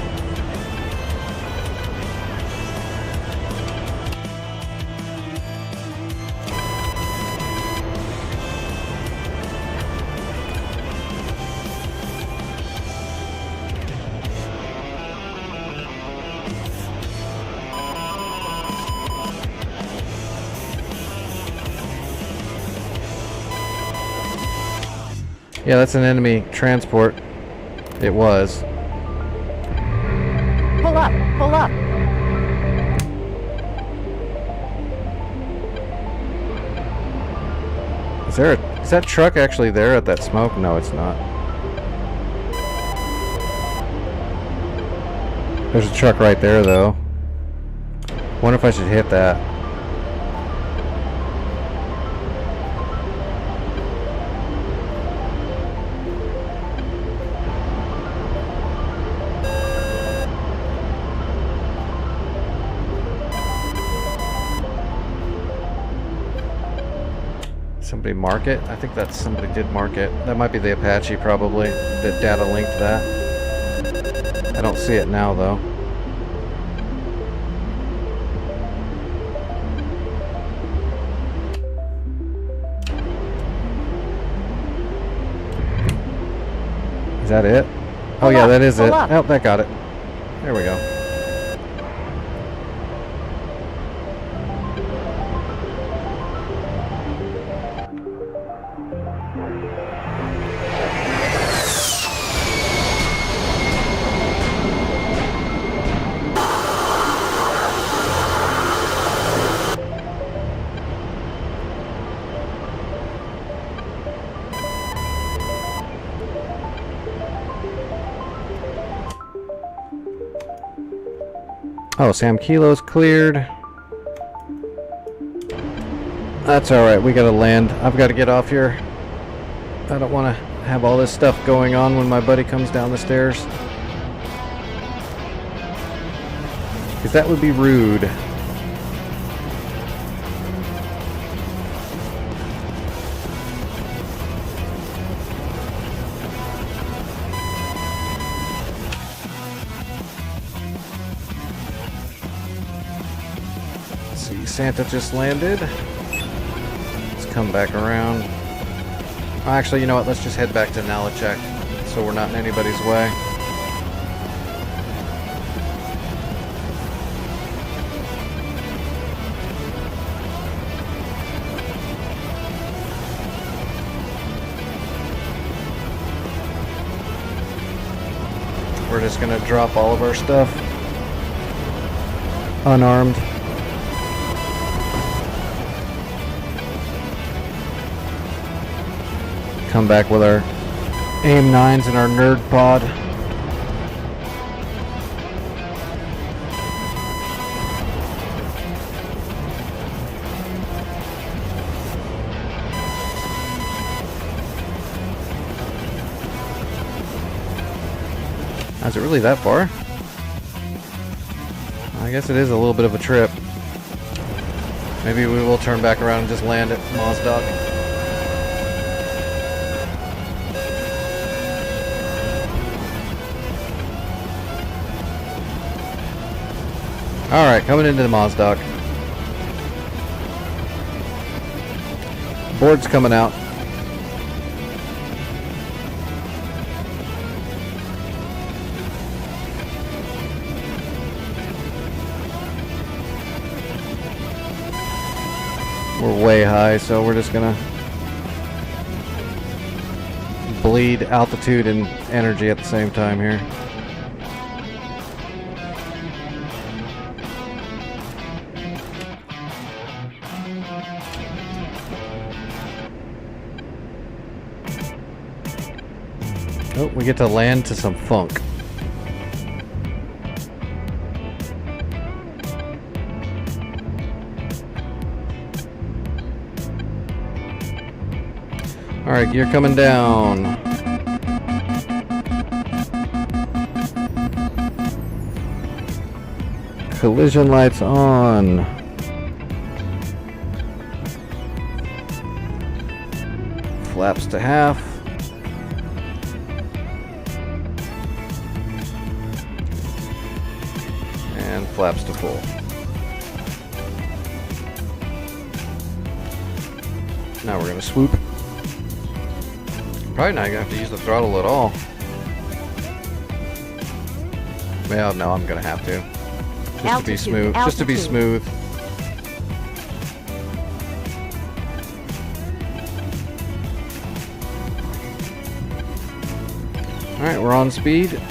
Yeah, that's an enemy transport. It was. Pull up, pull up. Is that truck actually there at that smoke? No, it's not. There's a truck right there, though. Wonder if I should hit that. Somebody mark it? I think that's somebody did mark it. That might be the Apache probably that data linked that. I don't see it now though. Is that it? Oh yeah, that is it. Oh, that got it. There we go. Oh, Sam Kilo's cleared. That's alright, we gotta land. I've gotta get off here. I don't want to have all this stuff going on when my buddy comes down the stairs. Because that would be rude. Let's see, Santa just landed. Let's come back around. Actually, you know what? Let's just head back to Nalachek so we're not in anybody's way. We're just gonna drop all of our stuff unarmed. Come back with our AIM-9s and our nerd pod. Is it really that far? I guess it is a little bit of a trip. Maybe we will turn back around and just land at Mozdok. Alright, coming into the Mozdok. Board's coming out. We're way high, so we're just gonna bleed altitude and energy at the same time here. Oh, we get to land to some funk. Alright, gear coming down. Collision lights on. Flaps to half. And flaps to full. Now we're going to swoop. Probably not gonna have to use the throttle at all. Well, no, I'm gonna have to. Just to be smooth. Just to be smooth. Alright, we're on speed.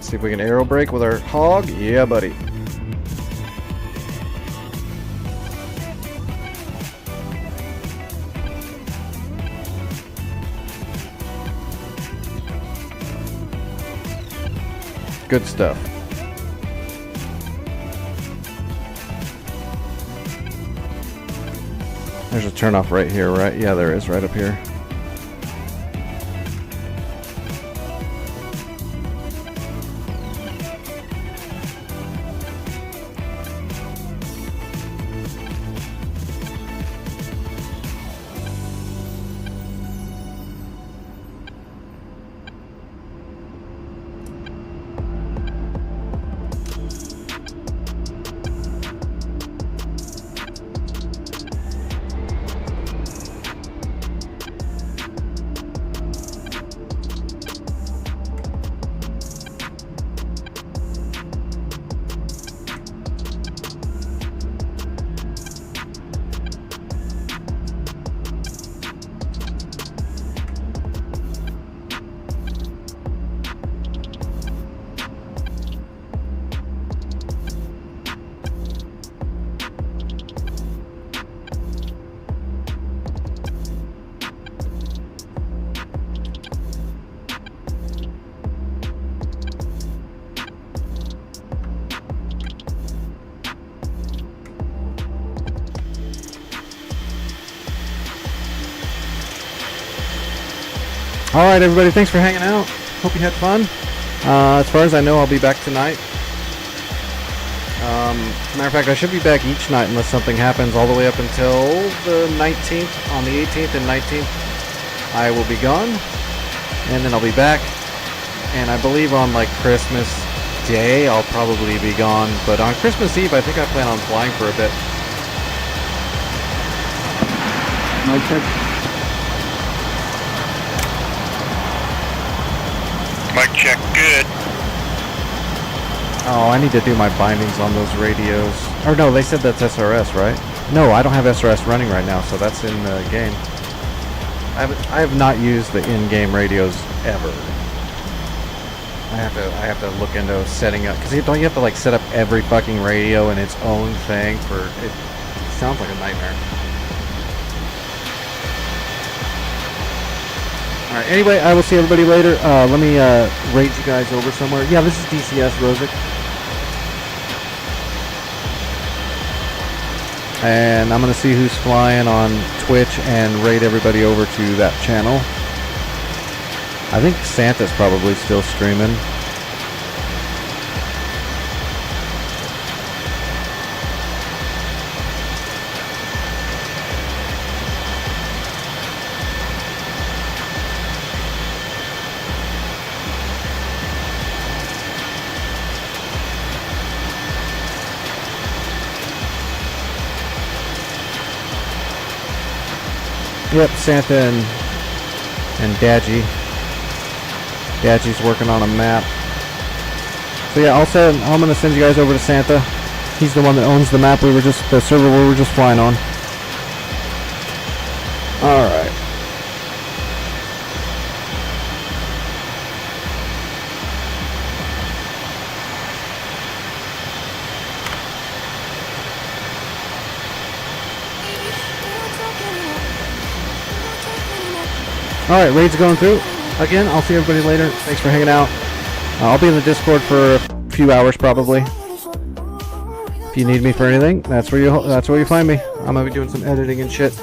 See if we can aero brake with our hog. Yeah, buddy. Good stuff. There's a turnoff right here, right? Yeah, there is, right up here. All right, everybody. Thanks for hanging out. Hope you had fun. As far as I know, I'll be back tonight. Matter of fact, I should be back each night unless something happens all the way up until the 19th. On the 18th and 19th, I will be gone. And then I'll be back. And I believe on like Christmas Day, I'll probably be gone. But on Christmas Eve, I think I plan on flying for a bit. Mic check. Mic check, good. Oh, I need to do my bindings on those radios. Or no, they said that's SRS, right? No, I don't have SRS running right now, so that's in the game. I have not used the in-game radios ever. I have to look into setting up, because don't you have to like set up every fucking radio in its own thing for it? Sounds like a nightmare. All right. Anyway, I will see everybody later. Let me raid you guys over somewhere. Yeah, this is DCS Rosic. And I'm going to see who's flying on Twitch and raid everybody over to that channel. I think Santa's probably still streaming. Yep, Santa and Dadgy. Dadgy's working on a map. So yeah, I'm gonna send you guys over to Santa. He's the one that owns the map the server we were just flying on. Alright. Alright, raid's going through. Again, I'll see everybody later. Thanks for hanging out. I'll be in the Discord for a few hours probably. If you need me for anything, that's where you find me. I'm gonna be doing some editing and shit.